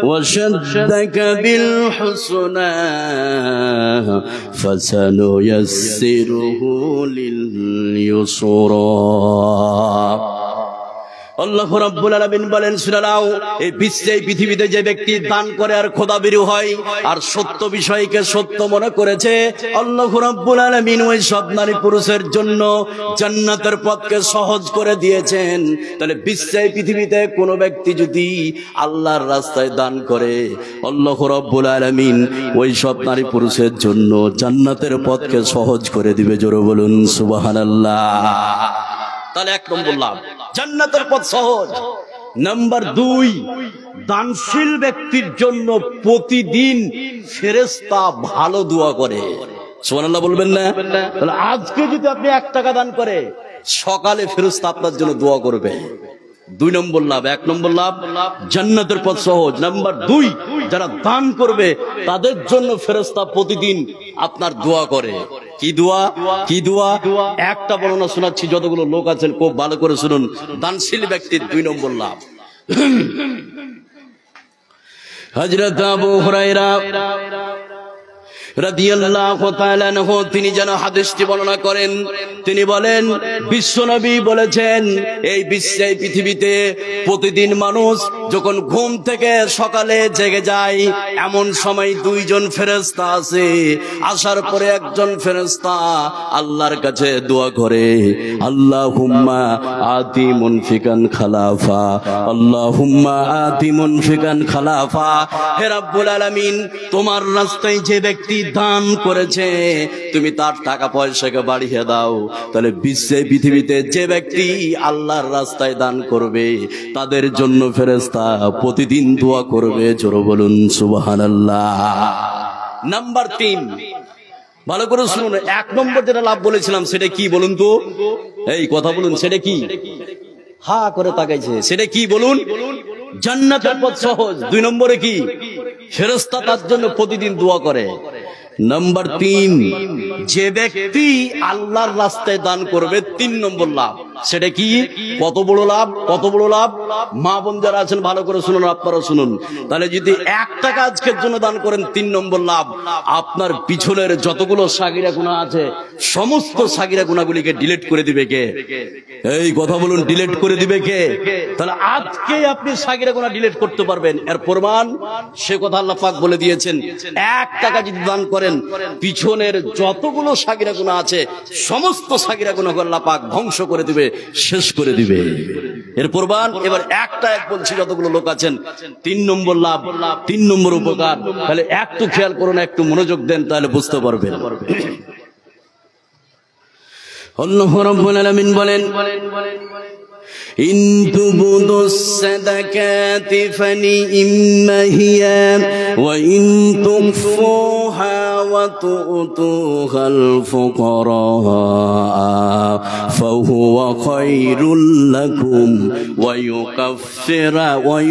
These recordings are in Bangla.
وشدك بالحسنى فسنيسره لليسرى আল্লাহ রাব্বুল আলামিন বলেন শুনাও এই বিশ্বে পৃথিবীতে যে ব্যক্তি দান করে আর খোদাবিরু হয় আর সত্য বিষয়কে সত্য মনে করেছে আল্লাহ রাব্বুল আলামিন ওই সব নারী পুরুষের জন্য জান্নাতের পথকে সহজ করে দিয়েছেন। তাহলে বিশ্বে পৃথিবীতে কোনো ব্যক্তি যদি আল্লাহর রাস্তায় দান করে আল্লাহ রাব্বুল আলামিন ওই সব নারী পুরুষের জন্য জান্নাতের পথকে সহজ করে দিবে। জোরে বলুন সুবহানাল্লাহ। তাহলে এক নম্বর লাভ, জান্নাতের পথ সহজ। নাম্বার 2, দানশীল ব্যক্তির জন্য প্রতিদিন ফেরেশতা ভালো দোয়া করে। সুবহানাল্লাহ বলবেন না? তাহলে আজকে যদি আপনি 1 টাকা দান করে সকালে ফেরেশতা আপনার জন্য দোয়া করবে। 2 নম্বর লাভ। 1 নম্বর লাভ জান্নাতের পথ সহজ। নাম্বার 2, যারা দান করবে তাদের জন্য ফেরেশতা প্রতিদিন আপনার দোয়া করে। কি দোয়া? কি দোয়া? একটা বর্ণনা শোনাচ্ছি, যতগুলো লোক আছেন খুব ভালো করে শুনুন। দানশীল ব্যক্তির 2 নম্বর লাভ। হযরত আবু হুরায়রা রাদিয়াল্লাহু তাআলা আনহু তিনি যেন হাদিসটি বর্ণনা করেন, তিনি বলেন বিশ্বনবী বলেছেন এই বিশ্বে পৃথিবীতে প্রতিদিন মানুষ যখন ঘুম থেকে সকালে জেগে যায় এমন সময় 2 জন ফেরেশতা আছে, আসার পরে একজন ফেরেশতা আল্লাহর কাছে দোয়া করে, আল্লাহুম্মা আতি মুনফিকান খালাফা, আল্লাহুম্মা আতি মুনফিকান খালাফা। হে রাব্বুল আলামিন, তোমার রাস্তায় যে ব্যক্তি দান করেছে তুমি তার টাকা পয়সাকে বাড়িয়ে দাও। তাহলে বিশ্বে পৃথিবীতে যে ব্যক্তি আল্লাহর রাস্তায় দান করবে তাদের জন্য ফেরেশতা প্রতিদিন দোয়া করবে। জোরে বলুন সুবহানাল্লাহ। নাম্বার 3, ভালো করে শুনুন। 1 নম্বর যেটা লাভ বলেছিলাম সেটা কি বলুন তো? এই কথা বলুন, সেটা কি? হা করে তাকাইছে, সেটা কি বলুন? জান্নাতের পথ সহজ। 2 নম্বরে কি? ফেরেশতা তার জন্য প্রতিদিন দোয়া করে। নাম্বার 3, যে ব্যক্তি আল্লাহর রাস্তায় দান করবে 3 নম্বর লাভ। সেটা কি? কত বড় লাভ, কত বড় লাভ! মা বোন যারা আছেন ভালো করে শুনুন, আপনারা শুনুন। তাহলে যদি 1 টাকা আজকের জন্য দান করেন 3 নম্বর লাভ, আপনার পিছনের যতগুলো সাগিরা গুনাহ আছে সমস্ত সাগিরা গুনাহগুলিকে ডিলিট করে দিবে কে? এই কথা বলুন, ডিলিট করে দিবে কে? তাহলে আজকে আপনি সাগিরা গুনাহ ডিলিট করতে পারবেন। এর প্রমাণ সে কথা আল্লাহ পাক বলে দিয়েছেন, 1 টাকা যদি দান করেন পিছনের যতগুলো সাগিরা গুনাহ আছে সমস্ত সাগিরা গুনাহ আল্লাহ পাক ধ্বংস করে দিবে, শেষ করে দিবে। এর প্রমাণ এবার একটা এক বলছি, যতগুলো লোক আছেন 3 নম্বর লাভ, 3 নম্বর উপকার। তাহলে একটু খেয়াল করুন, একটু মনোযোগ দেন, তাহলে বুঝতে পারবেন। আল্লাহ রাব্বুল আলামিন বলেন, ইন তুবদুস সাদাকাতি ফানি'ম্মা হিয়া ওয়া ইন তুখফুহা ওয়া তু'তুহাল ফুকারা ফাহুয়া খায়রুল লাকুম ওয়া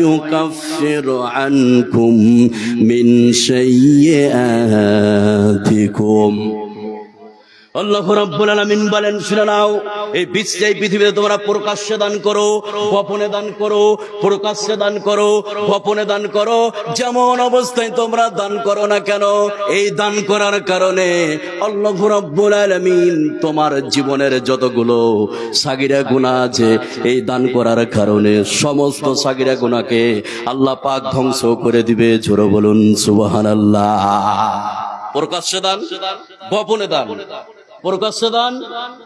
ইউকাফফিরু আনকুম মিন সাইয়্যাতিকুম। আল্লাহ রাব্বুল আলামিন বলেন, শুনে নাও, এই বিশ্বে পৃথিবীতে তোমরা প্রকাশ্যে দান করো, গোপনে দান করো, প্রকাশ্যে দান করো, গোপনে দান করো, যেমন অবস্থায় তোমরা দান করো না কেন, এই দান করার কারণে আল্লাহ রাব্বুল আলামিন তোমার জীবনের যতগুলো সাগিরা গুনাহ আছে এই দান করার কারণে সমস্ত সাগিরা গুনাহকে আল্লাহ পাক ধ্বংস করে দিবে। জোরে বলুন সুবহানাল্লাহ। প্রকাশ্যে দান, গোপনে দান। প্রকাশ্যে দান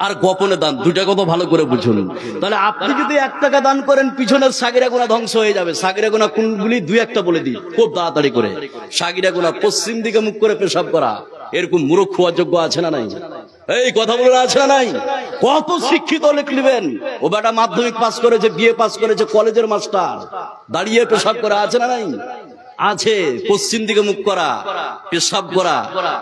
আর গোপনে দান, 2টা কথা ভালো করে বুঝুন। তাহলে আপনি যদি 1 টাকা দান করেন পিছনের সাগিরা গুনাহ ধ্বংস হয়ে যাবে। সাগিরা গুনাহ কোনগুলি? 2-1টা বলে দিই খুব তাড়াতাড়ি করে। সাগিরা গুনাহ পশ্চিম দিকে মুখ করে পেশাব করা, এরকম মূর্খ হওয়ার যোগ্য আছে না নাই? এই কথা বলে আছে না নাই? কত শিক্ষিত লোক নেবেন, ও বেটা মাধ্যমিক পাস করেছে, বিএ পাস করেছে, কলেজের মাস্টার, দাঁড়িয়ে পেশাব করা আছে না নাই? আছে পশ্চিম দিকে মুখ করা, পেশাব করা,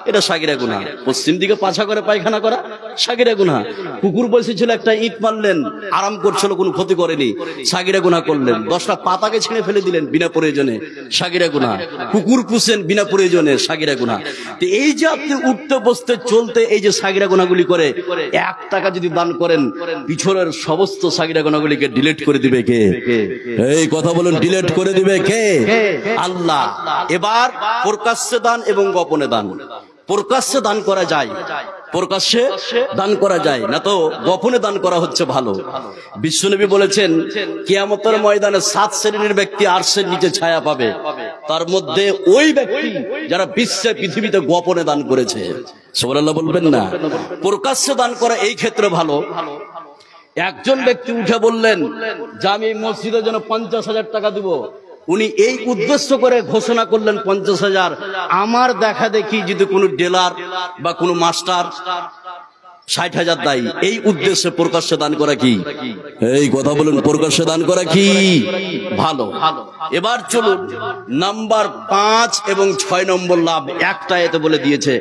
এটা সাগিরা গুনাহ। পশ্চিম দিকে পাছা করে পায়খানা করা সাগিরা গুনাহ। কুকুর বসেছিল, একটা ইট মারলেন, আরাম করছিল, কোনো ক্ষতি করেনি, সাগিরা গুনাহ করলেন। 10টা পাতাকে ছিঁড়ে ফেলে দিলেন বিনা প্রয়োজনে, সাগিরা গুনাহ। কুকুর পুষেন বিনা প্রয়োজনে, সাগিরা গুনাহ। তো এই যে আপনি উঠতে বসতে চলতে এই যে সাগিরা গুনাহগুলি করে, 1 টাকা যদি দান করেন, পিছনের সমস্ত সাগিরা গুনাহগুলিকে ডিলিট করে দিবে কে? এই কথা বলুন, ডিলিট করে দিবে কে? আল্লাহ। এবার প্রকাশ্যে দান এবং গোপনে দান। প্রকাশ্যে দান করা যায়, প্রকাশ্যে দান করা যায় না, তো গোপনে দান করা হচ্ছে ভালো। বিশ্বনবী বলেছেন, কিয়ামতের ময়দানে 7 শ্রেণীর ব্যক্তি আরশের নিচে ছায়া পাবে। তার মধ্যে ওই ব্যক্তি যারা বিশ্বে পৃথিবীতে গোপনে দান করেছে। সুবহানাল্লাহ বলবেন না? প্রকাশ্যে দান করা এই ক্ষেত্রে ভালো। একজন ব্যক্তি উঠে বললেন যে আমি এই মসজিদের জন্য 50,000 টাকা দিব। উনি এই উদ্দেশ্য করে ঘোষণা করলেন 50,000। আমার দেখা দেখি যদি কোনো ডিলার বা কোনো মাস্টার 60,000 দেয়, এই উদ্দেশ্যে প্রকাশ্যে দান করা কি? এই কথা বলুন, প্রকাশ্যে দান করা কি ভালো? এবার চলুন নাম্বার 5 এবং 6 নম্বর লাভ একটা এতে বলে দিয়েছে।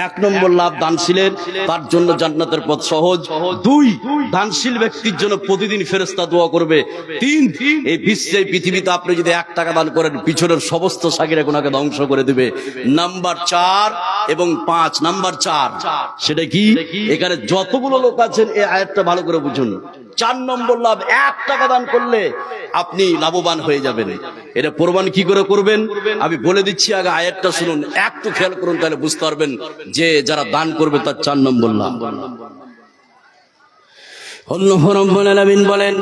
1 নম্বর লাভ দানশীলের, তার জন্য জান্নাতের পথ সহজ। 2, দানশীল ব্যক্তির জন্য প্রতিদিন ফেরেশতা দোয়া করবে। 3, এই বিশ্বে পৃথিবীতে আপনি যদি 1 টাকা দান করেন, পিছনের সমস্ত সাগিরা গুনাহকে ধ্বংস করে দিবে। নাম্বার 4 এবং 5। নাম্বার 4 সেটা কি? এখানে যতগুলো লোক আছেন এই আয়াতটা ভালো করে বুঝুন। 4 নম্বর লাভ, 1 টাকা দান করলে আপনি লাভবান হয়ে যাবেন। এটা প্রমাণ কি করে করবেন আমি বলে দিচ্ছি, আগে আয়াতটা শুনুন, একটু খেয়াল করুন, তাহলে বুঝতে পারবেন যে যারা দান করবে তার 4 নম্বর লাভ। আল্লাহ রাব্বুল আলামিন বলেন,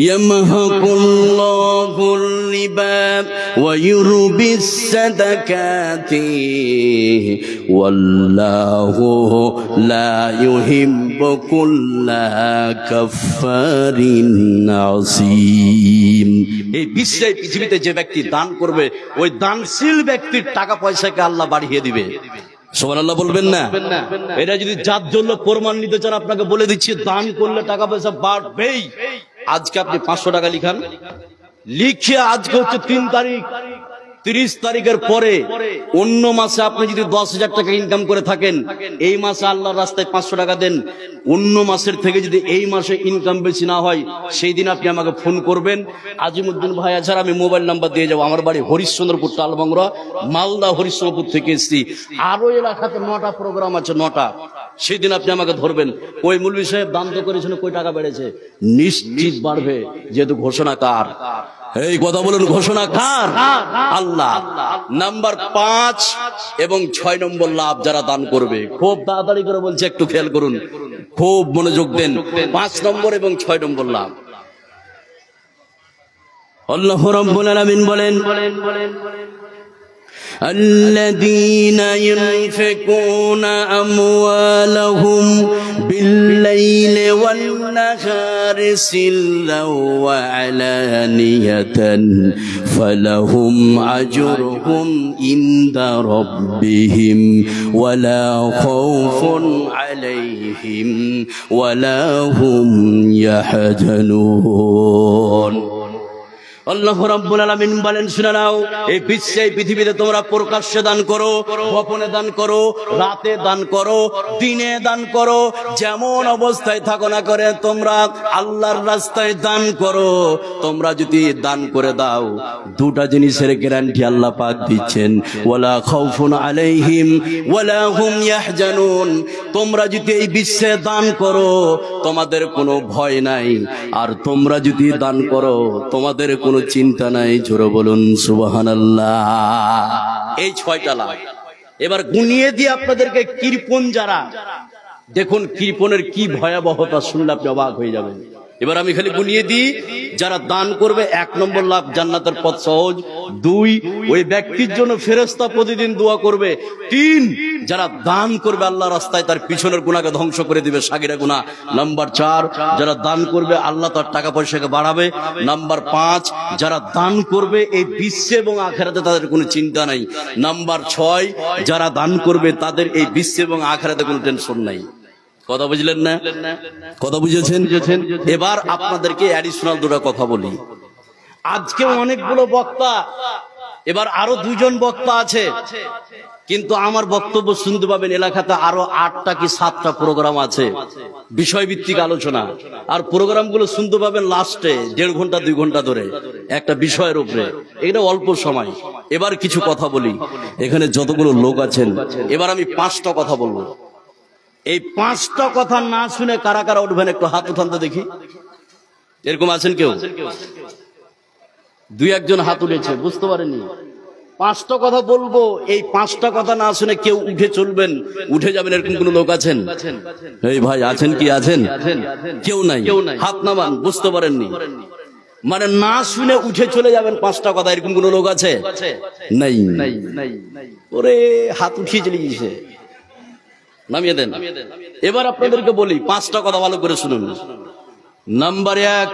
ইয়ামহাকুল্লাহুর রিবা ওয়া ইউরবিস সাদাকাতি ওয়াল্লাহু লা ইউহিব্বু কুল্লা কাফফারিন আসীম। এই বিশ্বে পৃথিবীতে যে ব্যক্তি দান করবে, ওই দানশীল ব্যক্তির টাকা পয়সাকে আল্লাহ বাড়িয়ে দিবে। সুবহানাল্লাহ বলবেন না? এটা যদি যার জন্য প্রমাণ নিতে চান, আপনাকে বলে দিচ্ছি, দান করলে টাকা পয়সা বাড়বেই। আজকে আপনি 500 টাকা লিখান, লিখে আজকে হচ্ছে 3 তারিখ, 30 তারিখের পরে অন্য মাসে আপনি যদি 10,000 টাকা ইনকাম করে থাকেন, এই মাসে আল্লাহর রাস্তায় 500 টাকা দেন। অন্য মাসের থেকে যদি এই মাসে ইনকাম বেশি না হয়, সেই দিন আপনি আমাকে ফোন করবেন। আজিমউদ্দিন ভাই আছার, আমি মোবাইল নাম্বার দিয়ে যাবো। আমার বাড়ি হরিশ্চন্দ্রপুর, টালবাংরা, মালদা হরিশ্চন্দ্রপুর থেকে এসেছি। আরো এলাকাতে 9টা প্রোগ্রাম আছে, 9টা। সেই দিন আপনি আমাকে ধরবেন, ওই মৌলভী সাহেব দান তো করেছেন, কই টাকা বেড়েছে? নিশ্চিত বাড়বে, যেহেতু ঘোষণা কার? এই কথা বলুন, ঘোষণা কার? আল্লাহ। নাম্বার 5 এবং 6 নম্বর লাভ যারা দান করবে, খুব তাড়াতাড়ি করে বলছে, একটু খেয়াল করুন, খুব মনোযোগ দেন। 5 নম্বর এবং 6 নম্বর লাভ। আল্লাহ রাব্বুল আলামিন বলেন, الذين ينفقون أموالهم بالليل والنهار سرا وعلانية فلهم أجرهم عند ربهم ولا خوف عليهم ولا هم يحزنون। আল্লাহ রাব্বুল আলামিন বলেন, শুনে নাও, এই বিশ্বে পৃথিবীতে তোমরা প্রকাশ্যে দান করো, গোপনে দান করো, রাতে দান করো, দিনে দান করো, যেমন অবস্থায় থাকো না করে তোমরা আল্লাহর রাস্তায় দান করো। তোমরা যদি দান করে দাও, 2টা জিনিসের গ্যারান্টি আল্লাহ পাক দিচ্ছেন, ওয়ালা খাউফুন আলাইহিম ওয়ালা হুম ইয়াহজানুন। তোমরা যদি এই বিশ্বে দান করো, তোমাদের কোনো ভয় নাই, আর তোমরা যদি দান করো, তোমাদের কোনো চিন্তা নাই। জোরে বলুন সুবহানাল্লাহ। এই 6টা লাভ। এবার গুনিয়ে দিয়ে আপনাদেরকে কৃপণ যারা, দেখুন কৃপণের কি ভয়াবহতা, শুনলে আপনি অবাক হয়ে যাবেন। এবার আমি খালি গুনিয়ে দিই, যারা দান করবে 1 নম্বর লাভ, জান্নাতের পথ সহজ। 2, ওই ব্যক্তির জন্য ফেরেশতা প্রতিদিন দোয়া করবে। 3, যারা দান করবে আল্লাহর রাস্তায়, তার পিছনের গুনাহকে ধ্বংস করে দিবে, সাগিরা গুনাহ। নাম্বার 4, যারা দান করবে আল্লাহ তার টাকা পয়সাকে বাড়াবে। নাম্বার 5, যারা দান করবে এই বিশ্বে এবং আখিরাতে তাদের কোনো চিন্তা নাই। নাম্বার 6, যারা দান করবে তাদের এই বিশ্বে এবং আখিরাতে কোনো টেনশন নাই। কথা বুঝলেন না? কথা বুঝেছেন? এবার আপনাদেরকে অ্যাডিশনাল 2টা কথা বলি। আজকে অনেকগুলো বক্তা, এবার আরো 2 জন বক্তা আছে, কিন্তু আমার বক্তব্য শুনতে পাবেন এলাকাতে আরো 8টা কি 7টা প্রোগ্রাম আছে বিষয়ভিত্তিক আলোচনা, আর প্রোগ্রামগুলো শুনতে পাবেন লাস্টে 1.5 ঘন্টা 2 ঘন্টা ধরে একটা বিষয়ের উপরে। এটা অল্প সময়। এবার কিছু কথা বলি। এখানে যতগুলো লোক আছেন, এবার আমি 5টা কথা বলবো। এই 5টা কথা না শুনে কারা কারা উঠবেন একটু হাত উঠান তো দেখি। এরকম আছেন কেউ? 2-1 জন হাত উঠেছে, বুঝতে পারেননি। 5টা কথা বলবো, এই 5টা কথা না শুনে কেউ উঠে চলবেন, উঠে যাবেন, এরকম কোন লোক আছেন? এই ভাই আছেন কি? আছেন? কেউ নাই? হাত নামান। বুঝতে পারেননি, মানে না শুনে উঠে চলে যাবেন 5টা কথা, এরকম কোন লোক আছে? নাই। ওরে হাত উঠিয়ে চলে গিয়েছে, নামিয়ে দেন। এবার আপনাদেরকে বলি 5টা কথা ভালো করে শুনুন। নাম্বার 1,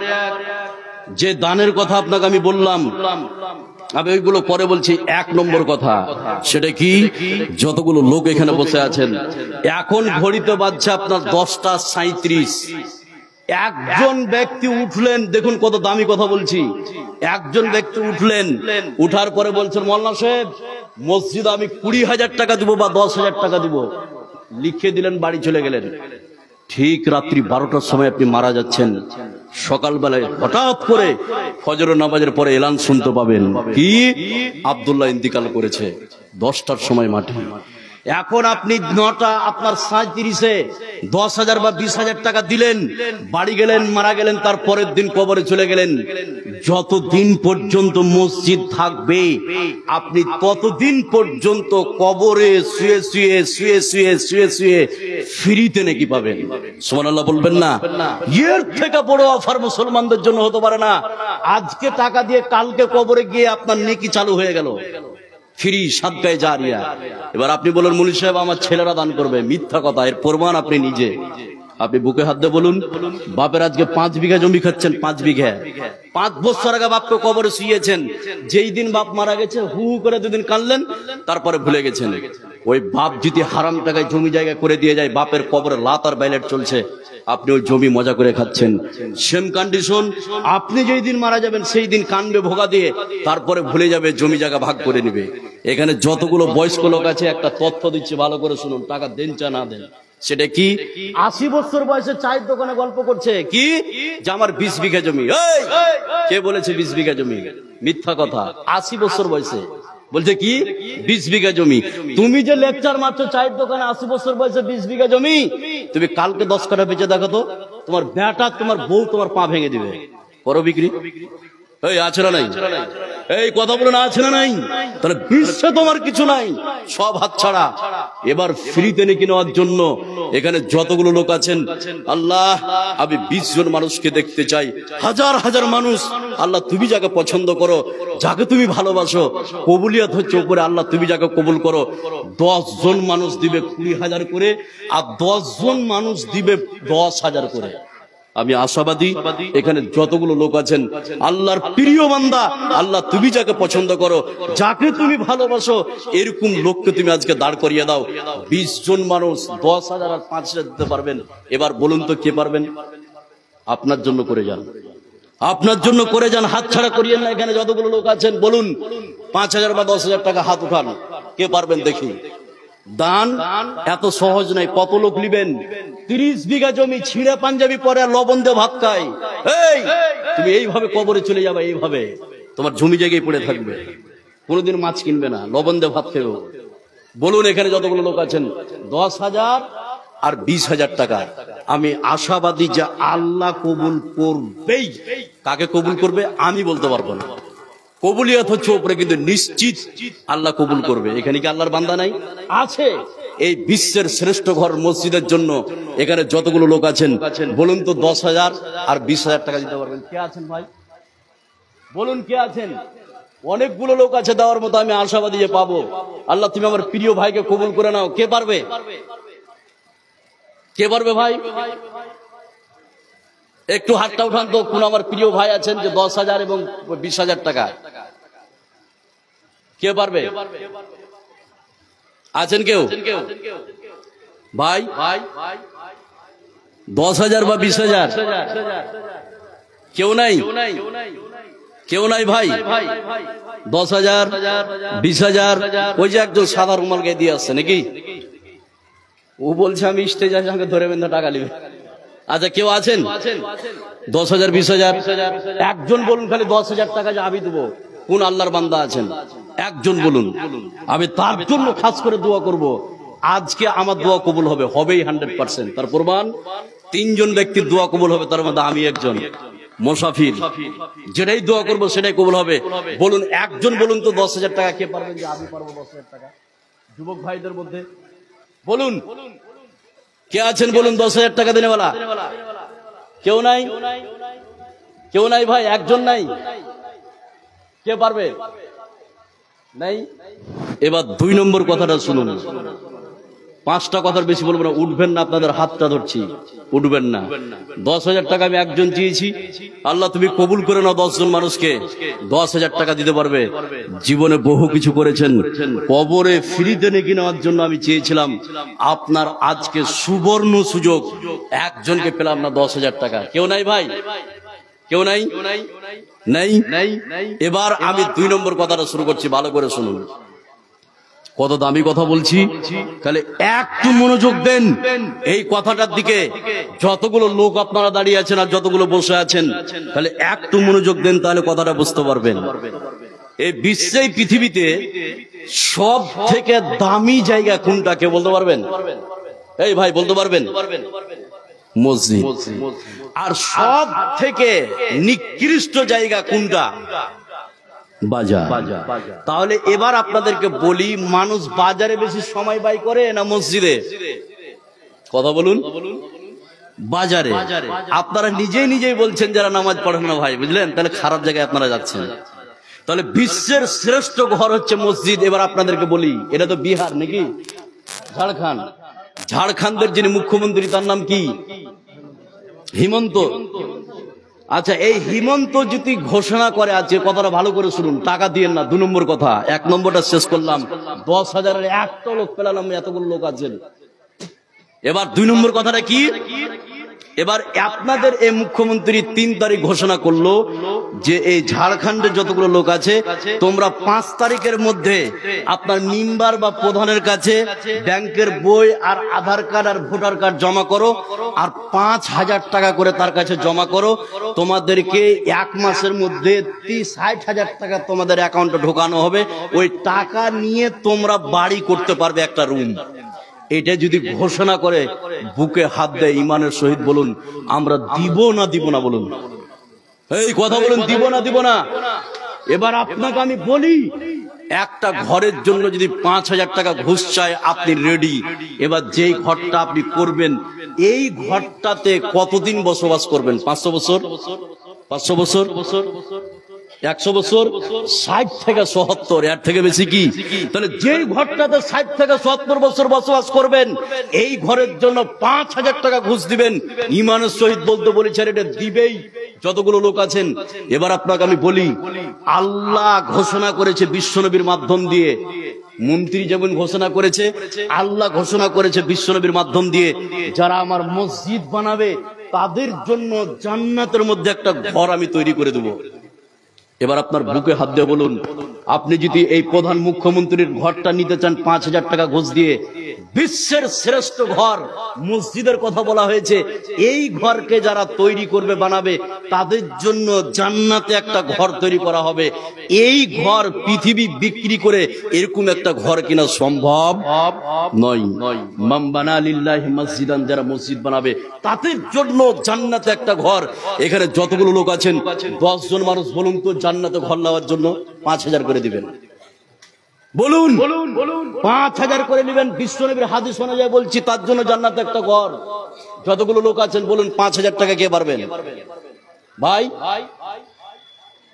যে দানের কথা আপনাকে আমি বললাম, আমি ওইগুলো পরে বলছি। 1 নম্বর কথা সেটা কি? যতগুলো লোক এখানে বসে আছেন, এখন ঘড়িতে বাজছে আপনার 10টা 37। একজন ব্যক্তি উঠলেন, দেখুন কত দামি কথা বলছি। একজন ব্যক্তি উঠলেন, উঠার পরে বলছেন, মওলানা সাহেব মসজিদে আমি 20,000 টাকা দিব বা 10,000 টাকা দিব। লিখে দিলেন, বাড়ি চলে গেলেন। ঠিক রাত্রি 12টার সময় আপনি মারা যাচ্ছেন। সকালবেলায় হঠাৎ করে ফজরের নামাজের পরে এলান শুনতে পাবেন, কি আব্দুল্লাহ ইন্তিকাল করেছে। 10টার সময় মাঠে। এখন আপনি 9টা আপনার 37-এ 10,000 বা 20,000 টাকা দিলেন, বাড়ি গেলেন, মারা গেলেন, তার পরের দিন কবরে চলে গেলেন। যতদিন পর্যন্ত মসজিদ থাকবে আপনি ততদিন পর্যন্ত কবরে শুয়ে শুয়ে শুয়ে শুয়ে শুয়ে শুয়ে ফ্রিতে নাকি পাবেন। সুবহানাল্লাহ বলবেন না? এর থেকে বড় অফার মুসলমানদের জন্য হতে পারে না। আজকে টাকা দিয়ে কালকে কবরে গিয়ে আপনার নেকি চালু হয়ে গেল, ফ্রি সাদকায়ে জারিয়া। এবার আপনি বলেন, মুলি সাহেব আমার ছেলেরা দান করবে। মিথ্যা কথা, এর প্রমাণ আপনি নিজে। আপনি বুকে হাত দিয়ে বলুন, বাপের আজকে 5 বিঘা জমি খাচ্ছেন, 5 বিঘা। 5 বছর আগে বাপকে কবরে শুয়েছেন। যেই দিন বাপ মারা গেছে হু করে 2 দিন কাঁদলেন, তারপরে ভুলে গেছেন। ওই বাপ যদি হারাম টাকায় জমি জায়গা করে দিয়ে যায়, বাপের কবরে লাত আর বাইলেট চলছে, আপনি ওই জমি মজা করে খাচ্ছেন। সেম কন্ডিশন, আপনি যেই দিন মারা যাবেন সেই দিন কানবে ভোগা দিয়ে, তারপরে ভুলে যাবে, জমি জায়গা ভাগ করে নিবে। এখানে যতগুলো বয়স্ক লোক আছে একটা তথ্য দিচ্ছে, ভালো করে শুনুন। টাকা দেন চা না দেন, সেটা কি? 80 বছর বয়সে চায়ের দোকানে গল্প করছে কি যে আমার 20 বিঘা জমি। কে বলেছে 20 বিঘা জমি? মিথ্যা কথা। 80 বছর বয়সে বলছে কি 20 বিঘা জমি। তুমি যে লেকচার মারছো চায়ের দোকানে 80 বছর বয়সে 20 বিঘা জমি, তুমি কালকে 10 কাঠা বেচে দেখো তো, তোমার বেটা তোমার বউ তোমার পা ভেঙে দিবে। করো বিক্রি? এই আছে না নাই? এই কথা বলে না, আছে না নাই? তাহলে বিশ্বে তোমার কিছু নাই, সব হাত ছাড়া। এবার ফ্রিতে নাকি নেওয়ার জন্য এখানে যতগুলো লোক আছেন, আল্লাহ আমি 20 জন মানুষকে দেখতে চাই, হাজার হাজার মানুষ। আল্লাহ তুমি যাকে পছন্দ করো, যাকে তুমি ভালোবাসো, কবুলিয়াত হচ্ছে উপরে। আল্লাহ তুমি যাকে কবুল করো। 10 জন মানুষ দিবে 20,000 করে, আর 10 জন মানুষ দিবে 10,000 করে। আমি আশাবাদী এখানে যতগুলো লোক আছেন, আল্লাহর প্রিয় বান্দা, আল্লাহ তুমি যাকে পছন্দ করো, যাকে তুমি ভালোবাসো, এরকম লোককে তুমি আজকে দাঁড় করিয়ে দাও। 20 জন মানুষ 10,000 আর 5,000 দিতে পারবেন। এবার বলুন তো কে পারবেন? আপনার জন্য করে যান, আপনার জন্য করে যান, হাত ছাড়া করিয়েন না। এখানে যতগুলো লোক আছেন বলুন 5,000 বা 10,000 টাকা হাত উঠান, কে পারবেন দেখি। দান এত সহজ নাই। কত লোক নিবেন? 30 বিঘা জমি ছিঁড়ে পাঞ্জাবি পরে আর লবণ দিয়ে ভাত খায়। এই তুমি এইভাবে কবরে চলে যাবে, এইভাবে তোমার জমি জায়গায় পড়ে থাকবে, কোনোদিন মাছ কিনবে না, লবণ দিয়ে ভাত খেবে। বলুন এখানে যতগুলো লোক আছেন, 10,000 আর 20,000 টাকা। আমি আশাবাদী যে আল্লাহ কবুল করবেই। কাকে কবুল করবে আমি বলতে পারবো না, কবুলিয়ত হচ্ছে উপরে, কিন্তু নিশ্চিত আল্লাহ কবুল করবে। এখানে কি আল্লাহর বান্দা নাই? আছে। এই বিশ্বের শ্রেষ্ঠ ঘর মসজিদের জন্য এখানে যতগুলো লোক আছেন বলুন তো 10,000 আর 20,000 টাকা দিতে পারবেন? কে আছেন ভাই বলুন, কে আছেন? অনেকগুলো লোক আছে দেওয়ার মতো। আমি আশাবাদী যে পাবো। আল্লাহ তুমি আমার প্রিয় ভাইকে কবুল করে নাও। কে পারবে? কে পারবে ভাই? একটু হাতটা উঠান তো। কোন আমার প্রিয় ভাই আছেন যে 10,000 এবং 20,000 টাকা? কে পারবে? আছেন কেউ ভাই? 10,000 বা 20,000 কেউ নাই? কেউ নাই ভাই? 10,000, 20,000, ওই যে একজন সাদা রুমাল গায়ে দিয়ে আসছে নাকি, ও বলছে আমি স্টেজের সঙ্গে ধরে বেঁধে টাকা নিবে। আচ্ছা কেউ আছেন? 10,000, 20,000, একজন বলুন খালি 10,000 টাকা যে আমি দেবো। কোন আল্লাহর বান্দা আছেন? একজন বলুন, আমি তার জন্য খাস করে দোয়া করব। আজকে আমার দোয়া কবুল হবে, হবেই 100%। তার প্রমাণ 3 জন ব্যক্তির দোয়া কবুল হবে, তার মধ্যে আমি একজন মুসাফির। যেটাই দোয়া করবো সেটাই কবুল হবে। বলুন একজন বলুন তো 10,000 টাকা কে পারবেন যে আমি পারবো 10,000 টাকা? যুবক ভাইদের মধ্যে বলুন কে আছেন? বলুন 10,000 টাকা দেনেওয়ালা কেউ নাই? কেউ নাই ভাই? একজন নাই? কে পারবে? নাই। এবার 2 নম্বর কথাটা শুনুন। 5টা কথার বেশি বলবো না, উঠবেন না, আপনাদের হাতটা ধরছি, উঠবেন না। 10,000 টাকা আমি একজন চেয়েছি, আল্লাহ তুমি কবুল করে নাও। 10 জন মানুষকে 10,000 টাকা দিতে পারবে। জীবনে বহু কিছু করেছেন, কবরে ফ্রিতে নেকি নেওয়ার জন্য আমি চেয়েছিলাম। আপনার আজকে সুবর্ণ সুযোগ, একজনকে পেলাম না 10,000 টাকা। কেউ নাই ভাই? কেউ নাই? নাই। এবার আমি 2 নম্বর কথাটা শুরু করছি, ভালো করে শুনুন। কত দামি কথা বলছি, তাহলে একটু মনোযোগ দেন এই কথাটার দিকে। যতগুলো লোক আপনারা দাঁড়িয়ে আছেন আর যতগুলো বসে আছেন, তাহলে একটু মনোযোগ দেন, তাহলে কথাটা বুঝতে পারবেন। এই বিশ্বে, পৃথিবীতে সব থেকে দামি জায়গা কোনটা কেউ বলতে পারবেন? এই ভাই বলতে পারবেন? মসজিদ। আর সব থেকে নিকৃষ্ট জায়গা কোনটা? বাজার। তাহলে এবার আপনাদেরকে বলি, মানুষ বাজারে বেশি সময় ব্যয় করে না মসজিদে? কথা বলুন। বাজারে। আপনারা নিজেই বলছেন যারা নামাজ পড়েন না ভাই, বুঝলেন? তাহলে খারাপ জায়গায় আপনারা যাচ্ছেন। তাহলে বিশ্বের শ্রেষ্ঠ ঘর হচ্ছে মসজিদ। এবার আপনাদেরকে বলি, এটা তো বিহার নাকি ঝাড়খণ্ড। ঝাড়খণ্ডের যিনি মুখ্যমন্ত্রী তার নাম কি? হিমন্ত। আচ্ছা, এই হিমন্ত যদি ঘোষণা করে, আছে কথাটা ভালো করে শুনুন, টাকা দিয়েন না। 2 নম্বর কথা। 1 নম্বরটা শেষ করলাম, 10,000-এর একটা লোক পেলাম, এতগুলো লোক আছেন। এবার 2 নম্বর কথাটা কি? এবার আপনাদের এই মুখ্যমন্ত্রী 3 তারিখ ঘোষণা করলো যে এই ঝাড়খণ্ডের যতগুলো লোক আছে, তোমরা 5 তারিখের মধ্যে আপনার মেম্বার বা প্রধানের কাছে ব্যাংকের বই আর আধার কার্ড আর ভোটার কার্ড জমা করো, আর 5,000 টাকা করে তার কাছে জমা করো। তোমাদেরকে 1 মাসের মধ্যে 60,000 টাকা তোমাদের অ্যাকাউন্টে ঢোকানো হবে। ওই টাকা নিয়ে তোমরা বাড়ি করতে পারবে একটা রুম। এটা যদি ঘোষণা করে, বুকে হাত দেয় ইমানের সহিত বলুন, আমরা দিব না বলুন। এই কথা বলুন, দিব না। এবার আপনাকে আমি বলি, একটা ঘরের জন্য যদি 5,000 টাকা ঘুষ চায়, আপনি রেডি। এবার যেই ঘরটা আপনি করবেন, এই ঘরটাতে কতদিন বসবাস করবেন? 500 বছর? 500 বছর? 100 বছর? 60 থেকে 70, এর থেকে বেশি কি? তাহলে যেই ঘরটাতে 60 থেকে 70 বছর বসবাস করবেন, এই ঘরের জন্য 5,000 টাকা ঘুষ দিবেন। ইমানের সহিত বলতে বলেছেন, এটা দিবেই যতগুলো লোক আছেন। এবার আপনাকে আমি বলি, আল্লাহ ঘোষণা করেছে বিশ্বনবীর মাধ্যম দিয়ে। মন্ত্রী যেমন ঘোষণা করেছে, আল্লাহ ঘোষণা করেছে বিশ্বনবীর মাধ্যম দিয়ে, যারা আমার মসজিদ বানাবে তাদের জন্য জান্নাতের মধ্যে একটা ঘর আমি তৈরি করে দেব। এবার আপনার বুকে হাত দিয়ে বলুন, আপনি যদি এই প্রধান মুখ্যমন্ত্রীর ঘরটা নিতে চান 5,000 টাকা ঘুষ দিয়ে, বিশ্বের শ্রেষ্ঠ ঘর মসজিদের কথা বলা হয়েছে, এই ঘরকে যারা তৈরি করবে, বানাবে, তাদের জন্য জান্নাতে একটা ঘর তৈরি করা হবে। এই ঘর পৃথিবী বিক্রি করে এরকম একটা ঘর কিনা সম্ভব নয়। মান বানা লিল্লাহি মসজিদান, যারা মসজিদ বানাবে তাদের জন্য জান্নাতে একটা ঘর। এখানে যতগুলো লোক আছেন, 10 জন মানুষ বলুন তো, জান্নাতে ঘর নেওয়ার জন্য 5,000 করে দিবেন। বলুন 5,000 করে নেবেন। বিশ্বনবীর হাদিস অনুযায়ী বলছি, তার জন্য জান্নাতে একটা ঘর। যতগুলো লোক আছেন বলুন 5,000 টাকা কে পারবেন? ভাই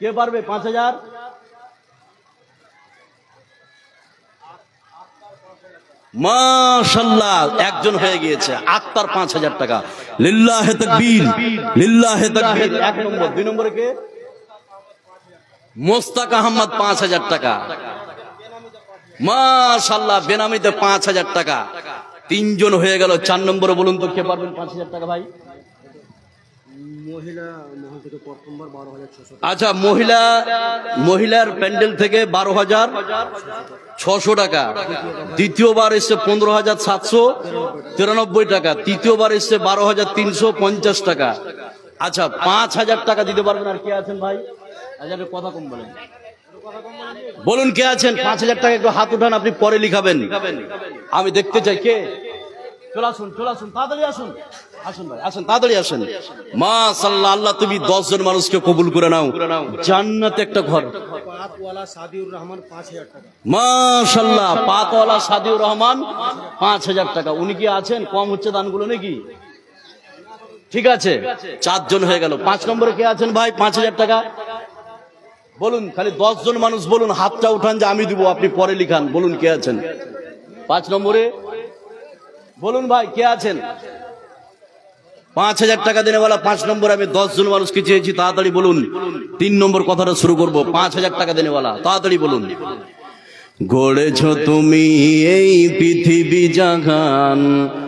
কে পারবে 5,000? মাশাআল্লাহ, একজন হয়ে গিয়েছে। আক্তার 5,000 টাকা। লিল্লাহে তাকবীর, লিল্লাহে তাকবীর। 1 নম্বর। 2 নম্বরে কে? মোস্তাক আহমদ 5,000 টাকা। মাশাআল্লাহ, বেনামিতে 5,000 টাকা। 3 জন হয়ে গেল। 4 নম্বরে বলুন তো কে পারবেন 5,000 টাকা? ভাই আচ্ছা, মহিলার প্যান্ডেল থেকে 12,600 টাকা, দ্বিতীয়বার এসছে 15,793 টাকা, তৃতীয়বার এসছে 12,350 টাকা। আচ্ছা, 5,000 টাকা দিতে পারবেন? আর কে আছেন ভাই? কথা কম বলেন, বলুন কে আছেন? 5,000 টাকা একটু হাত উঠান, আপনি পরে লিখাবেন, আমি দেখতে চাই কে। চলে আসুন, তাড়াতাড়ি আসুন, ভাই আসুন, তাড়াতাড়ি আসেন। মাশাআল্লাহ, আল্লাহ তুমি 10 জন মানুষকে কবুল করে নাও, জান্নাতে একটা ঘর। পাতওয়ালা সাদিউর রহমান 5,000 টাকা। মাশাআল্লাহ, পাতওয়ালা সাদিউর রহমান 5,000 টাকা। উনি কি আছেন? কম হচ্ছে দানগুলো নাকি? ঠিক আছে, 4 জন হয়ে গেল। 5 নম্বরে কে আছেন ভাই? 5,000 টাকা বলুন, খালি 10 জন মানুষ বলুন, হাতটা উঠান যে আমি দিব, আপনি পরে লিখান। বলুন কে আছেন 5 নম্বরে? বলুন ভাই কে আছেন? 5,000 টাকা দেনেওয়ালা 5 নম্বর। আমি 10 জন মানুষকে চেয়েছি, তাড়াতাড়ি বলুন। 3 নম্বর কথাটা শুরু করব। 5,000 টাকা দেনেওয়ালা, তাড়াতাড়ি বলুন। গড়েছ তুমি এই পৃথিবী জাহান।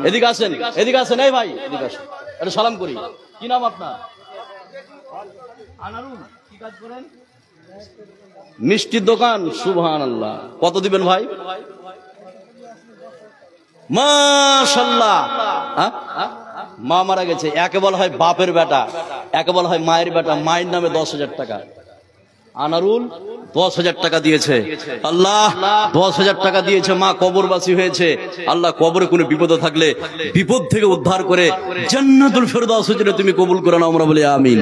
এদিকে আসেন, এই ভাই এদিকে আসেন, একটু সালাম করি। কি নাম আপনার? আনারুল। কি কাজ করেন? মিষ্টির দোকান। সুবহানাল্লাহ। কত দিবেন ভাই? মাশাআল্লাহ। মা মারা গেছে, একে বলা হয় বাপের বেটা, একে বলা হয় মায়ের বেটা। মায়ের নামে 10,000 টাকা। আনারুল 10,000 টাকা দিয়েছে। আল্লাহ 10,000 টাকা দিয়েছে। মা কবরবাসী হয়েছে। আল্লাহ কবরে কোনো বিপদ থাকলে বিপদ থেকে উদ্ধার করে জান্নাতুল ফেরদাউসের জন্য তুমি কবুল করে নাও, আমরা বলি আমিন।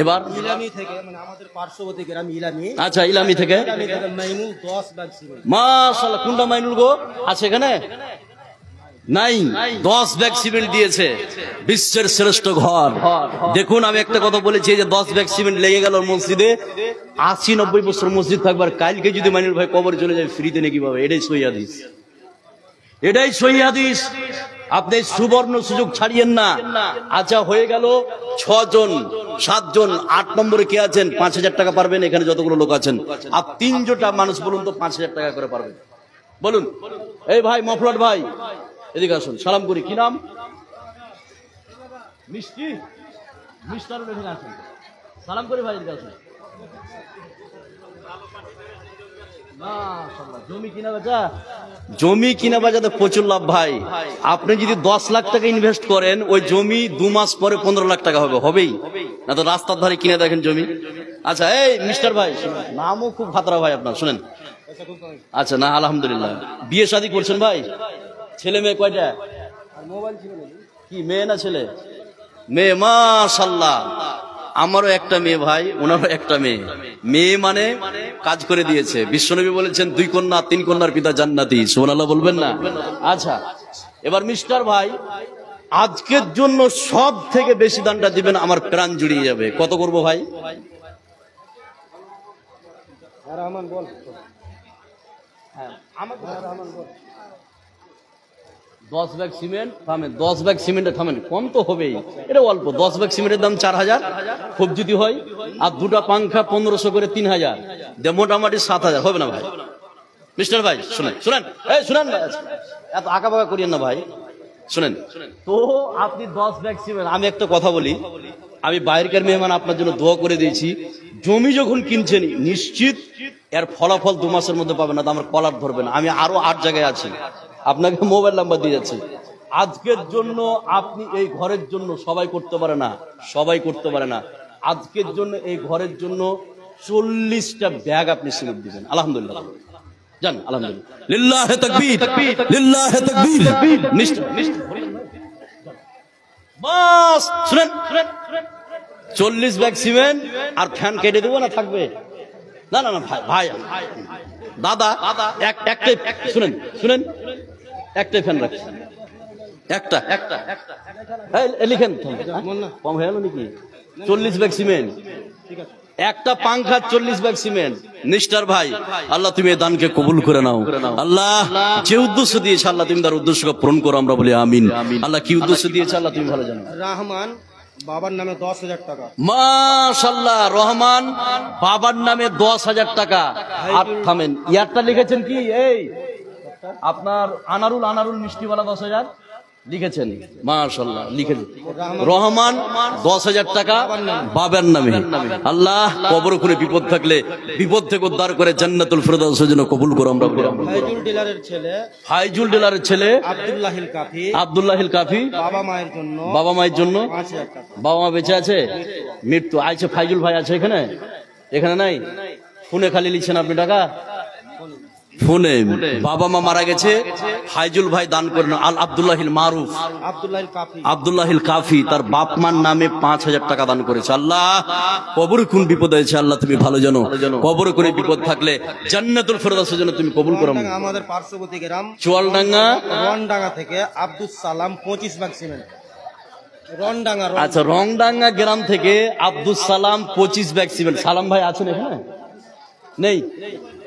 এবার ইলামি থেকে, মানে আমাদের পার্শ্ববর্তী গ্রাম ইলামি। আচ্ছা, ইলামি থেকে মাইনুল 10 ব্যাগ সিমেন্ট। মাশাআল্লাহ। কোনটা মাইনুল গো? আছে এখানে? নাই। 10 ব্যাগ সিমেন্ট দিয়েছে। বিশ্বের শ্রেষ্ঠ ঘর। দেখুন, আমি একটা কথা বলেছি, যে 10 ব্যাগ সিমেন্ট লেগে গেল মসজিদে, 80-90 বছর মসজিদ থাকবে। আর কালকে যদি মাইনুল ভাই কবরে চলে যায়, ফ্রিতে নাকি পাবে? এটাই সহিহ হাদিস, এটাই সহিহ হাদিস। আপনি সুবর্ণ সুযোগ ছাড়িয়েন না। আচ্ছা, হয়ে গেল 6 জন, 7 জন। 8 নম্বরে কে আছেন? 5,000 টাকা পারবেন? এখানে যতগুলো লোক আছেন, আর 3 জোটা মানুষ বলুন তো 5,000 টাকা করে পারবেন? বলুন। এই ভাই মফলট ভাই, এদিকে আসুন, সালাম করি। কি নাম? মিষ্টি। মিস্টার এখানে আসুন, সালাম করি ভাই, এদিকে আসুন। জমি কিনা বেচাতে প্রচুর লাভ ভাই। আপনি যদি 10 লাখ টাকা ইনভেস্ট করেন, ওই জমি 2 মাস পরে 15 লাখ টাকা হবেই না তো। রাস্তার ধারে কিনে দেখেন জমি। আচ্ছা, এই মিস্টার ভাই, নামও খুব খাতরা ভাই আপনার, শুনেন। আচ্ছা, না আলহামদুলিল্লাহ। বিয়ে শাদী করছেন ভাই? ছেলে মেয়ে কয়টা? কি মেয়ে না ছেলে? মেয়ে। মাশাআল্লাহ। আমারও একটা মেয়ে ভাই, ওনারও একটা মেয়ে। মেয়ে মানে কাজ করে দিয়েছে। বিশ্বনবী বলেছেন 2 কন্যা 3 কন্যার পিতা জান্নাতি। সুবহানাল্লাহ বলবেন না? আচ্ছা, এবার মিস্টার ভাই, আজকের জন্য সব থেকে বেশি দানটা দিবেন, আমার প্রাণ জুড়িয়ে যাবে। কত করব ভাই? রহমান বল। হ্যাঁ, আমাকে রহমান বল। 10 ব্যাগ সিমেন্ট। থামেন, 10 ব্যাগ সিমেন্টে থামেন, কম তো হবেই, এটা অল্প। 10 ব্যাগ সিমেন্টের দাম 4,000, খুব যদি হয়। আর 2টা পাংখা 1500 করে 3,000, মোটামুটি 7,000 হবে না ভাই? মিস্টার ভাই শুনেন, এই শুনেন, এত আঁকা বাঁকা করিয়েন না ভাই, শুনেন তো। আপনি 10 ব্যাগ সিমেন্ট। আমি একটা কথা বলি, আমি বাইরের মেহমান, আপনার জন্য দোয়া করে দিয়েছি। জমি যখন কিনছেন, নিশ্চিত এর ফলাফল 2 মাসের মধ্যে পাবেন না, তো আমার কলার ধরবেন। আমি আরো 8 জায়গায় আছি, আপনাকে মোবাইল নাম্বার দিয়ে যাচ্ছি। আজকের জন্য আপনি এই ঘরের জন্য, সবাই করতে পারে না, আজকের জন্য এই ঘরের জন্য 40টা ব্যাগ আপনি সিমেন্ট দিবেন। আলহামদুলিল্লাহ, জান আলহামদুলিল্লাহ। লিল্লাহে তাকবীর, লিল্লাহে তাকবীর। বাস শুনেন, 40 ব্যাগ সিমেন্ট। আর ফ্যান কেটে দেবো না, থাকবে? না না না ভাই, দাদা একটাই, শুনেন, একটাই ফ্যান রাখছি, একটা লিখেন। কম হয়ে গেল নাকি? 40 ব্যাগ সিমেন্ট, একটা পাংখা, 40 ব্যাগ সিমেন্ট। নিস্টার ভাই, আল্লাহ তুমি এই দানকে কবুল করে নাও। আল্লাহ যে উদ্দেশ্য দিয়েছে, আল্লাহ তুমি তার উদ্দেশ্যকে পূরণ করো, আমরা বলি আমিন। আল্লাহ কি উদ্দেশ্য দিয়েছে, আল্লাহ তুমি ভালো জানো। রহমান বাবার নামে 10,000 টাকা। মাশাআল্লাহ। রহমান বাবার নামে 10,000 টাকা। আর থামেন, ইয়ারটা লিখেছেন কি? এই আপনার আনারুল মিষ্টিওয়ালা 10,000। লিখেছেন, মাশাআল্লাহ লিখেছেন। রহমান 10,000 টাকা বাবার নামে। আল্লাহ কবর করে বিপদ থাকলে বিপদ থেকে উদ্ধার করে জান্নাতুল ফেরদাউসের জন্য কবুল করো আমরা। ফাইজুল ডিলারের ছেলে, ফাইজুল ডিলারের ছেলে আব্দুল্লাহিল কাফি, আব্দুল্লাহিল কাফি, বাবা মায়ের জন্য, বাবা মায়ের জন্য 5,000 টাকা। বাবা মা বেঁচে আছে, মৃত্যু আছে। ফাইজুল ভাই আছে এখানে? এখানে নাই। ফোনে খালি লিখছেন আপনি টাকা, ফোনে। বাবা মা মারা গেছে, ফাইজুল ভাই দান করেন। আল আব্দুল্লাহিল মারুফ, আব্দুল্লাহিল কাফি, আব্দুল্লাহিল কাফি তার বাপ মার নামে 5,000 টাকা দান করেছে। আল্লাহ কবরে কোন বিপদ হয়েছে আল্লাহ তুমি ভালো জানো। কবরে কোন বিপদ থাকলে জান্নাতুল ফেরদাউসের জন্য তুমি কবুল করো। আমাদের পার্শ্ববর্তী গ্রাম চুয়ালডাঙ্গা, রনডাঙ্গা থেকে আব্দুস সালাম 25 ব্যাগ সিমেন্ট। রনডাঙ্গা, আচ্ছা রংডাঙ্গা গ্রাম থেকে আব্দুস সালাম 25 ব্যাগ সিমেন্ট। সালাম ভাই আছেন এখানে? নেই।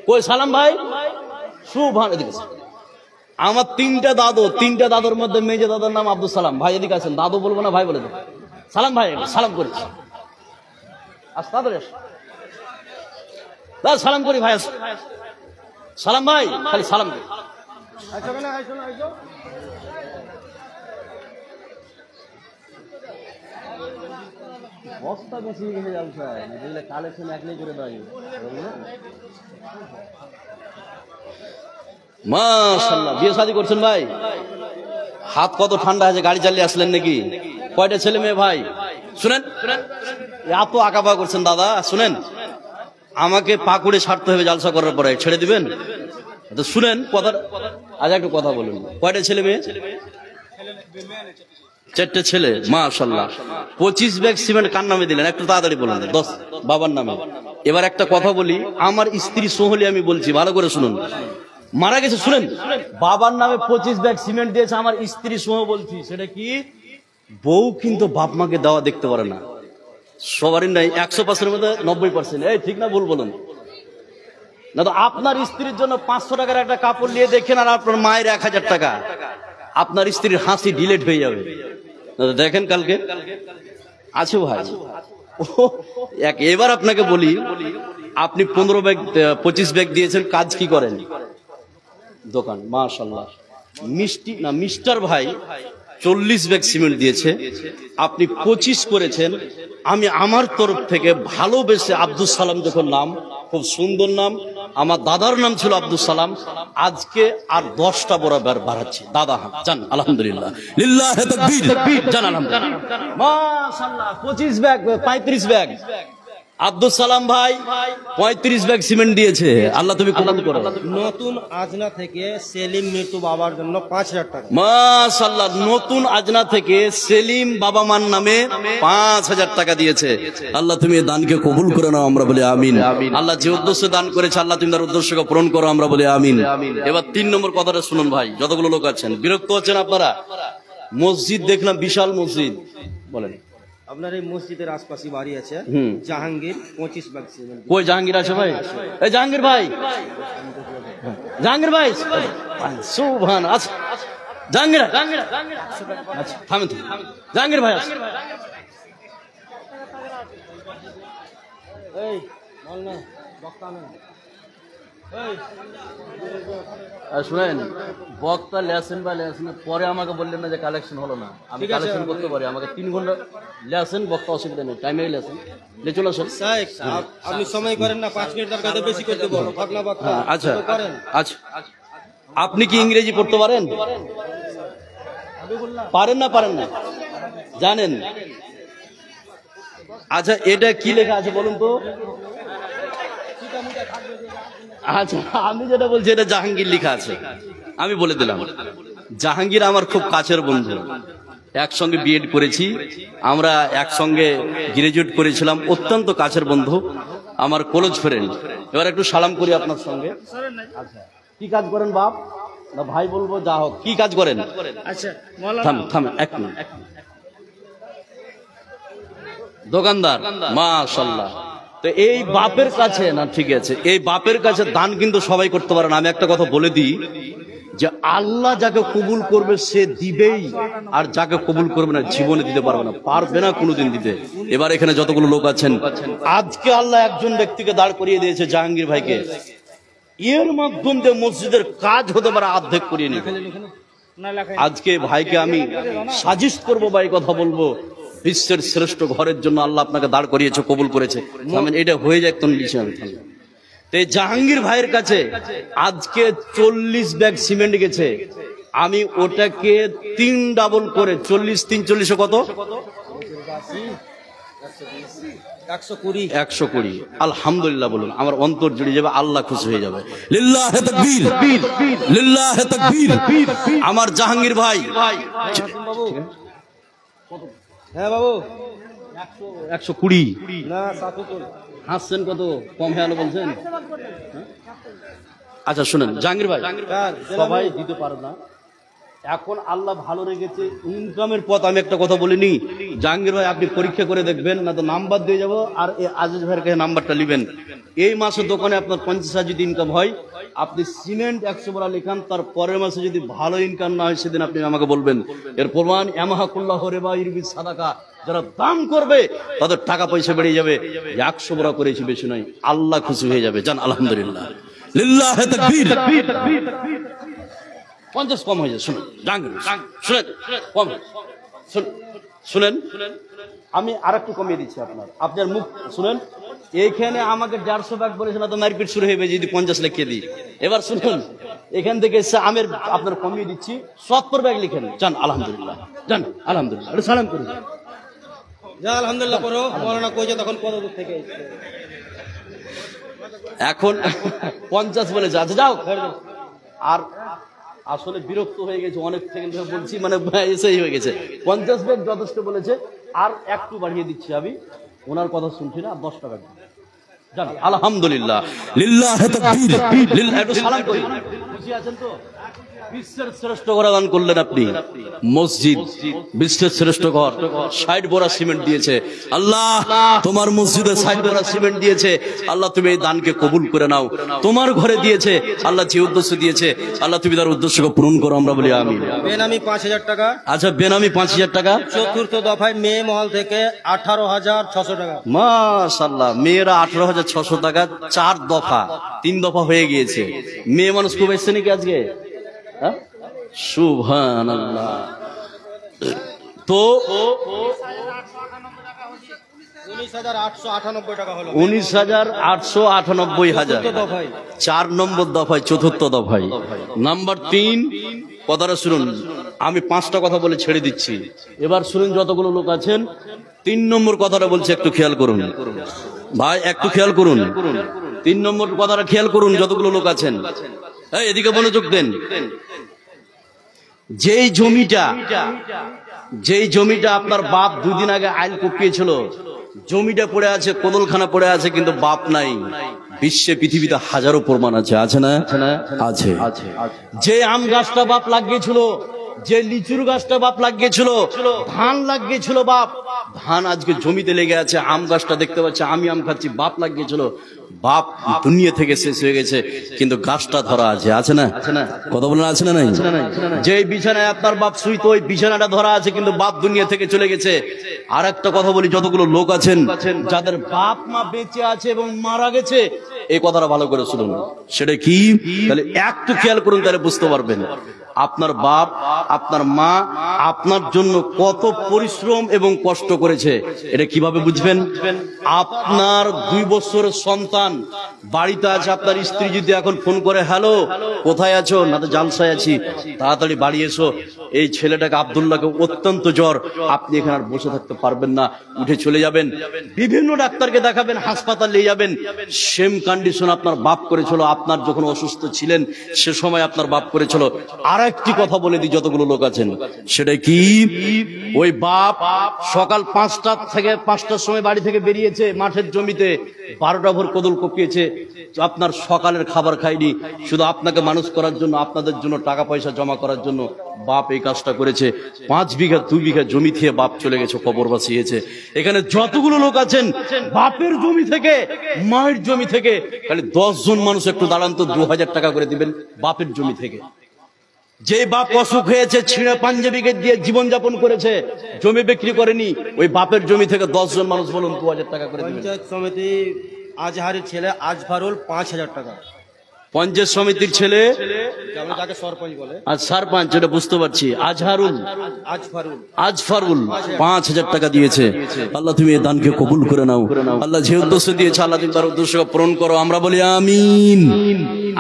কই সালাম ভাই? সুবহান। আমার 3টা দাদু, 3টা দাদুর মধ্যে মেজে দাদার নাম আব্দুল সালাম। ভাই এদিকে আছেন, দাদু বলবো না ভাই বলে দেন। সালাম ভাই সালাম করেছি, সালাম করি ভাই। সালাম ভাই খালি সালাম করি। বস্তা বেশি গেছে ব্যবসায়, বুঝলে কালেকশন একলাই করে দেয়। মাশাআল্লাহ। বিয়ে শাদী করছেন ভাই? হাত কত ঠান্ডা আছে, গাড়ি চালিয়ে আসলেন নাকি? কয়টা ছেলে মেয়ে ভাই? শুনেন, এত আঁকাবা করছেন দাদা। শুনেন, আমাকে পাকুড়ে ছাড়তে হবে জালসা করার পরে, ছেড়ে দিবেন তো? শুনেন কথা, আজ একটু কথা বলুন। কয়টা ছেলে মেয়ে? 4টে ছেলে। মাশাআল্লাহ। 25 ব্যাগ সিমেন্ট কার নামে দিলেন? একটু তাড়াতাড়ি বলুন। 10 বাবার নামে। এবার একটা কথা বলি, আমার স্ত্রী সোহলি আমি বলছি, ভালো করে শুনুন। মারা গেছে, শুনেন, বাবার নামে 25 ব্যাগ সিমেন্ট দিয়েছে আমার স্ত্রী সোহ বলছি। সেটা কি? বউ কিন্তু বাপ মাকে দেওয়া দেখতে পারে না, সবারই নাই। 100%-এর মধ্যে 90%। এই ঠিক না ভুল বলুন না তো? আপনার স্ত্রীর জন্য 500 টাকার একটা কাপড় নিয়ে দেখেন, আর আপনার মায়ের 1000 টাকা, আপনার স্ত্রীর হাসি ডিলেট হয়ে যাবে। দেখেন কালকে আছে ভাই। এবার আপনাকে বলি, আপনি 15 ব্যাগ 25 ব্যাগ দিয়েছেন, কাজ কি করেন? দোকান। মাশাআল্লাহ। মিষ্টি না মিস্টার ভাই 40 ব্যাগ সিমেন্ট দিয়েছে, আপনি 25 করেছেন। আমি আমার তরফ থেকে ভালোবেসে আব্দুল সালাম, যখন নাম খুব সুন্দর নাম, আমার দাদার নাম ছিল আব্দুল সালাম, আজকে আর 10টা বরাবর বাড়াচ্ছি। দাদা জান আলহামদুলিল্লাহ, লিল্লাহি তাকবীর, জান আলহামদুলিল্লাহ। মাশাআল্লাহ। 25 ব্যাগ 35 ব্যাগ আব্দুল সালাম ভাই 35 ব্যাগ সিমেন্ট দিয়েছে। আল্লাহ তুমি কবুল করো। নতুন আজনা থেকে সেলিম মৃত্যু বাবার জন্য 5,000 টাকা। মাশাআল্লাহ। নতুন আজনা থেকে সেলিম বাবা মার নামে 5,000 টাকা দিয়েছে। আল্লাহ তুমি এই দানকে কবুল করে নাও, আমরা বলি আমিন। আল্লাহ যে উদ্দেশ্যে দান করেছে আল্লাহ তুমি তার উদ্দেশ্যকে পূরণ করো, আমরা বলি আমিন। এবার 3 নম্বর কথাটা শুনুন ভাই, যতগুলো লোক আছেন বিরক্ত হচ্ছেন আপনারা। মসজিদ দেখলাম, বিশাল মসজিদ। বলেন, আপনার এই মসজিদের আশপাশে বাড়ি আছে জাহাঙ্গীর 25 ব্যাগ সিমেন্ট। কই জাহাঙ্গীর আছে ভাই? এই জাহাঙ্গীর ভাই, জাহাঙ্গীর ভাই সুবহান। আচ্ছা জাহাঙ্গীর, আচ্ছা থামেন তো। জাহাঙ্গীর ভাই আছে? এই বল না, বক্তা না। শুনেন, বক্তা লেসেন বা লেসেন পরে আমাকে বললেন না যে কালেকশন হলো না, আমি কালেকশন করতে পারি। আমাকে 3 ঘন্টা লেসেন, বক্তা অসুবিধা নেই, টাইমে লেসেন লে চলে আসেন। আপনি সময় করেন না, 5 মিনিট দরকার বেশি করতে বলো। ঘটনা বক্তা। আচ্ছা আচ্ছা। আপনি কি ইংরেজি পড়তে পারেন? পারেন না? পারেন না জানেন? আচ্ছা এটা কি লেখা আছে বলুন তো? আচ্ছা আমি যেটা বলছি এটা জাহাঙ্গীর লেখা আছে। আমি বলে দিলাম, জাহাঙ্গীর আমার খুব কাছের বন্ধু, একসঙ্গে বিএড করেছি আমরা, একসঙ্গে গ্রাজুয়েট করেছিলাম, অত্যন্ত কাছের বন্ধু, আমার কলেজ ফ্রেন্ড। এবার একটু সালাম করি আপনার সঙ্গে। আচ্ছা কি কাজ করেন বাপ না ভাই বলবো, যা হোক কি কাজ করেন? আচ্ছা থাম এক মিনিট। দোকানদার। মাশাআল্লাহ। তো এই বাপের কাছে না, ঠিক আছে, এই বাপের কাছে দান কিন্তু সবাই করতে পারে না। আমি একটা কথা বলে দিই যে আল্লাহ যাকে কবুল করবে সে দিবেই, আর যাকে কবুল করবে না জীবনে দিতে পারবে না, পারবে না কোনোদিন দিতে। এবার এখানে যতগুলো লোক আছেন, আজকে আল্লাহ একজন ব্যক্তিকে দাঁড় করিয়ে দিয়েছে, জাহাঙ্গীর ভাইকে। এর মাধ্যম দিয়ে মসজিদের কাজ হতে পারে অর্ধেক করিয়ে নিবে। আজকে ভাইকে আমি সাজেস্ট করবো বা এই কথা বলবো, বিশ্বের শ্রেষ্ঠ ঘরের জন্য আল্লাহ আপনাকে দাঁড় করিয়েছে, কবুল করেছে, এটা হয়ে যায় তো নিচে আমি থাকবো। তো এই জাহাঙ্গীর ভাইয়ের কাছে আজকে 40 ব্যাগ সিমেন্ট গেছে, আমি ওটাকে 3 ডাবল করে 40 3 40 কত 120 আলহামদুলিল্লাহ বলুন, আমার অন্তর জুড়ে যাবে, আল্লাহ খুশি হয়ে যাবে। লিল্লাহে তাকবীর, লিল্লাহে তাকবীর। আমার জাহাঙ্গীর ভাই, হ্যাঁ বাবু 120 না 77 হাসছেন, কত কম হয়ে আলো বলছেন। আচ্ছা শুনেন জাহাঙ্গীর ভাই, সবাই দিতে পারে না, এখন আল্লাহ ভালো রেখেছে ইনকামের পথ। আমি একটা কথা বলিনি, জাহাঙ্গীর ভাই আপনি পরীক্ষা করে দেখবেন, না তো নাম্বার দিয়ে যাবো, আর এই আজিজ ভাইয়ের কাছে নাম্বারটা নেবেন। এই মাসে দোকানে আপনার 50,000 যদি ইনকাম হয়, আপনি সিমেন্ট 100 বড়া লেখান, তার পরের মাসে যদি ভালো ইনকাম না হয় সেদিন আপনি আমাকে বলবেন। এর প্রমাণ ইয়ামাহাকুল্লাহ রিবা ইরবিস সাদাকা, যারা দান করবে তাদের টাকা পয়সা বেড়ে যাবে। 100 বড়া করেছি, বেশি নয়, আল্লাহ খুশি হয়ে যাবে। জান আলহামদুলিল্লাহ, লিল্লাহে তাকবীর। 50 কম হয়ে যায়, শুনুন শুনেন, কম শুনেন, আমি আর একটু কমিয়ে দিচ্ছি আপনার মুখ শুনেন। এইখানে আমাকে 150 ব্যাগ বলেছে না তো মারপিট শুরু হয়ে যদি 50 লিখিয়ে দিই। এবার শুনুন, এখান থেকে আমের আপনার কমিয়ে দিচ্ছি, 70 ব্যাগ লিখেন। জান আলহামদুলিল্লাহ, জান আলহামদুলিল্লাহ, সালাম করুন। যা আলহামদুলিল্লাহ করো, মৌলানা কইছে তখন কত দূর থেকে এসেছে। এখন 50 বলেছে, আচ্ছা যাও। আর আসলে বিরক্ত হয়ে গেছে, অনেক থেকে বলছি, মানে এসেই হয়ে গেছে। 50 ব্যাগ যথেষ্ট বলেছে, আর একটু বাড়িয়ে দিচ্ছি, আমি ওনার কথা শুনছি না, 10 টাকা জান আলহামদুলিল্লাহ, লিল্লাহে তাকবীর, একটু সালাম করি। খুশি আছেন তো? বিশ্বের শ্রেষ্ঠ ঘর দান করলেন আপনি, মসজিদ, বিশ্বের শ্রেষ্ঠ ঘর, 60 বড়া সিমেন্ট দিয়েছে আল্লাহ, তোমার মসজিদে 60 বড়া সিমেন্ট দিয়েছে আল্লাহ, তুমি এই দানকে কবুল করে নাও। তোমার ঘরে দিয়েছে আল্লাহ, যে উদ্দেশ্য দিয়েছে আল্লাহ, তুমি তার উদ্দেশ্যকে পূরণ করো, আমরা বলি আমিন। বেনামি 5000 টাকা। আচ্ছা, বেনামি 5000 টাকা। চতুর্থ দফায় মেয়ে মহল থেকে 18,600 টাকা। মাশাআল্লাহ, মেয়েরা 18,600 টাকা, 4 দফা, 3 দফা হয়ে গিয়েছে। মেয়ে মানুষ খুব এসছে নাকি আজকে? সুবহানাল্লাহ। তো 19,898 টাকা হলো। 19,898,000 4 নম্বর দফায়, চতুর্থ দফায়। নাম্বার 3 কথাটা শুনুন, আমি 5টা কথা বলে ছেড়ে দিচ্ছি, এবার শুনুন যতগুলো লোক আছেন। 3 নম্বর কথাটা বলছে, একটু খেয়াল করুন ভাই, একটু খেয়াল করুন। 3 নম্বর কথাটা খেয়াল করুন, যতগুলো লোক আছেন এদিকে মনোযোগ দেন। যেই জমিটা আপনার বাপ 2 দিন আগে আইল কুপিয়েছিল, জমিটা পড়ে আছে, কোদলখানা পড়ে আছে, কিন্তু বাপ নাই। বিশ্বে পৃথিবীতে হাজারো প্রমাণ আছে, আছে না? আছে। যে আম গাছটা বাপ লাগিয়েছিল, যে লিচুর গাছটা বাপ লাগিয়েছিল, ধান লাগিয়েছিল বাপ, ধান আজকে জমিতে লেগে আছে। আম গাছটা দেখতে পাচ্ছি, আমি আম খাচ্ছি, বাপ লাগিয়েছিল। বাপ দুনিয়া থেকে শেষ হয়ে গেছে, কিন্তু গাছটা ধরা আছে, আছে না? কথা বলেন, আছে না নাই? যে বিছানায় আপনার বাপ শুইতো, ওই বিছানাটা ধরা আছে, কিন্তু বাপ দুনিয়া থেকে চলে গেছে। আর একটা কথা বলি, যতগুলো লোক আছেন যাদের বাপ মা বেঁচে আছে এবং মারা গেছে, এই কথাটা ভালো করে শুনুন। সেটা কি? তাহলে একটু খেয়াল করুন, তাহলে বুঝতে পারবেন আপনার বাপ, আপনার মা আপনার জন্য কত পরিশ্রম এবং কষ্ট করেছে। এটা কিভাবে বুঝবেন? আপনার 2 বছরের সন্তান বাড়িতে আছে, আপনার স্ত্রী যদি এখন ফোন করে, হ্যালো কোথায় আছো? না তো জালসায় আছি, তাড়াতাড়ি বাড়ি এসো, এই ছেলেটাকে আব্দুল্লাহকে অত্যন্ত জ্বর, আপনি এখানে আর বসে থাকতে পারবেন না, উঠে চলে যাবেন, বিভিন্ন ডাক্তারকে দেখাবেন, হাসপাতাল নিয়ে যাবেন। সেম কন্ডিশন আপনার বাপ করেছিল, আপনার যখন অসুস্থ ছিলেন সে সময় আপনার বাপ করেছিল। আর একটি কথা বলে দিই, যতগুলো লোক আছেন, সেটা কি? ওই বাপ সকাল 5টা থেকে 5টার সময় বাড়ি থেকে বেরিয়েছে, মাঠের জমিতে 12টা ভোর কোদল কপিয়েছে, আপনার সকালের খাবার খায়নি, শুধু আপনাকে মানুষ করার জন্য, আপনাদের জন্য টাকা পয়সা জমা করার জন্য বাপ এই কাজটা করেছে। 5 বিঘা 2 বিঘা জমি থেকে বাপ চলে গেছে, কবর বাসিয়েছে। এখানে যতগুলো লোক আছেন, বাপের জমি থেকে, মায়ের জমি থেকে, খালি 10 জন মানুষ একটু দাঁড়ান তো, 2000 টাকা করে দিবেন বাপের জমি থেকে। যে বাপ অসুখ হয়েছে, ছিঁড়ে পাঞ্জাবিকে দিয়ে জীবন যাপন করেছে, জমি বিক্রি করেনি, ওই বাপের জমি থেকে 10 জন মানুষ বলুন 2000 টাকা করে দিবেন। পঞ্চায়েত সমিতি আজহারের ছেলে আজফারুল 5,000 টাকা। পঞ্চায়েত সমিতির ছেলে যাকে সরপঞ্চ বলে, আর সারপঞ্চ, এটা বুঝতে পারছি। আজহারুল, আজফারুল, আজফারুল 5,000 টাকা দিয়েছে। আল্লাহ তুমি এই দানকে কবুল করে নাও। আল্লাহ যে উদ্দেশ্য দিয়েছে আল্লাহ তুমি তার উদ্দেশ্য পূরণ করো, আমরা বলি আমিন।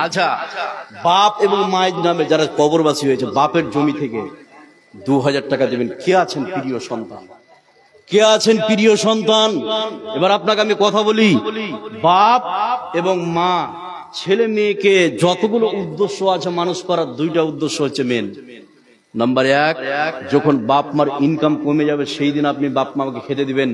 আচ্ছা, বাপ এবং মায়ের নামে যারা কবরবাসী হয়েছে, বাপের জমি থেকে 2,000 টাকা দেবেন। কে আছেন প্রিয় সন্তান? কে আছেন প্রিয় সন্তান? এবার আপনাকে আমি কথা বলি, বাপ এবং মা, ছেলে মেয়েকে যতগুলো উদ্দেশ্য আছে মানুষ করার, 2টা উদ্দেশ্য হচ্ছে মেন। নাম্বার 1, যখন বাপ মার ইনকাম কমে যাবে সেই দিন আপনি বাপ মাকে খেতে দিবেন।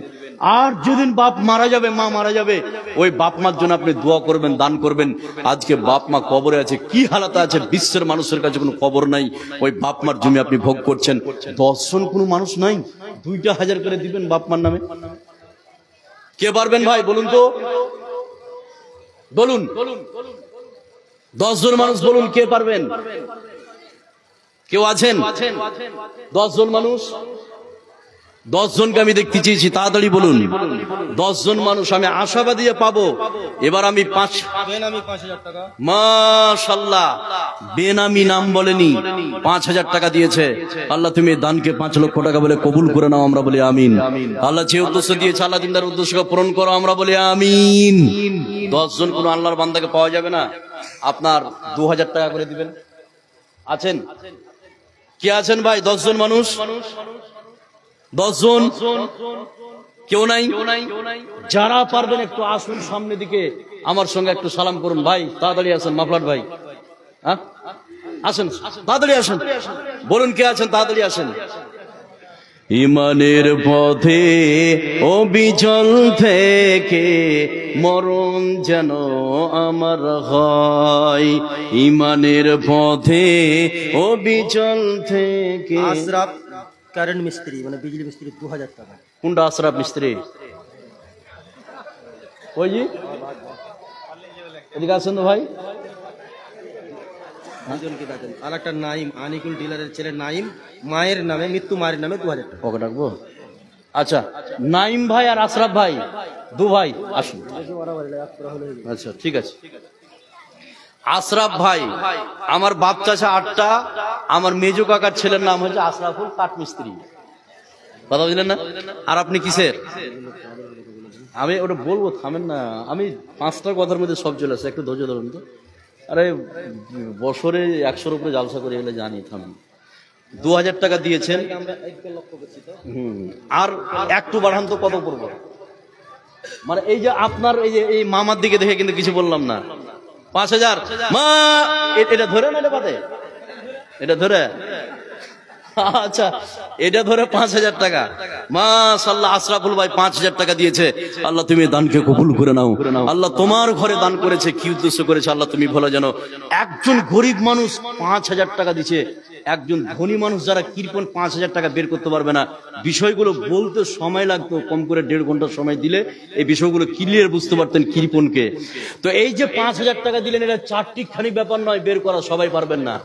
আর যেদিন বাপ মারা যাবে, মা মারা যাবে, ওই বাপ মার জন্য আপনি দোয়া করবেন, দান করবেন। আজকে বাপ মা কবরে আছে, কি হালাতে আছে, বিশ্বের মানুষের কাছে কোনো খবর নাই। ওই বাপ মার জমি আপনি ভোগ করছেন। 10 জন কোনো মানুষ নাই, 2,000 করে দিবেন বাপ মার নামে। কে পারবেন ভাই বলুন তো? বলুন, 10 জন মানুষ বলুন, কে পারবেন? কেউ আছেন? 10 জন মানুষ, 10 জনকে আমি দেখতে চেয়েছি, তাড়াতাড়ি বলুন। 10 জন মানুষ আমি আশাবাদী পাবো। এবার আমি 5,000 টাকা, মাশাআল্লাহ, বেনামি নাম বলেনি, 5,000 টাকা দিয়েছে। আল্লাহ তুমি দানকে 5 লক্ষ টাকা বলে কবুল করে নাও, আমরা বলি আমিন। আল্লাহ যে উদ্দেশ্য দিয়েছে আল্লাহ তুমি তার উদ্দেশ্যকে পূরণ করো, আমরা বলি আমিন। 10 জন কোন আল্লাহর বান্দাকে পাওয়া যাবে না। আপনার 2,000 টাকা করে দিবেন। আছেন? কে আছেন ভাই? 10 জন মানুষ, 10 জন, কেউ নাই? যারা পারবেন একটু আসুন সামনে দিকে, আমার সঙ্গে একটু সালাম করুন। ভাই তাড়াতাড়ি আসেন, মাফলার ভাই, হ্যাঁ আসেন, তাড়াতাড়ি আসেন। বলুন কে আছেন, তাড়াতাড়ি আসেন। ইমানের পথে অবিচল থেকে মরণ যেন আমার হয়, ইমানের পথে অবিচল থেকে। আশরাফ কারেন্ট মিস্ত্রি, মানে বিজলি মিস্ত্রি, 2,000 টাকা। কোনটা আশরাফ মিস্ত্রি? ওই জি, এদিকে আসেন তো ভাই। আর একটা নাইম, আনিকুল ডিলারের ছেলে নাইম, মায়ের নামে, মৃত্যু মায়ের নামে 2,000 টাকা। ওকে ডাকবো? আচ্ছা, নাইম ভাই আর আশরাফ ভাই, 2 ভাই আসুন। আচ্ছা ঠিক আছে। আশরাফ ভাই, আমার বাপ চাচা 8টা, আমার মেজো কাকার ছেলের নাম হচ্ছে আশরাফুল কাঠমিস্ত্রি। কথা বুঝলেন না? আর আপনি কিসের? আমি ওটা বলবো, থামেন না। আমি 5টা কথার মধ্যে সব চলে আসে, একটু ধৈর্য ধরুন তো। আরে বছরে 100-র উপরে জালসা করে গেলে জানি, থামেন। 2,000 টাকা দিয়েছেন, আর একটু বাড়ান তো, কত করবো? মানে এই যে আপনার এই যে এই মামার দিকে দেখে কিন্তু কিছু বললাম না। 5,000 মা, এটা ধরে না, এটা বাদে, এটা ধরে, আচ্ছা এটা ধরে 5,000 টাকা। মাশাআল্লাহ, আশরাফুল ভাই 5,000 টাকা দিয়েছে। আল্লাহ তুমি দানকে কবুল করে নাও। আল্লাহ তোমার ঘরে দান করেছে, কি উদ্দেশ্য করেছে আল্লাহ তুমি ভালো জানো। একজন গরিব মানুষ 5,000 টাকা দিচ্ছে, একজন ধনী মানুষ যারা কৃপণ 5,000 টাকা বের করতে পারবে না। বিষয়গুলো বলতে সময় লাগতো, কম করে 1.5 ঘন্টা সময় দিলে এই বিষয়গুলো ক্লিয়ার বুঝতে পারতেন কৃপণকে। তো এই যে 5,000 টাকা দিলেন, এটা চারটিখানি ব্যাপার নয়, বের করা সবাই পারবেন না।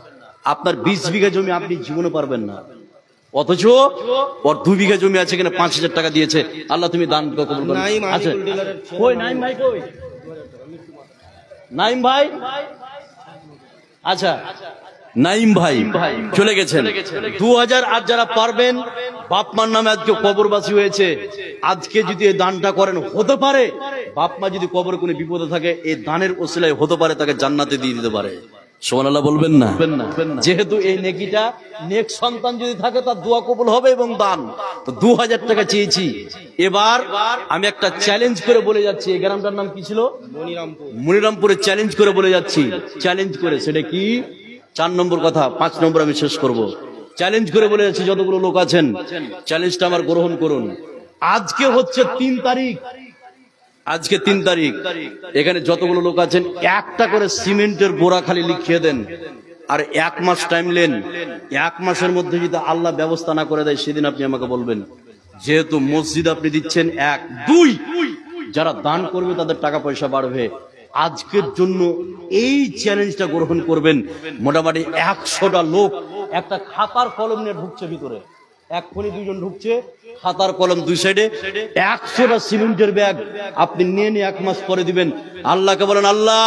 আপনার 20 বিঘা জমি আপনি জীবনে পারবেন না, অথচ ওর 2 বিঘা জমি আছে, এখানে 5,000 টাকা দিয়েছে। আল্লাহ তুমি দান কবুল করো। আচ্ছা কই নাইম ভাই, কই নাইম ভাই? আচ্ছা নাইম ভাই চলে গেছেন। 2,000। আর যারা পারবেন, বাপ মার নামে আজকে কবরবাসী হয়েছে, আজকে যদি এই দানটা করেন, হতে পারে বাপ মা যদি কবরে কোনো বিপদে থাকে, এই দানের ওসিলায় হতে পারে তাকে জান্নাতে দিয়ে দিতে পারে। সুবহানাল্লাহ বলবেন না? যেহেতু এই নেকিটা, নেক সন্তান যদি থাকে তার দোয়া কবুল হবে এবং দান। তো 2,000 টাকা চেয়েছি। এবার আমি একটা চ্যালেঞ্জ করে বলে যাচ্ছি, এই গ্রামটার নাম কি ছিল? মনিরামপুরে চ্যালেঞ্জ করে বলে যাচ্ছি, চ্যালেঞ্জ করে। সেটা কি? 4 নম্বর কথা, 5 নম্বর আমি শেষ করব। চ্যালেঞ্জ করে বলে যাচ্ছি, যতগুলো লোক আছেন চ্যালেঞ্জটা আমার গ্রহণ করুন। আজকে হচ্ছে 3 তারিখ, আজকে 3 তারিখ। এখানে যতগুলো লোক আছেন একটা করে সিমেন্টের বোরা খালি লিখিয়ে দেন, আর 1 মাস টাইম নেন। 1 মাসের মধ্যে যদি আল্লাহ ব্যবস্থা না করে দেয়, সেদিন আপনি আমাকে বলবেন। যেহেতু মসজিদ আপনি দিচ্ছেন 1, 2, যারা দান করবে তাদের টাকা পয়সা বাড়বে। আজকের জন্য এই চ্যালেঞ্জটা গ্রহণ করবেন। মোটামুটি 100টা লোক একটা খাতার কলম নিয়ে ঢুকছে ভিতরে, 1 ফোনে 2 জন ঢুকছে, খাতার কলম দুই সাইডে 100টা সিমেন্টের ব্যাগ আপনি নিয়ে 1 মাস পরে দিবেন। আল্লাহকে বলেন, আল্লাহ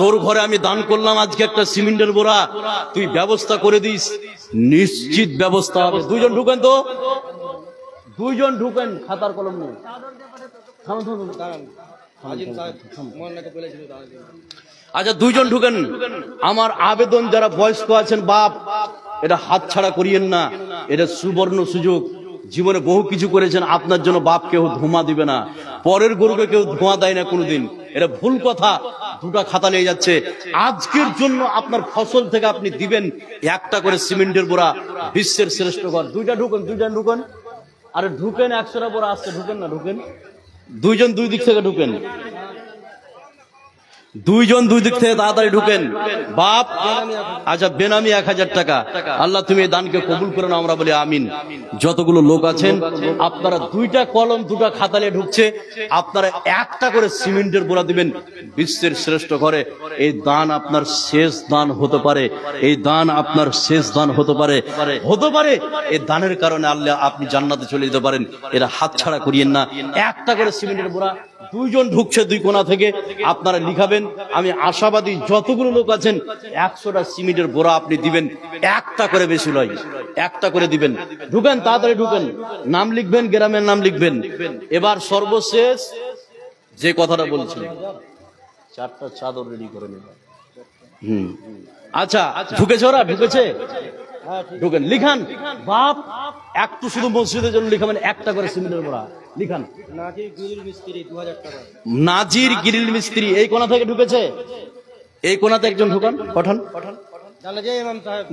তোর ঘরে আমি দান করলাম আজকে একটা সিমেন্টের বোরা, তুই ব্যবস্থা করে দিস, নিশ্চিত ব্যবস্থা হবে। দুইজন ঢুকেন তো, দুইজন ঢুকেন খাতার কলম নিয়ে। আচ্ছা দুইজন ঢুকেন। আমার আবেদন, যারা বয়স্ক আছেন বাপ, এটা হাতছাড়া করিয়েন না, এটা সুবর্ণ সুযোগ। জীবনে বহু কিছু করেছেন, আপনার জন্য বাপ কেউ ধোঁয়া দিবে না, পরের গরুকে কেউ ধোঁয়া দেয় না কোনোদিন, এটা ভুল কথা। দুটা খাতা নিয়ে যাচ্ছে, আজকের জন্য আপনার ফসল থেকে আপনি দিবেন একটা করে সিমেন্টের বোরা, বিশ্বের শ্রেষ্ঠ ঘর। দুইটা ঢুকেন, দুইজন ঢুকেন, আরে ঢুকেন, 100টা বোরা আসছে, ঢুকেন না, ঢুকেন, দুইজন দুই দিক থেকে ঢুকেন, দুইজন দুই দিক থেকে তাড়াতাড়ি ঢুকেন। বাপ আচ্ছা বেনামি 1000 টাকা, আল্লাহ তুমি এই দানকে কবুল করে নাও, আমরা বলি আমিন। যতগুলো লোক আছেন আপনারা দুইটা কলম দুটা খাতা নিয়ে ঢুকছে, আপনারা একটা করে সিমেন্টের বোরা দিবেন বিশ্বের শ্রেষ্ঠ ঘরে। এই দান আপনার শেষ দান হতে পারে, এই দান আপনার শেষ দান হতে পারে, হতে পারে এই দানের কারণে আল্লাহ আপনি জান্নাতে চলে যেতে পারেন। এরা হাতছাড়া করিয়েন না। একটা করে সিমেন্টের বোরা, দুইজন ঢুকছে দুই কোণা থেকে, আপনারা লিখাবেন। আমি আশাবাদী যতগুলো লোক আছেন 100টা সিমেন্টের বোরা আপনি দিবেন, একটা করে, বেশি নয়, একটা করে দিবেন। ঢুকেন, তাড়াতাড়ি ঢুকেন, নাম লিখবেন, গ্রামের নাম লিখবেন। এবার সর্বশেষ যে কথাটা বলছিলেন, 4টা চাদর রেডি করে নেবেন। আচ্ছা ঢুকেছে, ওরা ঢুকেছে, ঢুকেন, লিখান। বাপ একটু শুধু মসজিদের জন্য লিখাবেন, একটা করে সিমেন্টের বোরা লিখান। নাজির গ্রিল মিস্ত্রি 2000 টাকা। নাজির গ্রিল মিস্ত্রি এই কোণা থেকে ঢুকেছে, এই কোণাতে একজন ঢুকান, পাঠান।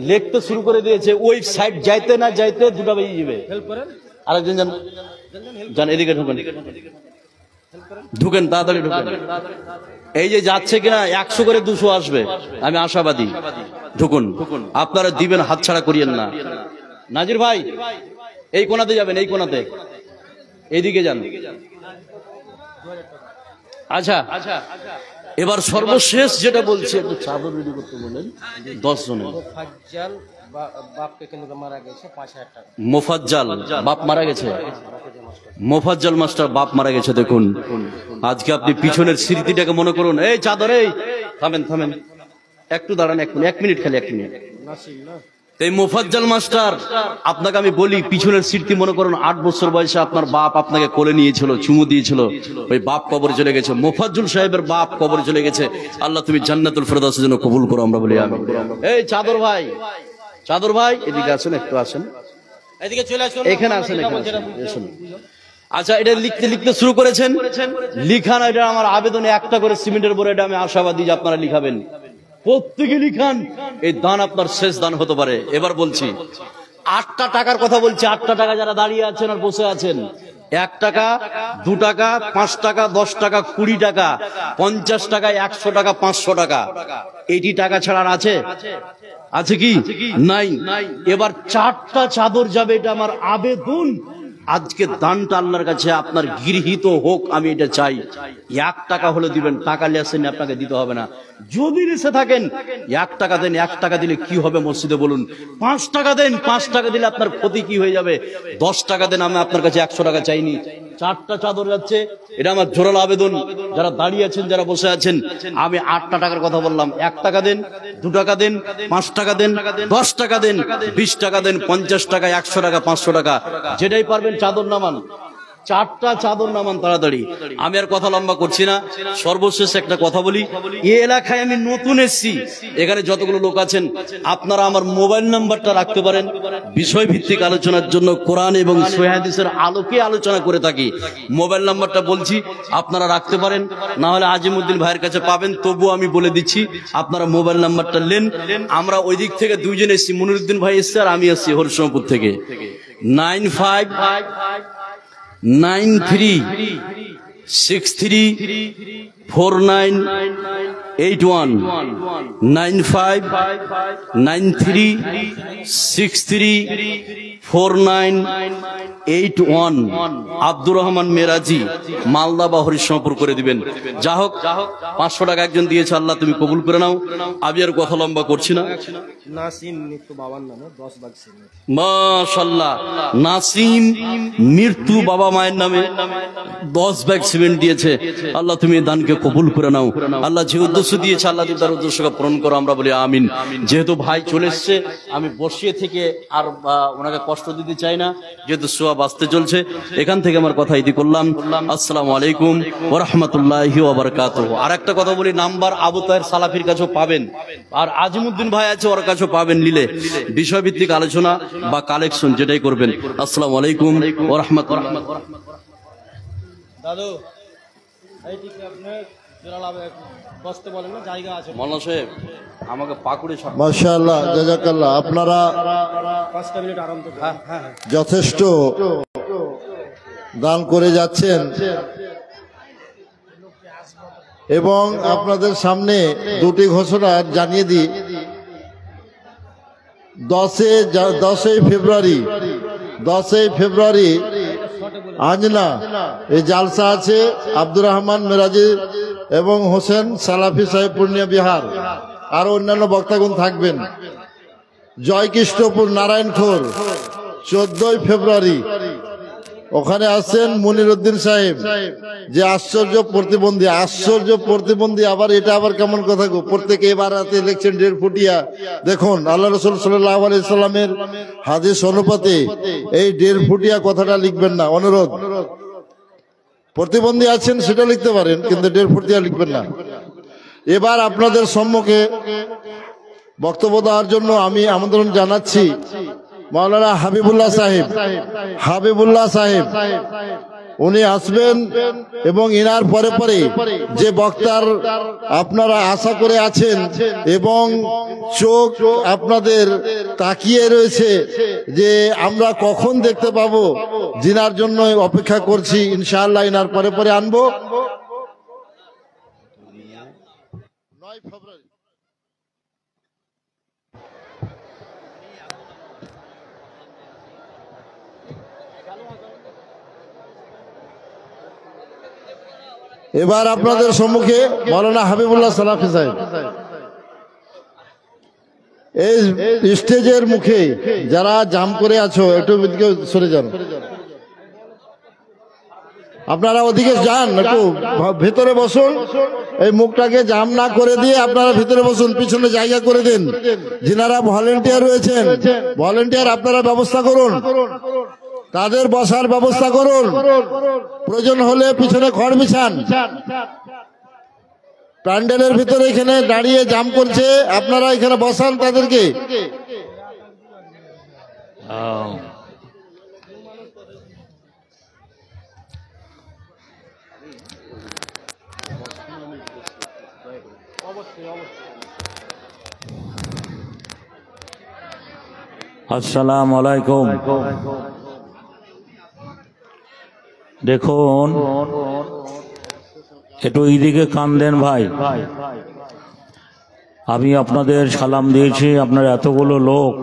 লিখতে শুরু করে দিয়েছে, ওই সাইড যাইতে না যাইতে দুটা বেজে যাবে। আরেকজন যান, যান এদিকে ঢুকেন, ঢুকেন, তাড়াতাড়ি ঢুকেন। এই যে যাচ্ছে কিনা 100 করে 200 আসবে, আমি আশাবাদী। ঢুকুন, আপনারা দিবেন, হাতছাড়া করিয়েন না। নাজির ভাই এই কোণাতে যাবেন, এই কোণাতে, এইদিকে যান। আচ্ছা এবার সর্বশেষ যেটা বলছি, একটু চাদর রেডি করতে বলেন 10 জনের। মোফাজ্জাল বাপ মারা গেছে, মোফাজ্জাল মাস্টার বাপ মারা গেছে। দেখুন আজকে আপনি পিছনের স্মৃতিটাকে মনে করুন। এই চাদর, এই থামেন, থামেন, একটু দাঁড়ান, 1 মিনিট, খালি 1 মিনিট। এই মোফাজ্জাল মাস্টার, আপনাকে আমি বলি, পিছনের স্মৃতি মনে করুন। 8 বছর বয়সে আপনার বাপ আপনাকে কোলে নিয়েছিল, চুমু দিয়েছিল, ওই বাপ কবরে চলে গেছে। মোফাজ্জল সাহেবের বাপ কবরে চলে গেছে। আল্লাহ তুমি জান্নাতুল ফেরদাউসের জন্য কবুল করো, আমরা বলি আমিন। এই চাদর ভাই, চাদর ভাই এদিকে আসেন, একটু আসেন, এদিকে চলে আসুন, এখানে আসেন, আসুন। আচ্ছা এটা লিখতে লিখতে শুরু করেছেন, লিখান। এটা আমার আবেদনে একটা করে সিমেন্টের বোরা, এটা আমি আশাবাদী যে আপনারা লিখাবেন, প্রত্যেকে লিখান। এই দান আপনার শেষ দান হতে পারে। এবার বলছি 8টা টাকার কথা বলছি। 8টা টাকা যারা দাঁড়িয়ে আছেন আর বসে আছেন, 1 টাকা, 2 টাকা, 5 টাকা, 10 টাকা, 20 টাকা, 50 টাকা, 100 টাকা, 500 টাকা, এইটি টাকা ছাড়া আছে? আছে কি? নাই। এবার 4টা চাদর যাবে, এটা আমার আবেদন। আজকে দানটা আল্লাহর কাছে আপনার গৃহীত হোক, আমি এটা চাই। 1 টাকা হলে দিবেন, টাকা লেসেন আপনাকে দিতে হবে না। যদি লেসে থাকেন 1 টাকা দেন। 1 টাকা দিলে কি হবে মসজিদে বলুন? 5 টাকা দেন। 5 টাকা দিলে আপনার ক্ষতি কি হয়ে যাবে? 10 টাকা দেন। আমি আপনার কাছে 100 টাকা চাইনি। 4টা চাদর যাচ্ছে, এটা আমার জোরালো আবেদন। যারা দাঁড়িয়ে আছেন, যারা বসে আছেন, আমি 8টা টাকার কথা বললাম। 1 টাকা দেন, 2 টাকা দেন, 5 টাকা দেন, 10 টাকা দেন, 20 টাকা দেন, 50 টাকা, 100 টাকা, 500 টাকা, যেটাই পারবেন চাদর নামান। 4টা চাদর নামান তাড়াতাড়ি। আমি আর কথা লম্বা করছি না। সর্বশেষ একটা কথা বলি, এই এলাকায় আমি নতুন এসেছি। এখানে যতগুলো লোক আছেন, আপনারা আমার মোবাইল নাম্বারটা রাখতে পারেন। বিষয় ভিত্তিক আলোচনার জন্য কোরআন এবং সহিহ হাদিসের আলোকে আলোচনা করে থাকি। মোবাইল নাম্বারটা বলছি, আপনারা রাখতে পারেন। না হলে আজিমউদ্দিন ভাইয়ের কাছে পাবেন, তবু আমি বলে দিচ্ছি, আপনারা মোবাইল নাম্বারটা নেন। আমরা ওই দিক থেকে দুইজন এসেছি, মনিরুদ্দিন ভাই এসছে আর আমি এসেছি হরিশঙ্কর থেকে। 9593634981 9593634981 81 আব্দুর রহমান মেরাজি মালদা বা হরিশঙ্কর করে দিবেন। যা হোক 500 টাকা একজন দিয়েছে, আল্লাহ তুমি কবুল করে নাও। আমি আর কথা লম্বা করছি না। নাসিম মৃত্যু বাবার নামে 10 ভাগ সিমেন্ট। মাশাআল্লাহ, নাসিম মৃত্যু বাবা মায়ের নামে 10 ব্যাগ সিমেন্ট দিয়েছে। আল্লাহ তুমি দানকে কবুল করে নাও। আল্লাহ যে উদ্দেশ্য দিয়েছে আল্লাহ তুমি তার উদ্দেশ্যকে পূরণ করো, আমরা বলি আমিন। যেহেতু ভাই চলে এসছে, আমি বসিয়ে থেকে আর ওনাকে কষ্ট দিতে চাই না, যেহেতু সোয়া বাঁচতে চলছে। এখান থেকে আমার কথা ইতি করলাম। আসসালামু আলাইকুম ওয়া রাহমাতুল্লাহি ওয়া বারাকাতুহু। আর একটা কথা বলি, নাম্বার আবু তাহের সালাফির কাছেও পাবেন, আর আজিমউদ্দিন ভাই আছে ওর কাছেও পাবেন। নিলে বিষয়ভিত্তিক আলোচনা বা কালেকশন যেটাই করবেন। আসসালামু আলাইকুম ওয়া রাহমাতুল্লাহি। দাদু এই ঠিক আপনি জোরালাবে বসতে বলেন না, জায়গা আছে। মাওলানা সাহেব আমাকে পাকুড়ে ছাড়। মাশাআল্লাহ, জাযাকাল্লাহ। আপনারা 5 মিনিট আরাম করুন। হ্যাঁ যথেষ্ট দান করে যাচ্ছেন এবং আপনাদের সামনে দুটি ঘোষণা জানিয়ে দিই। 10ই ফেব্রুয়ারি আঞ্জনা এই জালসা আছে। আব্দুর রহমান মেরাজি এবং হোসেন সালাফি সাহেব পূর্ণিয়া বিহার, আরো অন্যান্য বক্তাগণ থাকবেন। জয়কৃষ্ণপুর নারায়ণখোর 14ই ফেব্রুয়ারি, ওখানে আসছেন মুনিরউদ্দিন সাহেব, যে আশ্চর্য প্রতিবন্ধী। আবার এটা আবার কেমন কথা গো, প্রত্যেকে এবার হাতে লিখছেন 1.5 ফুটিয়া। দেখুন আল্লাহ রাসূল সাল্লাল্লাহু আলাইহি সাল্লামের হাদিস অনুপাতে এই 1.5 ফুটিয়া কথাটা লিখবেন না, অনুরোধ। প্রতিবন্ধী আছেন সেটা লিখতে পারেন, কিন্তু 1.5 ফুটিয়া লিখবেন না। এবার আপনাদের সম্মুখে বক্তব্য দেওয়ার জন্য আমি আমন্ত্রণ জানাচ্ছি মাওলানা হাবিবুল্লাহ সাহেব। উনি আসবেন এবং ইনার পরে যে বক্তার আপনারা আশা করে আছেন এবং চোখ আপনাদের তাকিয়ে রয়েছে যে আমরা কখন দেখতে পাবো, জিনার জন্য অপেক্ষা করছি। ইনশাআল্লাহ ইনার পরে আনবো। 9 ফেব্রুয়ারি এবার আপনাদের সম্মুখে মাওলানা হাবিবুল্লাহ সালাফি সাহেব এই স্টেজের মুখে। যারা জাম করে আছো একটু ওদিকে সরে যান, আপনারা ওদিকে যান, একটু ভেতরে বসুন। এই মুখটাকে জাম না করে দিয়ে আপনারা ভিতরে বসুন, পিছনে জায়গা করে দিন। যিনারা ভলেন্টিয়ার রয়েছেন, আপনারা ব্যবস্থা করুন, তাদের বসার ব্যবস্থা করুন। প্রয়োজন হলে পিছনে খড় বিছান। প্যান্ডেলের ভিতরে এখানে দাঁড়িয়ে জাম করছে, আপনারা এখানে বসান তাদেরকে। আসসালামু আলাইকুম। দেখুন একটু এইদিকে কান দেন ভাই। আমি আপনাদের সালাম দিয়েছি, আপনার এতগুলো লোক,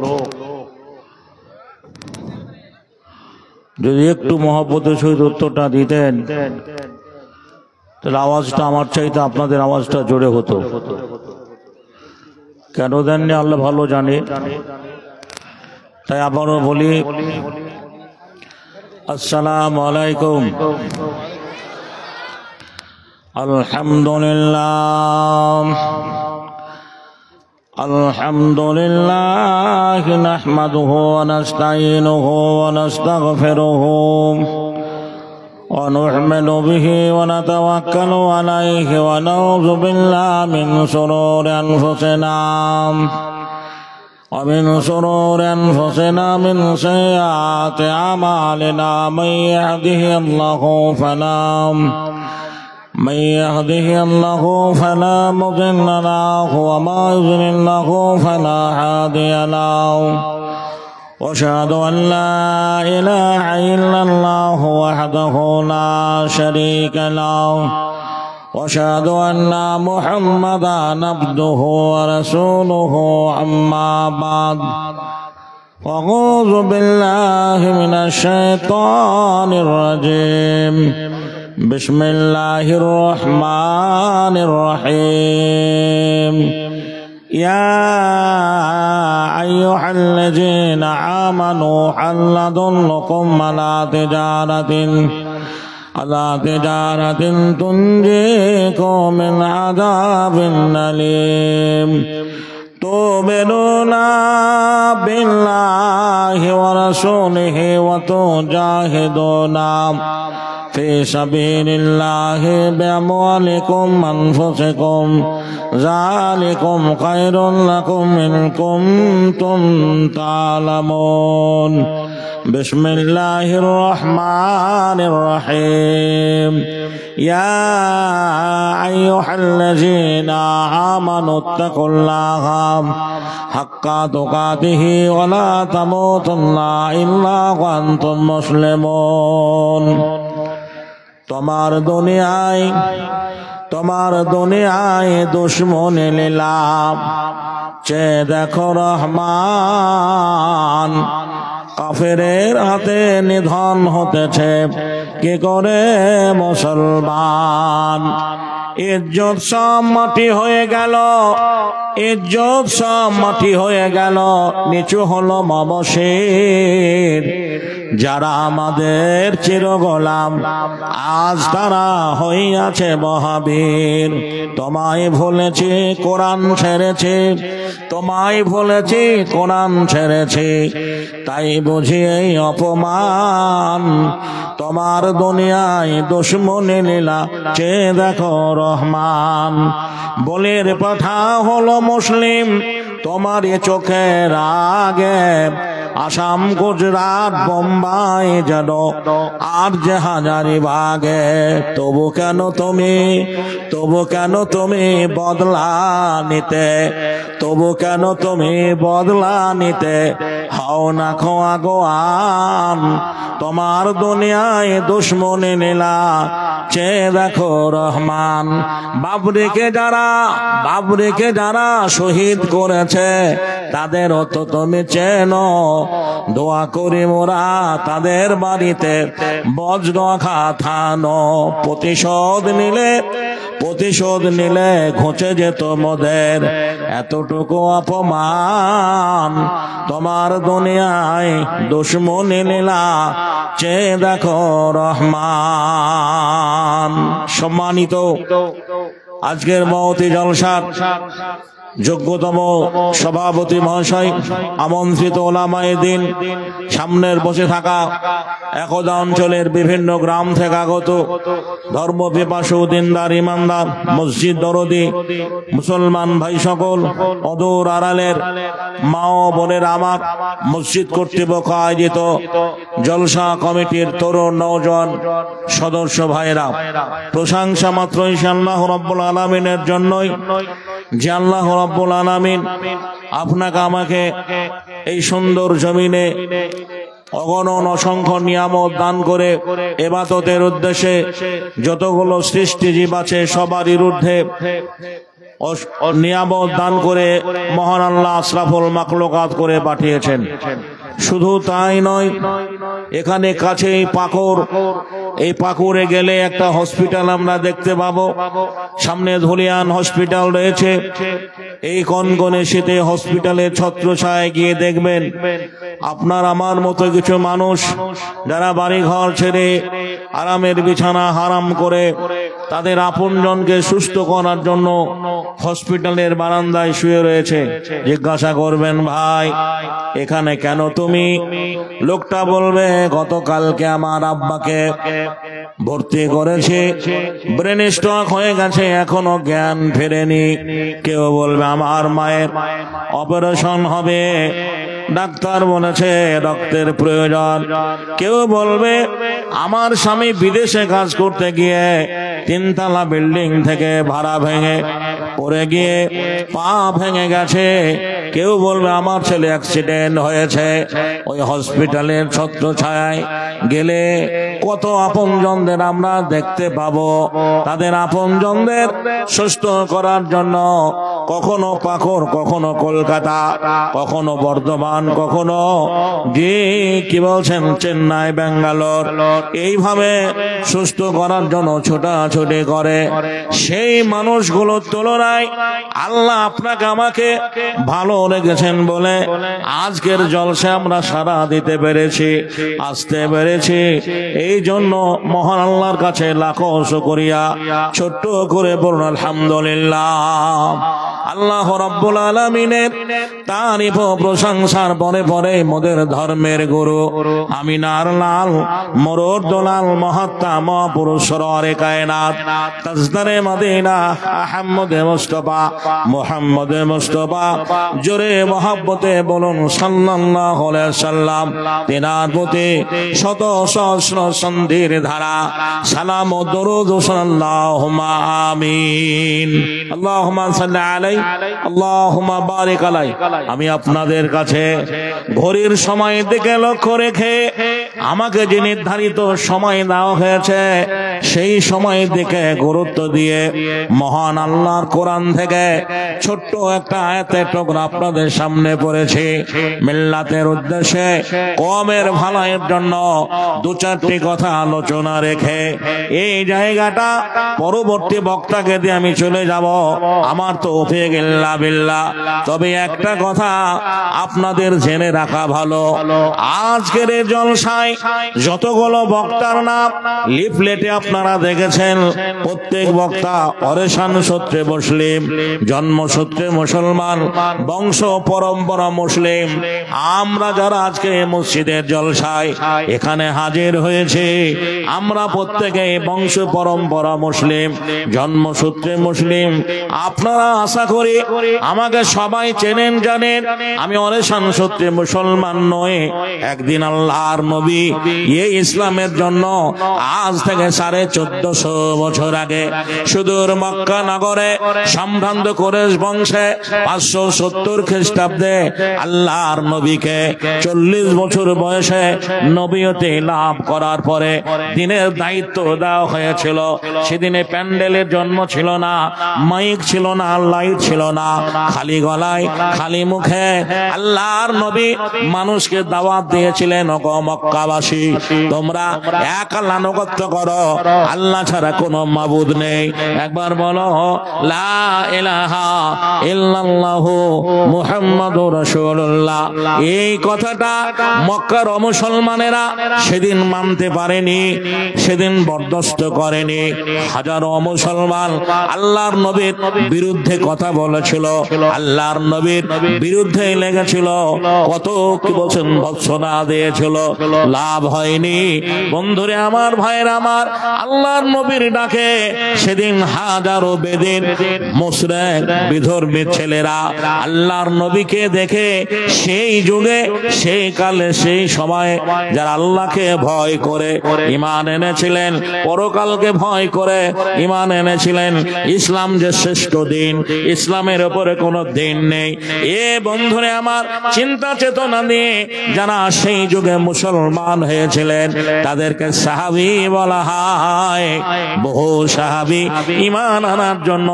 যদি একটু মহব্বতের সহিত উত্তরটা দিতেন তাহলে আওয়াজটা আমার চাইতে আপনাদের আওয়াজটা জোরে হতো। কেন দেননি আল্লাহ ভালো জানে। তাই আবারও বলি আসসালামু আলাইকুম। আলহামদুলিল্লাহ নাহমাদুহু ওয়া নাস্তাঈনুহু ওয়া নাস্তাগফিরুহু ওয়া নু'মিনু বিহি ওয়া নাতাওয়াক্কালু আলাইহি ওয়া নাউযু বিল্লাহি মিন শুরুরি আনফুসিনা ومن شرور أنفسنا من سيئات أعمالنا من يهده الله فلا مضل له وما يضلل له فلا هادي له وأشهد أن لا إله إلا الله وحده لا شريك له وأشهد أن محمدا عبده ورسوله أما بعد أعوذ بالله من الشيطان الرجيم بسم الله الرحمن الرحيم يا أيها الذين آمنوا هل أدلكم على تجارة تنجيكم من عذاب أليم تؤمنون بالله ورسوله وتجاهدون في سبيل الله بأموالكم وأنفسكم ذلكم خير لكم إن كنتم تعلمون بسم الله الرحمن الرحيم يا أيها الذين آمنوا اتقوا الله حق تقاته ولا تموتن إلا وأنتم مسلمون তোমার দুনিয়ায় দুশ্মন লীলাম চে দেখো রহমান কাফেরের হাতে নিধন হতেছে কি করে মুসলমান ইজ্জত সব মাটি হয়ে গেল ইজ্জত সব মাটি হয়ে গেল নিচু হলো মবশির যারা আমাদের চিরগোলাম আজ তারা হইয়াছে মহাবীর তোমায় ভুলেছি কোরআন ছেড়েছি তোমায় ভুলেছি কোরআন ছেড়েছি তাই বুঝি এই অপমান তোমার দুনিয়ায় দুশ্মনী লীলা চেয়ে দেখো রহমান বলের পাঠা হলো মুসলিম তোমারই চোখের আগে আসাম গুজরাট বোম্বাই যেন আর যে হাজারিবাগে তবু কেন তুমি বদলা নিতে তবু কেন তুমি বদলা নিতে হও না খোয়া গোয়ান তোমার দুনিয়ায় দুশ্মনী লীলা চেয়ে দেখো রহমান বাবরিকে যারা শহীদ করেছে তাদেরও তো তুমি চেনো দোয়া করি মোরা তাদের বাড়িতে বজ্র খাথানো প্রতিশোধ নিলে ঘুচে যেত মোদের এতটুকু অপমান তোমার দুনিয়ায় দুশ্মনী লীলা চেয়ে দেখো রহমান সম্মানিত আজকের মহতী জলসার যোগ্যতম সভাপতি মহাশয় আমন্ত্রিত ওলামায়ে দ্বীন সামনের বসে থাকা একদা অঞ্চলের বিভিন্ন গ্রাম থেকে আগত ধর্ম পিপাসু দিনদার ইমানদার মসজিদ দরদি মুসলমান ভাই সকল অদূর আড়ালের মা ও বোনের আমার মসজিদ কর্তৃপক্ষ আয়োজিত জলসা কমিটির তরুণ নওজোয়ান সদস্য ভাইরা প্রশংসা মাত্রই আল্লাহ রাব্বুল আলামিনের জন্যই যে আল্লাহ রাব্বুল আলামিন আপনাকে আমাকে এই সুন্দর জমিনে অগণন অসংখ্য নিয়ামত দান করে ইবাদতের উদ্দেশ্যে যতগুলো সৃষ্টি জীব আছে সবারই ঊর্ধ্বে নিয়ামত দান করে মহান আল্লাহ আশরাফুল মাখলুকাত করে পাঠিয়েছেন শুধু তাই নয় এখানে কাছেই পাকুড় এই পাকুড়ে গেলে একটা হসপিটাল আমরা দেখতে পাবো সামনে ধুলিয়ান হসপিটাল রয়েছে এই কনকনে শীতে হসপিটালের ছত্রছায়ায় গিয়ে দেখবেন আপনার আমার মতো কিছু মানুষ যারা বাড়ি ঘর ছেড়ে আরামের বিছানা হারাম করে তাদের আপনজনকে সুস্থ করার জন্য হসপিটালের বারান্দায় শুয়ে রয়েছে জিজ্ঞাসা করবেন ভাই এখানে কেন তুমি লোকটা বলবে গতকালকে আমার আব্বাকে ভর্তি করেছে ব্রেন স্ট্রোক হয়ে গেছে এখনো জ্ঞান ফেরেনি কেউ বলবে আমার মায়ের অপারেশন হবে ডাক্তার বলেছে রক্তের প্রয়োজন কেউ বলবে আমার স্বামী বিদেশে কাজ করতে গিয়ে 3 তলা বিল্ডিং থেকে ভাড়া ভেঙে পড়ে গিয়ে পা ভেঙে গেছে কেউ বলবে আমার ছেলে অ্যাক্সিডেন্ট হয়েছে ওই হসপিটালের ছত্রছায়ায় গেলে কত আপনজনদের আমরা দেখতে পাবো তাদের আপনজনদের সুস্থ করার জন্য কখনো পাকড়, কখনো কলকাতা, কখনো বর্ধমান, কখনো কি বলছেন চেন্নাই, ব্যাঙ্গালোর, এইভাবে সুস্থ করার জন্য ছোটাছুটি করে। সেই মানুষগুলোর তুলনায় আল্লাহ আপনাকে আমাকে ভালো রেখেছেন বলে আজকের জলসা আমরা সারা দিতে পেরেছি, আসতে পেরেছি। এই জন্য মহান আল্লাহর কাছে লাখো শুকরিয়া। ছোট্ট করে বলুন আলহামদুলিল্লাহ। আল্লাহ রাব্বুল আলামিনের তারিফ ও প্রশংসার পরে পরে মোদের ধর্মের গুরু আমিনার লাল মরুর দোলাল মহাত্মা মহাপুরুষ রে কায়নাত তাজদারে মদিনা আহমদে মুস্তাফা মুহাম্মদে মুস্তাফা জোরে মহব্বতে বলুন সাল্লাল্লাহু আলাইহি সাল্লাম। তিনার প্রতি শত সহস্র সন্ধির ধারা সালাম ও দরুদ সাল্লাল্লাহুম্মা আমিন। আল্লাহুম্মা সাল্লি আলাইহি আল্লাহুম্মা বারিক আলাইহি। আমি আপনাদের কাছে ঘড়ির সময় দিকে লক্ষ্য রেখে আমাকে যে নির্ধারিত সময় দেওয়া হয়েছে সেই সময়ের দিকে গুরুত্ব দিয়ে মহান আল্লাহর কোরআন থেকে ছোট্ট একটা আয়াতের টুকরা আপনাদের সামনে পড়েছি। মিল্লাতের উদ্দেশ্যে কওমের ভালোর জন্য দু চারটি কথা আলোচনা রেখে এই জায়গাটা পরবর্তী বক্তাকে দিয়ে আমি চলে যাব। আমার তো তৌফিক ইল্লা বিল্লাহ। তবে একটা কথা আপনাদের জেনে রাখা ভালো, আজকের এই জলসায় যতগুলো বক্তার নাম লিফলেটে আপনারা দেখেছেন, প্রত্যেক বক্তা অরেশান সূত্রে মুসলিম, জন্মসূত্রে মুসলমান, বংশ পরম্পরা মুসলিম। আমরা যারা আজকে মসজিদের জলসায় এখানে হাজির হয়েছে আমরা প্রত্যেকে বংশ পরম্পরা মুসলিম, জন্মসূত্রে মুসলিম। আপনারা আশা করি আমাকে সবাই চেনেন জানেন আমি অরেশান সূত্রে মুসলমান নয়। একদিন আল্লাহর নবী এই ইসলামের জন্য আজ থেকে 1450 বছর আগে সুদূর মক্কা নগরে সম্ভ্রান্ত কুরাইশ বংশে 570 খ্রিস্টাব্দে আল্লাহর নবীকে 40 বছর বয়সে নবীয়তে লাভ করার পরে দিনের দায়িত্ব দেওয়া হয়েছিল। সেদিনে প্যান্ডেলের জন্ম ছিল না, মাইক ছিল না, লাইট ছিল না, খালি গলায় খালি মুখে আল্লাহর নবী মানুষকে দাওয়াত দিয়েছিলেন, ওগো মক্কাবাসী তোমরা এক আল্লাহ নগত্য করো, আল্লাহ ছাড়া কোনো মাবুদ নেই। একবার বলো লা ইলাহা ইল্লাল্লাহু মুহাম্মাদুর রাসূলুল্লাহ। এই কথাটা মক্কার মুসলমানেরা সেদিন মানতে পারেনি, সেদিন বরদাস্ত করেনি। হাজারো মুসলমান আল্লাহর নবীর বিরুদ্ধে কথা বলেছিল, আল্লাহর নবীর বিরুদ্ধে লেগেছিল, কত কি বলছেন ভৎসনা দিয়েছিল, লাভ হয়নি। বন্ধুরে আমার, ভাইয়ের আমার, আল্লাহর নবীর ডাকে সেদিন হাজারো বেদিন মুশরিক বিধর্মী ছেলেরা আল্লাহর নবীকে দেখে সেই যুগে সেই কালে সেই সময়ে যারা আল্লাহকে ভয় করে ঈমান এনেছিলেন, পরকালকে ভয় করে ঈমান এনেছিলেন, ইসলাম যে শ্রেষ্ঠ দিন, ইসলামের উপরে কোনো দিন নেই, এ বন্ধুরে আমার চিন্তা চেতনা নিয়ে যারা সেই যুগে মুসলমান হয়েছিলেন তাদেরকে সাহাবী বলা হয়। বহু সাহাবী ঈমান আনার জন্য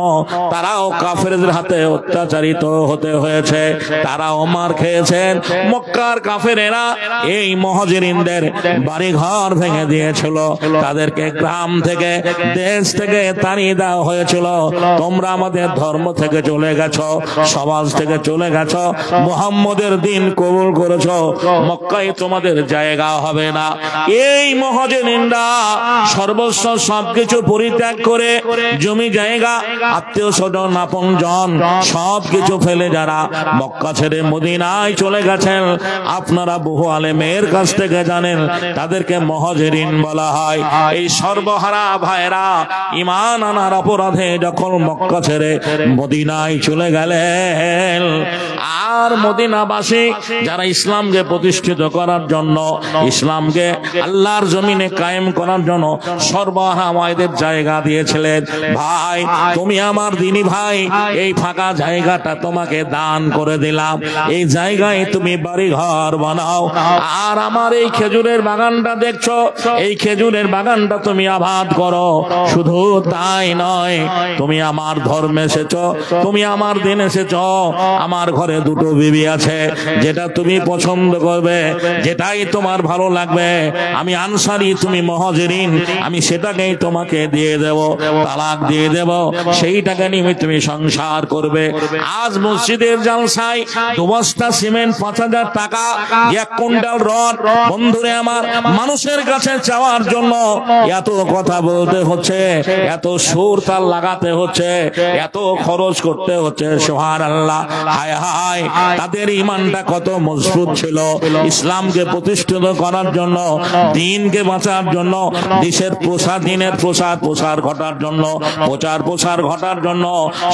তারাও কাফেরদের হাতে অত্যাচারিত হতে হয়েছে, তারাও মার খেয়েছেন। মক্কার কাফেরেরা এই মুহাজিরিনদের বাড়ি ঘর ভেঙে দিয়েছিল, তাদেরকে গ্রাম থেকে দেশ থেকে তাড়িয়ে দেওয়া হয়েছিল। তোমরা আমাদের ধর্ম থেকে চলে গেছো, সমাজ থেকে চলে গেছো, মুহাম্মদের দিন কবুল করেছো, মক্কায় তোমাদের জায়গা হবে না। এই মুহাজিরিনরা সর্বস্ব সবকিছু পরিত্যাগ করে জমি জায়গা আত্মীয় স্বজন আপনজন সবকিছু ফেলে যারা মক্কা ছেড়ে মদিনায় চলে গেছেন, আপনারা বহু আলেমের কাছ থেকে জানেন তাদেরকে মুহাজিরিন বলা হয়। এই সর্বহারা ভাইরা ঈমান আনার অপরাধে যখন মক্কা ছেড়ে মদিনায় চলে গেলেন, আর মদিনাবাসী যারা ইসলামকে প্রতিষ্ঠিত করার জন্য, ইসলামকে আল্লাহর জমিনে কায়েম করার জন্য সর্বহামায়দের জায়গা দিয়েছিলেন। ভাই তুমি আমার দিনী ভাই, এই ফাঁকা জায়গাটা তোমাকে দান করে দিলাম, এই জায়গায় তুমি বাড়ি ঘর বানাও। আর আমার এই খেজুরের বাগানটা দেখছো, এই খেজুরের বাগানটা তুমি আবাদ করো। শুধু তাই নয়, তুমি আমার ধর্মে এসেছো, তুমি আমার দিন এসেছো, আমার ঘরে দুটো বিবি আছে, যেটা তুমি পছন্দ করবে, যেটাই তোমার ভালো লাগবে, আমি আনসারি তুমি মুহাজিরিন, আমি সেটাকেই তোমাকে দিয়ে দেব, তালাক দিয়ে দেব, সেইটাকে নিয়ে তুমি সংসার করবে। আজ মসজিদের জালসায় 2 বস্তা সিমেন্ট 5,000 টাকা, 1 কুইন্টাল রড, বন্ধুরে আমার মানুষের কাছে চাওয়ার জন্য এত কথা বলতে হচ্ছে, এত সুর তাল লাগাতে হচ্ছে, এত খরচ করতে হচ্ছে। সুবহানাল্লাহ, হায় হায়, তাদের ঈমানটা কত মজবুত ছিল। ইসলামকে প্রতিষ্ঠিত করার জন্য, দ্বীনকে বাঁচার জন্য, দেশের দিনের প্রসার ঘটার জন্য, প্রচার ঘটার জন্য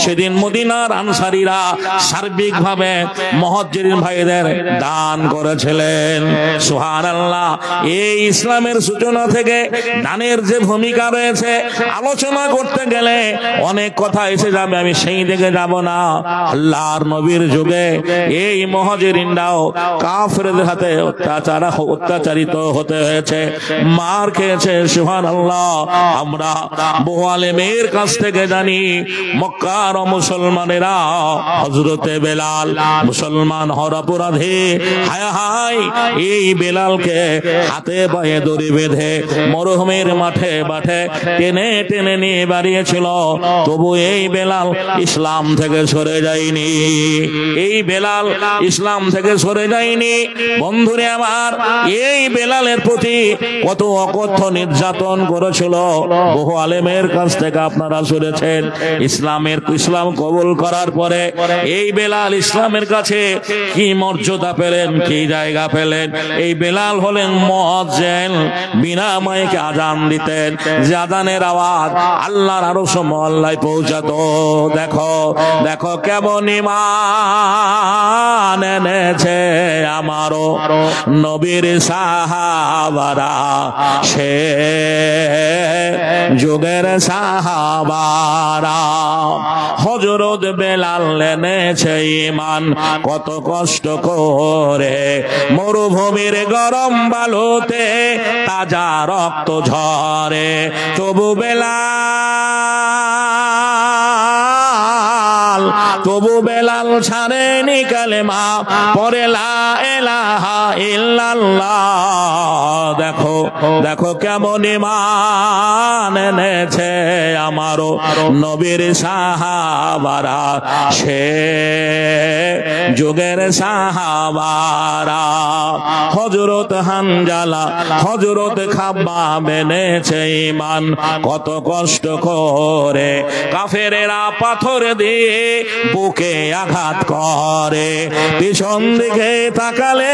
সেদিন মদিনার আনসারীরা সার্বিকভাবে মুহাজ্জিরিন ভাইদের দান করেছিলেন। সুবহানাল্লাহ, এই ইসলামের সূচনা থেকে দানের যে ভূমিকা রয়েছে আলোচনা করতে গেলে অনেক কথা এসে যাবে, আমি সেই দিকে যাব না। আল্লাহর নবীর যুগে এই মুহাজিরিনরাও কাফেরদের হাতে অত্যাচারিত হতে হয়েছে, মার খেয়েছে। সুবহানাল্লাহ, আমরা বহু আলেমের কাছ থেকে জানি মক্কার মুসলমানেরা হযরতে বেলাল মুসলমান হওয়ার অপরাধে হায় হায় এই বেলালকে হাতে পায়ে দড়ি বেঁধে মরুভূমির মাঠে টেনে টেনে নিয়ে বাড়িয়েছিল। তবু এই বেলাল ইসলাম থেকে সরে যায়নি, এই বেলাল ইসলাম থেকে সরে যায়নি। বন্ধুরে আমার, এই বেলালের প্রতি কত অকথ্য নির্যাতন করেছিল বহু আলেমের কাছ থেকে আপনারা শুনেছেন। ইসলাম কবুল করার পরে এই বেলাল ইসলামের কাছে কি মর্যাদা পেলেন, কি জায়গা পেলেন। এই বেলাল হলেন মুয়াজ্জিন, বিনা মাইকে আযান দিতেন, যে আযানের আওয়াজ আল্লাহর আরশ মহল্লায় পৌঁছাতো। দেখো কেমন ঈমান এনেছে আমারও নবীর সাহাবারা, সে যুগের সাহাবারা। হযরত বেলাল এনেছে ঈমান কত কষ্ট করে, মরুভূমির গরম বালুতে তাজা রক্ত ঝরে। তবু বেলাল ছাড়েনি কালেমা, পড়ে লা ইলাহা ইল্লাল্লাহ। দেখো কেমন ঈমান এনেছে আমারও নবীর সাহাবারা, সে যুগের সাহাবারা। হযরত হানজালা হযরত খাব্বাব এনেছে ঈমান কত কষ্ট করে, কাফেরেরা পাথর দিয়ে বুকে আঘাত করে। পিছন দিকে তাকালে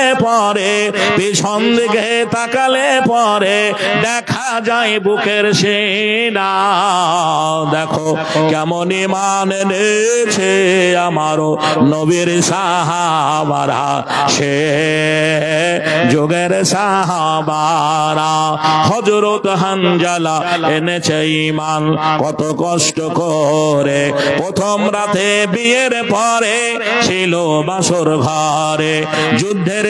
পরে দেখা যায় বুকের সেনা। দেখো কেমন ঈমান এনেছে আমারও নবীর সাহাবারা, সে যুগের সাহাবারা। হযরত হানজালা এনেছে ঈমান কত কষ্ট করে, প্রথম রাতে বিয়ের পরে ছিল বাসর ঘরে। যুদ্ধের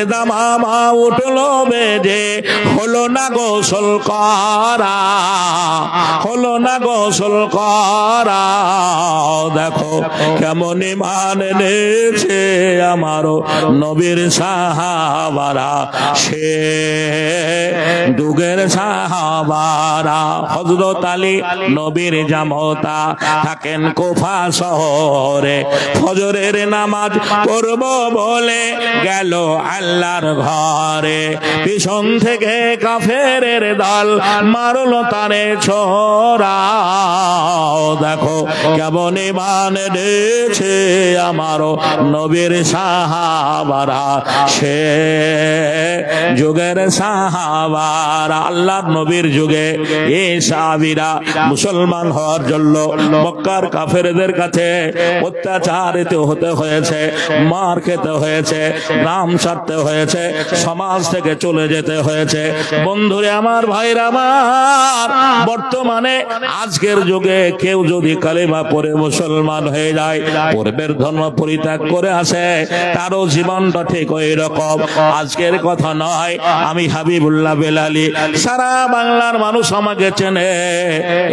দামামা উঠলো বেজে, হলো না গোসল করা। দেখো কেমন ঈমান এনেছে আমারও নবীর সাহাবারা, সে যুগের সাহাবারা। হযরত আলী নবীর জামতা থাকেন কুফা শহরে, ফজরের নামাজ পড়ব বলে গেল আল্লাহর ঘরে। পিছন থেকে কাফেরের দল মারলো তারে ছোরা। দেখো কেমন ইমান এনেছে আমার নবীর সাহাবারা, সে যুগের সাহাবারা। আল্লাহর নবীর যুগে এই সাহাবীরা মুসলমান হওয়ার জন্য মক্কার কাফেরদের কাছে অত্যাচারিত হতে হয়েছে, মার খেতে হয়েছে, গ্রাম ছাড়তে হয়েছে, সমাজ থেকে চলে যেতে হয়েছে। বন্ধুরে আমার, ভাইরা আমার, বর্তমানে আজকের যুগে কেউ যদি কালেমা পড়ে মুসলমান হয়ে যায়, পূর্বের ধর্ম পরিত্যাগ করে আসে, তারও জীবনটা ঠিক ওই রকম। আজকের কথা নয়, আমি হাবিবুল্লাহ বেলালি, সারা বাংলার মানুষ আমাকে চেনে।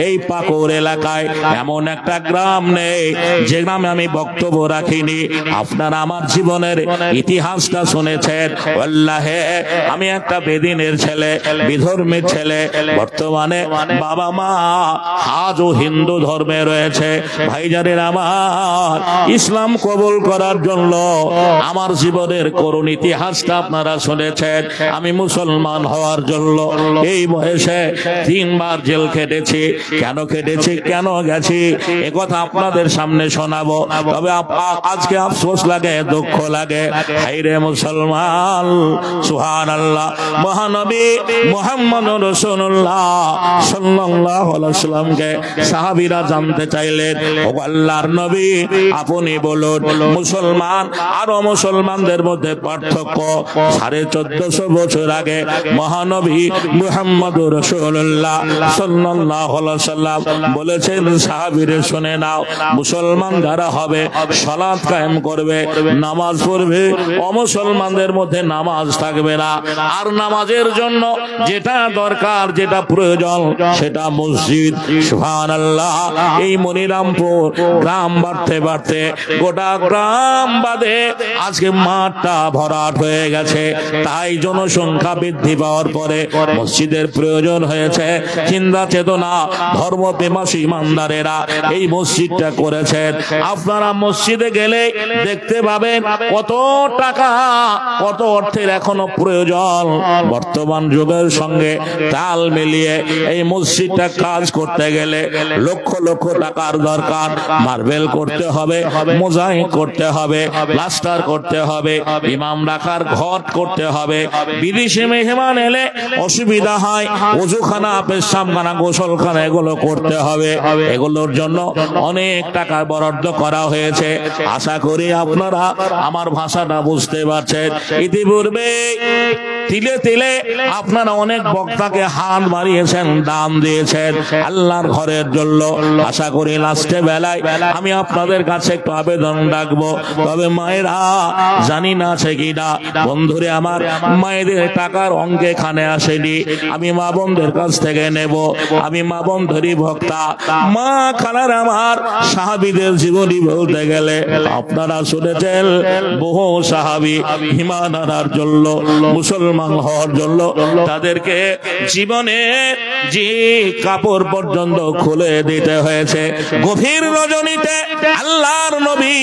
এই পাকুড় এলাকায় এমন একটা গ্রাম নেই যে গ্রামে আমি বক্তব্য রাখিনি। আপনারা আমার জীবনের ইতিহাসটা শুনেছেন। আল্লাহে, আমি একটা বেদিনের ছেলে, বিধর্মীর ছেলে, বর্তমানে বাবা মা আজও হিন্দু ধর্মে রয়েছে। ভাইজানের আমার, ইসলাম কবুল করার জন্য আমার জীবনের করুণ ইতিহাসটা আপনারা শুনেছেন। আমি মুসলমান হওয়ার জন্য এই বয়সে 3 বার জেল খেটেছি। কেন খেটেছি, কেন গেছি, এ কথা আপনাদের সামনে শোনাবো। তবে আজকে আফসোস লাগে, দুঃখ লাগে। হায়রে মুসলমান, সুবহানাল্লাহ। মহানবী মুহাম্মদুর রাসূলুল্লাহ সাল্লাল্লাহু আলাইহি ওয়াসাল্লামকে সাহাবীরা জানতে চাইলেন, ও আল্লাহর নবী, আপনি বলুন, মুসলমান আর মুসলমানদের মধ্যে পার্থক্য। 1450 বছর আগে মহানবী মুহাম্মদুর রাসূলুল্লাহ সাল্লাল্লাহু আলাইহি ওয়াসাল্লাম বলেছেন, সাহাবীরা শুনে নাও, মুসলমান যারা হবে সালাত কায়েম করবে, নামাজ পড়বে, অমুসলমানদের মধ্যে নামাজ থাকবে না। আর নামাজের জন্য যেটা দরকার, যেটা প্রয়োজন, সেটা মসজিদ। সুবহানাল্লাহ। এই মনিরামপুর গ্রাম বাড়তে বাড়তে গোটা গ্রাম বাদে আজকে মাঠটা ভরাট হয়ে গেছে। তাই জনসংখ্যা বৃদ্ধি পাওয়ার পরে মসজিদের প্রয়োজন হয়েছে। চিন্তা চেতনা ধর্মপ্রেমাসী ইমানদারেরা এই মসজিদটা করেছেন। আপনারা মসজিদে গেলে দেখতে পাবেন কত টাকা, কত অর্থের এখনো প্রয়োজন। বর্তমান যুগের সঙ্গে তাল মিলিয়ে এই মসজিদটা কাজ করতে গেলে লক্ষ লক্ষ টাকার দরকার। মার্বেল করতে হবে, মোজাইক করতে হবে, প্লাস্টার করতে হবে, ইমাম রাখার ঘর করতে হবে। বিদেশি মেহমান এলে অসুবিধা হয়, ওযুখানা, পেশাবখানা, গোসলখানা এগুলো করতে হবে। এগুলোর জন্য অনেক টাকা বরাদ্দ করা হয়েছে। আশা করি আপনারা আমার ভাষাটা বুঝতে পারছেন। ইতিপূর্বে তিলে তিলে আপনারা অনেক বক্তাকে হাত বাড়িয়েছেন, দান দিয়েছেন আল্লাহর ঘরের জন্য। আশা করি লাস্টে বেলায় আমি আপনাদের কাছে একটু আবেদন রাখবো। তবে মায়েরা, জানি না আছে কিনা, বন্ধুরে আমার, মায়েদের টাকার অঙ্কে এখানে আসেনি। আমি মা বোনদের কাছ থেকে নেব। আমি মা বোনদেরই ভক্তা। মা খালার আমার সাহাবীদের জীবনী বলতে গেলে আপনারা শুনেছেন, বহু সাহাবী ঈমান আনার জন্য, মুসলমান হওয়ার জন্য তাদেরকে জীবনে যে কাপড় পর্যন্ত খুলে দিতে হয়েছে। গভীর রজনীতে আল্লাহর নবী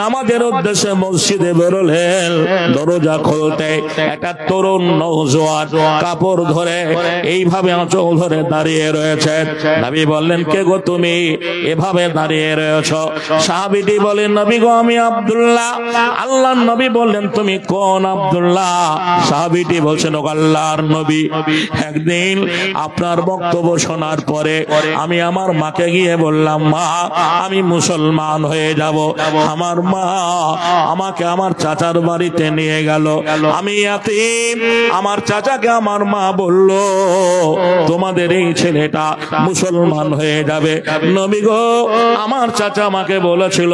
নামাজের উদ্দেশ্যে মসজিদে বেরোলেন। দরজা খুলতে একটা তরুণ নওজোয়ান কাপড় ধরে এইভাবে আঁচল ধরে দাঁড়িয়ে রয়েছে। নবী বললেন, কে গো তুমি, এভাবে দাঁড়িয়ে রয়েছ? সাহাবীটি বলেন, নবী গো, আমি আব্দুল্লাহ। আল্লাহর নবী বললেন, তুমি কোন আব্দুল্লাহ? সাহাবীটি বলছেন, ও আল্লাহর নবী, একদিন আপনার বক্তব্য শোনার পরে আমি আমার মাকে গিয়ে বললাম, মা, আমি মুসলমান হয়ে যাব। আমার মা আমাকে আমার চাচার বাড়িতে নিয়ে গেল। আমি ইয়াতীম। আমার চাচাকে আমার মা বলল, তোমাদের এই ছেলেটা মুসলমান হয়ে যাবে। নবী গো, আমার চাচা আমাকে বলেছিল,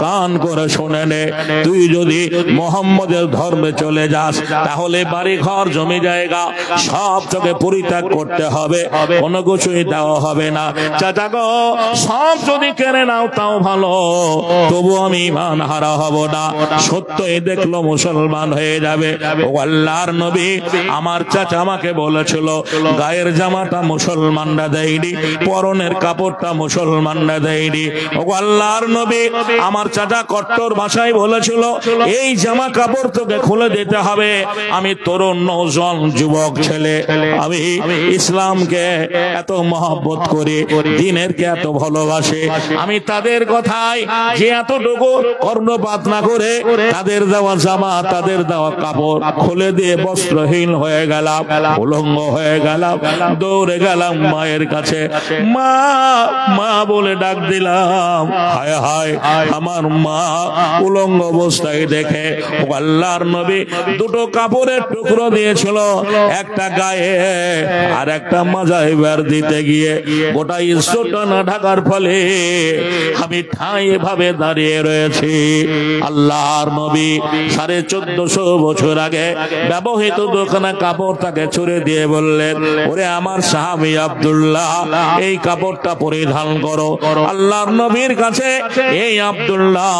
কান করে শুনে নে, তুই যদি মুহাম্মদের ধর্মে চলে যাস তাহলে বাড়ি ঘর জমি জায়গা সব তোকে পরিত্যাগ করতে হবে, কোনো কিছুই দেওয়া হবে না। চাচা গো, সব যদি কেড়ে নাও তাও ভালো, তবু আমি ঈমান হারা হব না। সত্যই দেখলো মুসলমান হয়ে যাবে। ও আল্লাহর নবী, আমার চাচা আমাকে বলেছিল, গায়ের জামাটা মুসলমানরা দেয়নি, পরনের কাপড়টা মুসলমানরা দেয়নি। ও আল্লাহর নবী, আমার চাচা কট্টর ভাষায় বলেছিল, এই জামা কাপড় তোকে খুলে দিতে হবে। আমি আমি তরুণ নওজোয়ান যুবক ছেলে, আমি ইসলামকে এত মহব্বত করি, দ্বীনকে এত ভালোবাসে, আমি তাদের কথায় যে এতটুকু কর্ণপাত না করে তাদের দেওয়া জামা, তাদের দেওয়া কাপড় খুলে দিয়ে বস্ত্রহীন হয়ে গেলাম, উলঙ্গ হয়ে গেলাম, দৌড়ে গেলাম মায়ের কাছে, মা মা বলে ডাক দিলাম। হায় হায়, আমার মা উলঙ্গ অবস্থায় দেখে আল্লাহর নবী দুটো কাপড়ের টুকরো দিয়েছিল, একটা গায়ে আর একটা মাজায় বের দিতে গিয়ে গোটা ইজ্জতটা না ঢাকার ফলে আমি ঠাঁই ভাবে দাঁড়িয়ে রয়েছি। আল্লাহর নবী 1450 বছর আগে ব্যবহৃত দুখানা কাপড় তাকে ছুড়ে দিয়ে বললেন, ওরে আমার সাহাবী আব্দুল্লাহ, এই কাপড়টা পরিধান করো। আল্লাহর নবীর কাছে এই আব্দুল্লাহ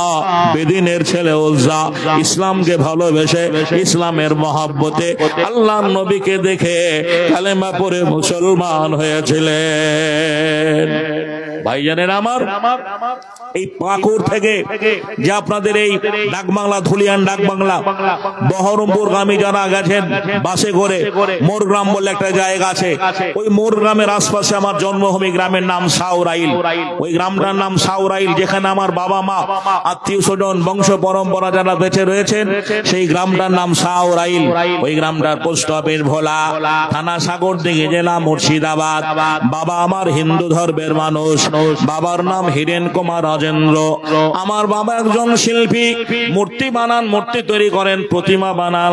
বেদিনের ছেলে উজ্জা ইসলামকে ভালোবেসে ইসলামের মহব্বতে আল্লাহর নবীকে দেখে কালেমা পড়ে মুসলমান হয়েছিলেন। ভাইজানের আমার, এই পাকুর থেকে যে আপনাদের এই ডাকবাংলা, ধুলিয়ান ডাকবাংলা, বহরমপুরগামী যারা গেছেন বাসে করে, মোরগ্রাম বলে একটা জায়গা আছে, ওই মোরগ্রামের আশপাশে আমার জন্মভূমি, গ্রামের নাম সাউরাইল। ওই গ্রামটার নাম সাউরাইল, যেখানে আমার বাবা মা, আত্মীয় স্বজন, বংশ পরম্পরা যারা বেঁচে রয়েছেন, সেই গ্রামটার নাম সাউরাইল। ওই গ্রামটার পোস্ট অফিস ভোলা, থানা সাগরদিঘি, জেলা মুর্শিদাবাদ। বাবা আমার হিন্দু ধর্মের মানুষ, বাবার নাম হিরেন কুমার রাজেন্দ্র। আমার বাবা একজন শিল্পী, মূর্তি বানান, মূর্তি তৈরি করেন, প্রতিমা বানান।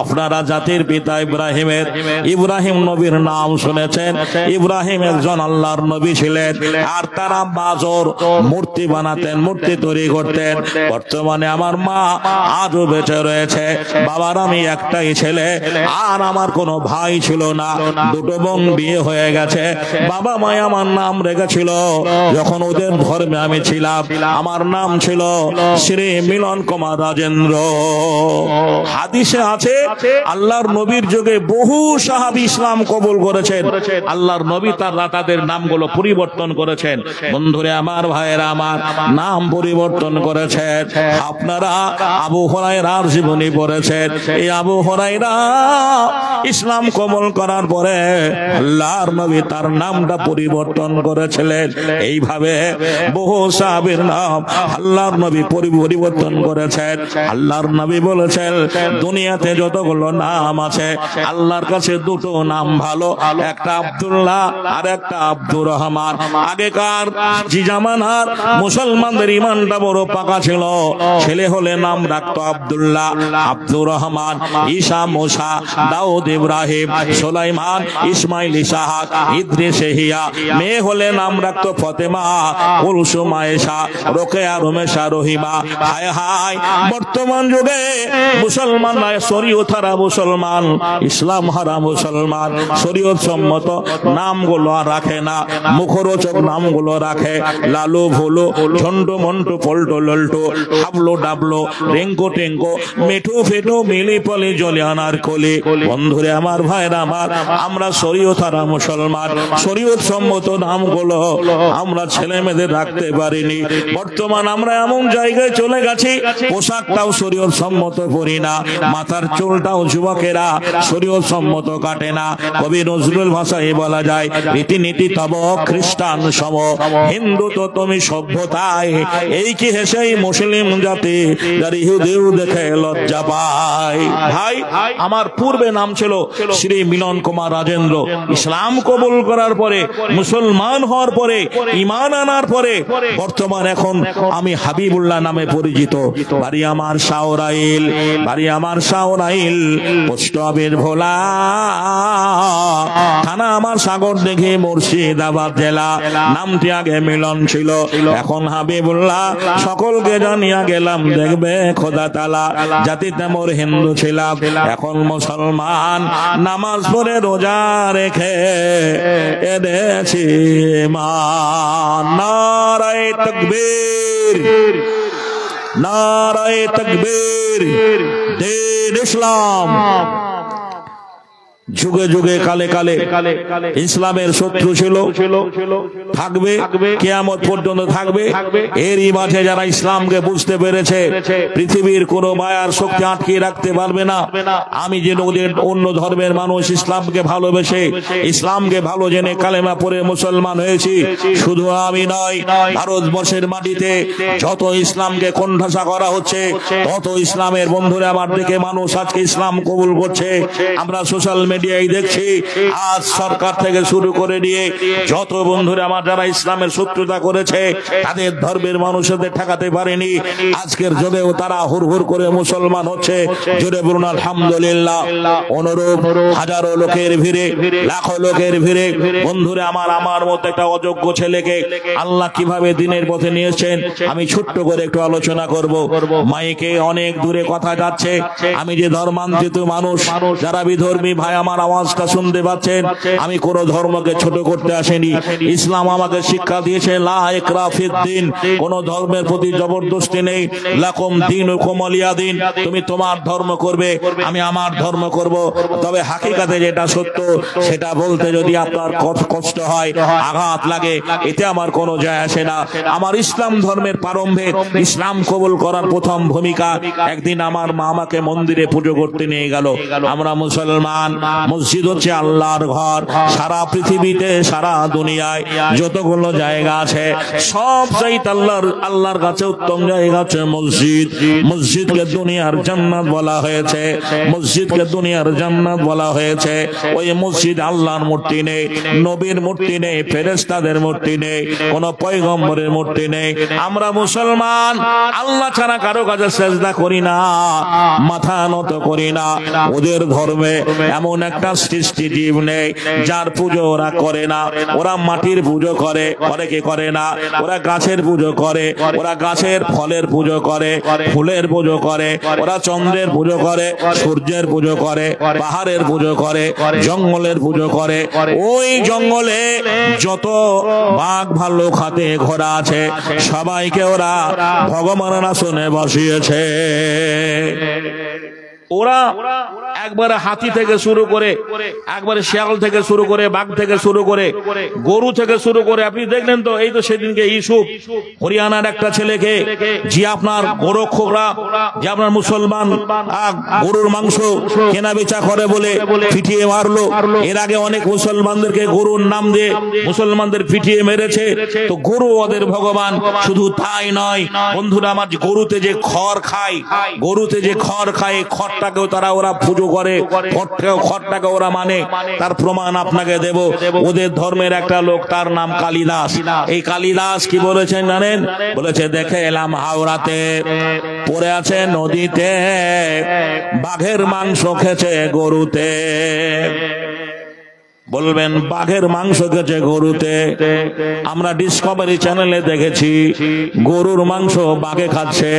আপনারা জাতির পিতা ইব্রাহিম নবীর নাম শুনেছেন। ইব্রাহিম একজন আল্লাহর নবী ছিলেন, আর তারা বাজর মূর্তি বানাতেন, মূর্তি তৈরি করতেন। বর্তমানে আমার মা আজও বেঁচে রয়েছে। বাবার আমি একটাই ছেলে, আর আমার কোনো ভাই ছিল না, দুটো বোন বিয়ে হয়ে গেছে। বাবা মা আমার নাম রেখেছিল, যখন ওদের ধর্মে আমি ছিলাম, আমার নাম ছিল শ্রী মিলন কুমার রাজেন্দ্র। হাদিসে আছে আল্লাহর নবীর যুগে বহু সাহাবী ইসলাম কবুল করেছেন। আল্লাহর নবী তাদের নামগুলো পরিবর্তন করেছেন। বন্ধুরে আমার, ভাইয়েরা আমার, নাম পরিবর্তন করেছেন। আপনারা আবু হুরায়রার জীবনী পড়েছেন। এই আবু হুরায়রা ইসলাম কবুল করার পরে আল্লাহর নবী তার নামটা পরিবর্তন করেছিলেন। এইভাবে বহু সাহাবীর নাম আল্লাহর নবী পরিবর্তন করেছেন। আল্লাহর নবী বলেছেন, দুনিয়াতে যতগুলো নাম আছে আল্লাহর কাছে দুটো নাম ভালো, একটা আব্দুল্লাহ আর একটা আব্দুর রহমান। আগেকার জামানার মুসলমানদের ইমানটা বড় পাকা ছিল। ছেলে হলে নাম রাখতো আব্দুল্লাহ, আব্দুর রহমান, ঈসা, মুসা, দাউদ, ইব্রাহিম, সুলাইমান, ইসমাইল, ইসহাক, ইদ্রিস, ইহইয়া। মেয়ে হলে নাম রাখতো ফাতেমা, কুলসুম, আয়েশা, রোকেয়া, রমেশা, রহিমা। হায় হায়, বর্তমান যুগে মুসলমান শরীয়ত হারা মুসলমান, ইসলাম হারা মুসলমান শরীয়ত সম্মত নামগুলো আর রাখে না, মুখরোচক নামগুলো রাখে। লালু, ভুলু, ঝন্টু, মন্টু, পল্টু, লল্টু, হাবলু, ডাবলু, রেঙ্কো, টেঙ্কো, মেঠু, ফেটু, মিলি, পলি, জলিয়ানার কলি। বন্ধুরে আমার, ভাইরা আমার, আমরা শরীয়ত হারা মুসলমান, শরীয়ত সম্মত নামগুলো আমরা ছেলে মেয়েদের রাখতে পারিনি। বর্তমান আমরা এমন জায়গায় চলে গেছি, পোশাকটাও শরীয়ত সম্মত পরি না, মাথার চুলটাও যুবকেরা শরীয়ত সম্মত কাটে না। কবি নজরুল ভাষায় বলা যায়, রীতিনীতি তব খ্রিস্টান সম, হিন্দু তো তুমি সভ্যতায়, এই কি হেসেই মুসলিম জাতি যার ইহুদিও দেখে লজ্জা পায়। ভাই আমার পূর্বে নাম ছিল শ্রী মিলন কুমার রাজেন্দ্র। ইসলাম কবুল করার পরে, মুসলমান হওয়ার পরে, ঈমান আনার পরে বর্তমান এখন আমি হাবিবুল্লাহ নামে পরিচিত। বাড়ি আমার সাউরাইল, বাড়ি আমার সাউরাইল, পোস্ট অফিস ভোলা, থানা আমার সাগরদিঘি, মুর্শিদাবাদ জেলা। নামটি আগে মিলন ছিল, এখন হাবিবুল্লাহ। সকলকে জানিয়া গেলাম, দেখবে খোদা তাআলা, জাতিতে মোর হিন্দু ছিলাম, এখন মুসলমান। নামাজ পড়ে রোজা রেখে এনেছি মান। নারায়ে তাকবীর, নারায়ে তাকবীর, দিন ইসলাম। যুগে যুগে কালে কালে ইসলামের শত্রু ছিল, থাকবে, কিয়ামত পর্যন্ত থাকবে। এরই মাঝে যারা ইসলামকে বুঝতে পেরেছে পৃথিবীর কোন মায়ার শক্তি আটকে রাখতে পারবে না। আমি যে অন্য ধর্মের মানুষ ইসলামকে ভালোবেসে ইসলামকে ভালো জেনে কালেমা পড়ে মুসলমান হয়েছি, শুধু আমি নয়, ভারতবর্ষের মাটিতে যত ইসলামকে কোণঠাসা করা হচ্ছে তত ইসলামের বন্ধুরা আমার দিকে মানুষ আজকে ইসলাম কবুল করছে। আমরা সোশ্যাল মিডিয়ায় দেখছি, আজ সরকার থেকে শুরু করে নিয়ে যত বন্ধুরা আমার যারা ইসলামের শত্রুতা করেছে তাদের ধর্মের মানুষদের ঠেকাতে পারেনি, আজকের যুগেও তারা হুড়হুড় করে মুসলমান হচ্ছে। জোরে বলুন আলহামদুলিল্লাহ। অনুরূপ হাজারো লোকের ভিড়ে, লাখো লোকের ভিড়ে বন্ধুরা আমার মতো একটা অযোগ্য ছেলেকে আল্লাহ কিভাবে দিনের পথে নিয়েছেন আমি ছোট্ট করে একটু আলোচনা করব। মাইকে অনেক দূরে কথা যাচ্ছে, আমি যে ধর্মান্তরিত মানুষ, যারা বিধর্মী ভাই আমার আওয়াজটা শুনতে পাচ্ছেন, আমি কোন ধর্মকে ছোট করতে আসেনি। ইসলাম আমাকে শিক্ষা দিয়েছে লা ইকরাহ ফিদ্দিন, কোন ধর্মের প্রতি জবরদস্তি নেই। লাকুম দীনুকুম ওয়ালিয়া দিন, তুমি তোমার ধর্ম করবে, আমি আমার ধর্ম করব। তবে হাকিকাতে যেটা সত্য সেটা বলতে যদি আপনার কষ্ট হয়, আঘাত লাগে, এতে আমার কোনো যায় আসে না। আমার ইসলাম ধর্মের প্রারম্ভে ইসলাম কবুল করার প্রথম ভূমিকা, একদিন আমার মা আমাকে মন্দিরে পুজো করতে নিয়ে গেল। আমরা মুসলমান, মসজিদ হচ্ছে আল্লাহর ঘর। সারা পৃথিবীতে, সারা দুনিয়ায় যতগুলো জায়গা আছে সব চাইতে আল্লাহর কাছে উত্তম জায়গা হচ্ছে মসজিদ। মসজিদকে দুনিয়ার জান্নাত বলা হয়েছে, মসজিদকে দুনিয়ার জান্নাত বলা হয়েছে। ওই মসজিদ আল্লাহর মূর্তি নেই, নবীর মূর্তি নেই, ফেরেশতাদের মূর্তি নেই, কোন পয়গম্বরের মূর্তি নেই। আমরা মুসলমান আল্লাহ ছাড়া কারো কাছে সেজদা করি না, মাথা নত করি না। ওদের ধর্মে এমন একটা সৃষ্টি জীব নেই যার পুজো ওরা করে না। ওরা মাটির পুজো করে, কি করে না? ওরা গাছের পুজো করে, ওরা গাছের ফলের পুজো করে, ফুলের পুজো করে, ওরা চন্দ্রের পুজো করে, সূর্যের পুজো করে, পাহাড়ের পুজো করে, জঙ্গলের পুজো করে। ওই জঙ্গলে যত বাঘ ভাল্লুক হাতে ঘোড়া আছে সবাইকে ওরা ভগবানের আসনে বসিয়েছে। ওরা একবারে হাতি থেকে শুরু করে, একবারে শিয়াল থেকে শুরু করে, বাঘ থেকে শুরু করে, গরু থেকে শুরু করে, আপনি দেখলেন তো এই তো সেদিনকে ইউসুফ হরিয়ানার একটা ছেলেকে, যে আপনার গোরক্ষকরা, যে আপনার মুসলমান গরুর মাংস কেনা বেচা করে বলে পিটিয়ে মারলো। এর আগে অনেক মুসলমানদেরকে গরুর নাম দিয়ে মুসলমানদের পিটিয়ে মেরেছে। তো গরু ওদের ভগবান। শুধু তাই নয় বন্ধুরা আমার, গরুতে যে খড় খায়, গরুতে যে খড় খায়, খড়টাকেও তারা ওরা পুজো করে, খড়টাকে ওরা মানে। তার প্রমাণ আপনাকে দেব। ওদের ধর্মের একটা লোক, তার নাম কালিদাস। এই কালিদাস কি বলেছেন জানেন? বলেছে, দেখে এলাম হাওড়াতে পড়ে আছে নদীতে, বাঘের মাংস খেছে গরুতে। বলবেন বাঘের মাংস খেছে গরুতে? আমরা ডিসকভারি চ্যানেলে দেখেছি গরুর মাংস বাঘে খাচ্ছে।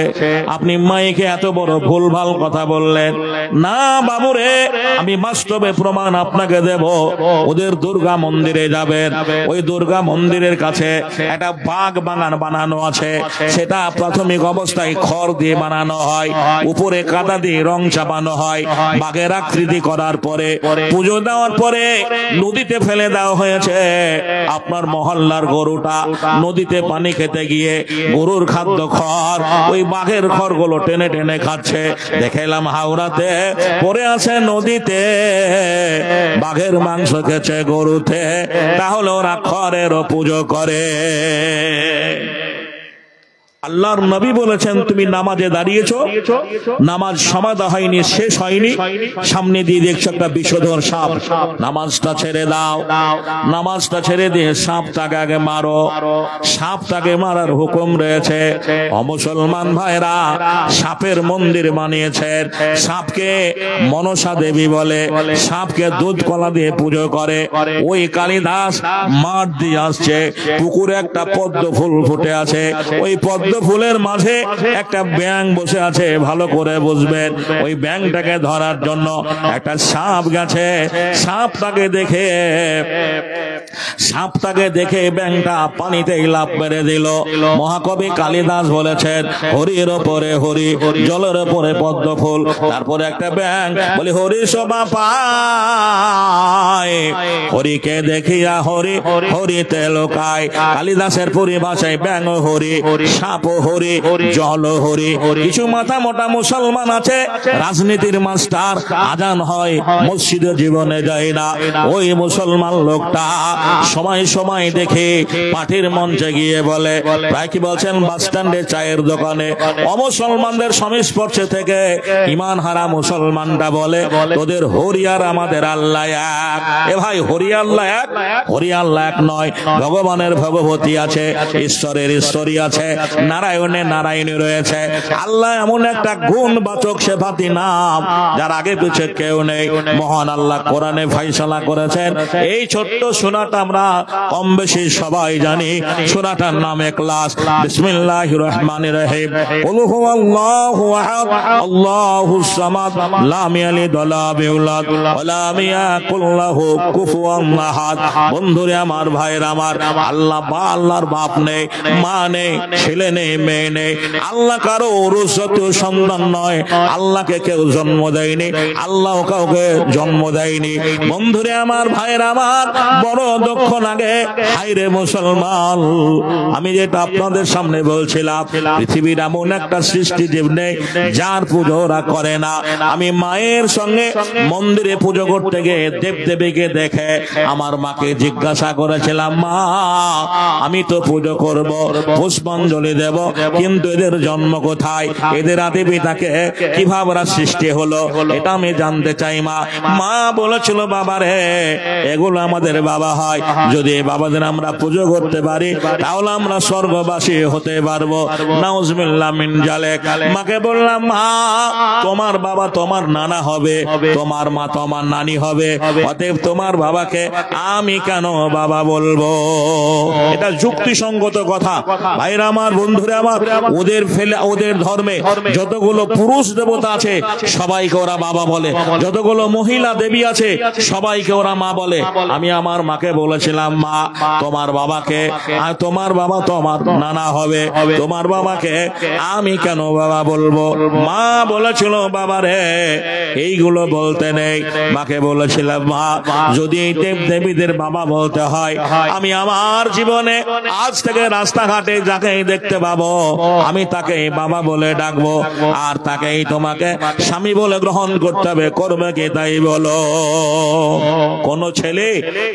আপনি মাইকে এত বড় ভুলভাল কথা বললেন। না বাবুরে, আমি বাস্তবে প্রমাণ আপনাকে দেব। ওদের দুর্গা মন্দিরে যাবেন, ওই দুর্গা মন্দিরের কাছে একটা বাঘ বাগান বানানো আছে। সেটা প্রাথমিক অবস্থায় খড় দিয়ে বানানো হয়, উপরে কাদা দিয়ে রং চাপানো হয়। বাঘের আকৃতি করার পরে, পুজো দেওয়ার পরে নদীতে ফেলে দেওয়া হয়েছে। আপনার মহল্লার গরুটা নদীতে পানি খেতে গিয়ে গরুর খাদ্য খড় ওই বাঘের খড়গুলো টেনে টেনে খাচ্ছে। দেখলাম হাওড়াতে পড়ে আছে নদীতে, বাঘের মাংস খেছে গরুতে। তাহলে ওরা খড়েরও পুজো করে। আল্লাহর নবী বলেছেন, তুমি নামাজে দাঁড়িয়েছো, নামাজ সমাধা হয়নি, শেষ হয়নি, সামনে দিয়ে দেখছো একটা বিষধর সাপ, নামাজটা ছেড়ে দাও। নামাজটা ছেড়ে দিয়ে সাপটাকে আগে মারো। সাপটাকে মারার হুকুম রয়েছে। অমুসলমান ভাইরা সাপের মন্দির বানিয়েছেন। সাপকে মনসা দেবী বলে, সাপকে দুধ কলা দিয়ে পুজো করে। ওই কালিদাস মাঠ দিয়ে আসছে, পুকুরে একটা পদ্ম ফুল ফুটে আছে। ওই পদ্ম পদ্ম ফুলের মাঝে একটা ব্যাঙ বসে আছে, ভালো করে বুঝবেন। ওই ব্যাঙটাকে ধরার জন্য একটা সাপ গেছে। সাপটাকে দেখে ব্যাঙটা পানিতেই লাফ মেরে দিল। মহাকবি কালিদাস বলেছেন, হরির ওপরে হরি, জলের ওপরে পদ্ম ফুল, তারপরে একটা ব্যাঙ বলে হরি শোভা পায়, হরিকে দেখিয়া হরি হরিতে লোকায়। কালিদাসের পরিভাষায় ব্যাঙ হরি, সাপ হরি, জল হরি। কিছু মাথা মোটা মুসলমান আছে, রাজনীতির মাস্টার, আজান হয় মসজিদে জীবনে যায় না। ওই মুসলমান লোকটা সময় সময় দেখে পার্টির মঞ্চে গিয়ে বলে, প্রায় কি বলছেন বাস স্ট্যান্ডে চায়ের দোকানে, অমুসলমানদের সংস্পর্শে থেকে ইমান হারা মুসলমানটা বলে, তোদের হরি আর আমাদের আল্লাহ এক। এ ভাই, হরি আল্লাহ এক? হরি আল্লাহ এক নয়। ভগবানের ভগবতী আছে, ঈশ্বরের ঈশ্বরী আছে, নারায়ণের নারায়ণী রয়েছে। আল্লাহ এমন একটা গুণবাচক সেফাতি নাম যার আগে পিছে কেউ নেই। মহান আল্লাহ কোরআনে ফয়সালা করেছেন। এই ছোট্ট সূরাটা আমরা কম বেশি সবাই জানি। সূরাটার নাম ইখলাস। বিসমিল্লাহির রহমানির রহিম। কুল হুয়াল্লাহু আহাদ, আল্লাহুস সামাদ, লাম ইয়ালিদ ওয়া লাম ইউলাদ ওয়া লাম ইয়াকুল লাহু কুফুয়ান আহাদ। বন্ধুরে আমার, ভাইরা আমার, আল্লাহর বাপ নেই, মা নেই, ছেলে নেই, মেয়ে নেই। আল্লাহ কারো রুজতেও সন্তান নয়। আল্লাহকে কেউ জন্ম দেয়নি, আল্লাহ কাউকে জন্ম দেয়নি। বন্ধুরে আমার, ভাইরা আমার, বড় দুঃখ লাগে। হায়রে মুসলমান, আমি যেটা আপনাদের সামনে বলছিলাম, পৃথিবীর এমন একটা সৃষ্টি জীব নেই যার পুজো ওরা করে না। আমি মায়ের সঙ্গে মন্দিরে পুজো করতে গিয়ে দেবদেবীকে দেখে আমার মাকে জিজ্ঞাসা করেছিলাম, মা আমি তো পুজো করব, পুষ্পাঞ্জলি দেব, কিন্তু এদের জন্ম কোথায়, এদের আদি পিতাকে কিভাবে সৃষ্টি হলো, এটা আমি জানতে চাই মা। মা বলেছিল, বাবারে এগুলো আমাদের বাবা হয়, যদি এই বাবাদের আমরা পুজো করতে পারি তাহলে আমরা স্বর্গবাসী হতে পারবো। নাউজুবিল্লাহ মিন জালিক। মাকে বললাম, মা তোমার বাবা তোমার নানা হবে, তোমার মা তোমার নানি হবে, অতএব তোমার বাবাকে আমি কেন বাবা বলবো? এটা যুক্তিসঙ্গত কথা। ভাইরা আমার, বন্ধুরা আমার, ওদের ধর্মে যতগুলো পুরুষ দেবতা আছে সবাইকে ওরা বাবা বলে, যতগুলো মহিলা দেবী আছে সবাইকে ওরা মা বলে। আমি আমার মাকে বলেছিলাম, মা তোমার বাবাকে, তোমার বাবা তোমার নানা হবে, তোমার বাবাকে আমি কেন বাবা বলবো? মা বলেছিল, বাবারে এইগুলো বলতে নেই। মাকে বলেছিলাম, মা যদি এই দেব দেবীদের বাবা বলতে হয়, আমি আমার জীবনে আজ থেকে রাস্তাঘাটে যাকেই দেখতে পাবো আমি তাকেই বাবা বলে ডাকবো, আর তাকেই তোমাকে স্বামী বলে গ্রহণ করতে হবে। করবে কি তাই বলো? কোন ছেলে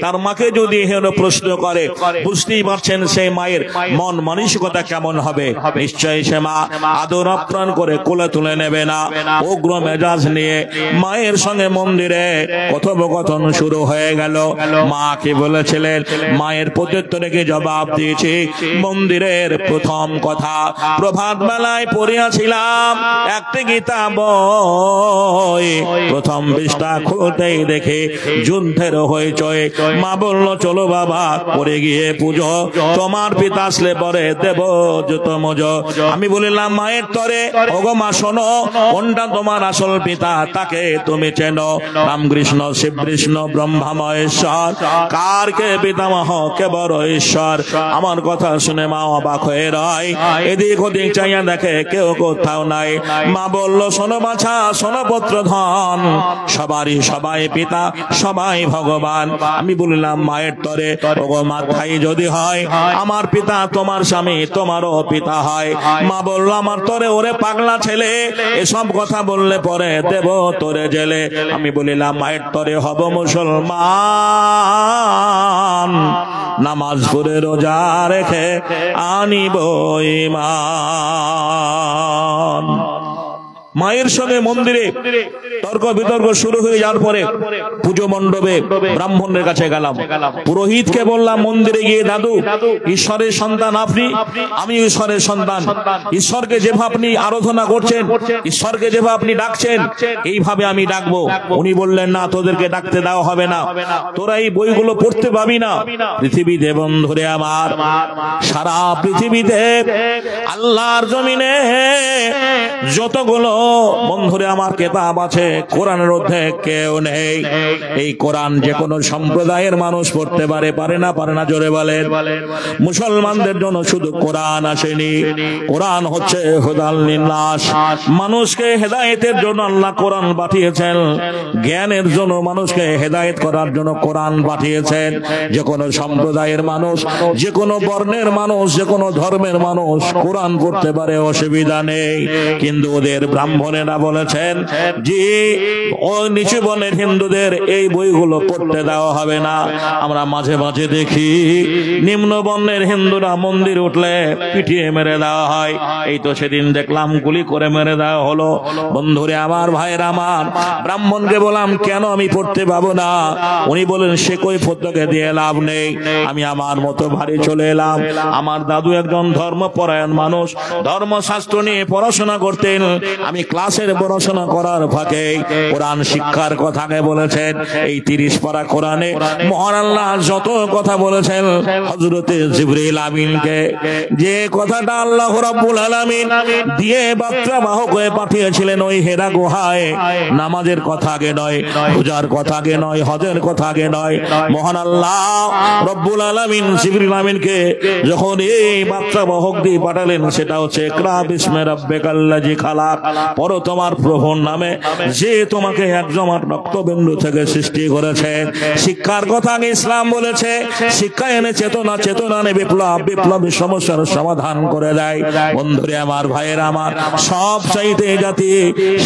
তার মাকে যদি হেন প্রশ্ন করে, বুঝতেই পারছেন সেই মায়ের মন মানসিকতা কেমন হবে। নিশ্চয়ই সে মা আদর আপ্যায়ন করে কোলে তুলে নেবে না। উগ্র মেজাজ নিয়ে মায়ের সঙ্গে মন্দিরে কথোপকথন শুরু হয়ে গেল। মা কি বলেছিলেন, মায়ের প্রত্যুত্তরে কি জবাব দিয়েছি। মন্দিরের প্রথম কথা, প্রভাত বেলায় পড়িয়াছিলাম একটি গীতা বই, প্রথম পৃষ্ঠা খুলতেই দেখে যুদ্ধের হইচই। মা বলল, চলো বাবা পড়ে গিয়ে পুজো, তোমার পিতা আসলে পরে দেব যত মজ। আমি বলিলাম, মায়ের তরে, ওগো মা শোনো, কোনটা তোমার আসল পিতা তাকে তুমি চেনো। রামকৃষ্ণ, শিবকৃষ্ণ, ব্রহ্মা মহেশ্বর, কার কে পিতামহ কে বড় ঈশ্বর। আমার কথা শুনে মা অবাক হয়ে রয়, এদিক ওদিক চাইয়া দেখে কেউ কোথাও নাই। মা বলল, শোনো বাছা, শোনো পুত্র ধন, সবারই সবাই পিতা, সবাই ভগবান। আমি বললাম, মায়ের তরে, ওগো মা তাই যদি হয়, আমার পিতা তোমার স্বামী তোমারও পিতা হয়। মা বলল, আমার তরে, ওরে পাগলা ছেলে, এসব কথা বললে পরে দেব তোরে জেলে। আমি বলিলাম, মায়ের তরে হব মুসলমান, নামাজ পড়ে রোজা রেখে আনিব ঈমান। মায়ের সঙ্গে মন্দিরে তর্ক বিতর্ক শুরু হয়ে যাওয়ার পরে পুজো মণ্ডপে ব্রাহ্মণের কাছে গেলাম, পুরোহিতকে বললাম মন্দিরে গিয়ে, দাদু ঈশ্বরের সন্তান আপনি, আমি ঈশ্বরের সন্তান, ঈশ্বরকে যেভাবে আপনি আরাধনা করছেন, ঈশ্বরকে যেভাবে আপনি ডাকছেন, এইভাবে আমি ডাকবো। উনি বললেন, না, তোদেরকে ডাকতে দেওয়া হবে না, তোরা এই বইগুলো পড়তে পাবি না। পৃথিবীতে বন্ধুরে আমার, সারা পৃথিবীতে আল্লাহর জমিনে যতগুলো বন্ধুরে আমার কিতাব আছে, কোরআনের মধ্যে কেউ নেই। এই কোরআন যে কোনো সম্প্রদায়ের মানুষ পড়তে পারে, পারে না জোরে বলেন। মুসলমানদের জন্য শুধু কোরআন আসেনি, কোরআন হচ্ছে হুদাল লিন্নাস, মানুষকে হেদায়েতের জন্য আল্লাহ কোরআন পাঠিয়েছেন, জ্ঞানের জন্য মানুষকে হেদায়েত করার জন্য কোরআন পাঠিয়েছেন। যে কোনো সম্প্রদায়ের মানুষ, যে কোনো বর্ণের মানুষ, যে কোনো ধর্মের মানুষ কোরআন পড়তে পারে, অসুবিধা নেই। কিন্তু ওদের ব্রাহ্মণেরা বলেছেন যে ও নিচু বর্ণের হিন্দুদের এই বইগুলো পড়তে দেওয়া হবে না। আমরা মাঝে মাঝে দেখি নিম্ন বর্ণের হিন্দুরা মন্দির উঠলে পিটিয়ে মেরে দেওয়া হয়। এই তো সেদিন দেখলাম গুলি করে মেরে দেওয়া হলো। বন্ধুরে আমার, ভাইয়ের আমার, ব্রাহ্মণকে বললাম কেন আমি পড়তে পাবো না? উনি বলেন সে কৈফিয়ত তোকে দিয়ে লাভ নেই। আমি আমার মতো বাড়ি চলে এলাম। আমার দাদু একজন ধর্মপরায়ণ মানুষ, ধর্মশাস্ত্র নিয়ে পড়াশোনা করতেন। আমি ক্লাসের পড়াশোনা করার ফাঁকে কোরআন শিক্ষার কথাকে বলেছেন। এই 30 পারা কোরআনে মহান আল্লাহ যত কথা বলেছেন হযরতে জিবরিল আমিনকে, যে কথাটা আল্লাহ রাব্বুল আলামিন দিয়ে বার্তা বাহক হয়ে পাঠিয়েছিলেন ওই হেরা গুহায়, নামাজের কথা আগে নয়, রোজার কথা আগে নয়, হজের কথা আগে নয়, মহান আল্লাহ রব্বুল আলামিন জিবরিল আমিনকে যখন এই বার্তা বাহক দিয়ে পাঠালেন, সেটা হচ্ছে ইকরা বিসমি রাব্বিকাল্লাযী খালাক, পড়ো তোমার প্রভুর নামে যে তোমাকে একদম রক্তবিন্দু থেকে সৃষ্টি করেছেন। শিক্ষার কথা আগে ইসলাম বলেছে, শিক্ষা এনে চেতনা, চেতনা এনে বিপ্লব, বিপ্লবী সমস্যার সমাধান করে দেয়। বন্ধুরে আমার, ভাইয়ের আমার, সব চাইতে জাতি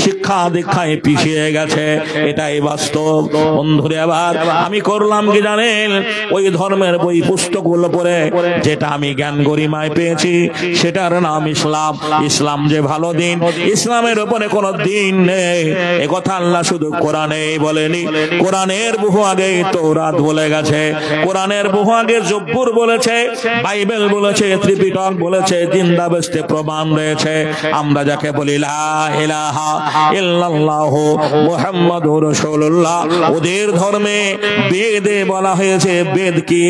শিক্ষা দীক্ষায় পিছিয়ে গেছে, এটাই বাস্তব। বন্ধুরে আবার আমি করলাম কি জানেন, ওই ধর্মের বই পুস্তকগুলো পড়ে যেটা আমি জ্ঞান গরিমায় পেয়েছি সেটার নাম ইসলাম। ইসলাম যে ভালো দিন, ইসলামের উপরে কোনো দিন নেই, এ কথা আল্লাহ শুধু কোরআনে বলেনি। কোরআনের বহু আগে তৌরাত বলে গেছে, কোরআনের বহু আগে জব্বুর বলেছে, বাইবেল বলেছে, ত্রিপিটক বলেছে, জিন্দা বেস্তে প্রমাণ রয়েছে। আমরা যাকে বলি লা ইলাহা ইল্লাল্লাহু মুহাম্মাদুর রাসূলুল্লাহ, ওদের ধর্মে বেদে বলা হয়েছে। বেদ কি?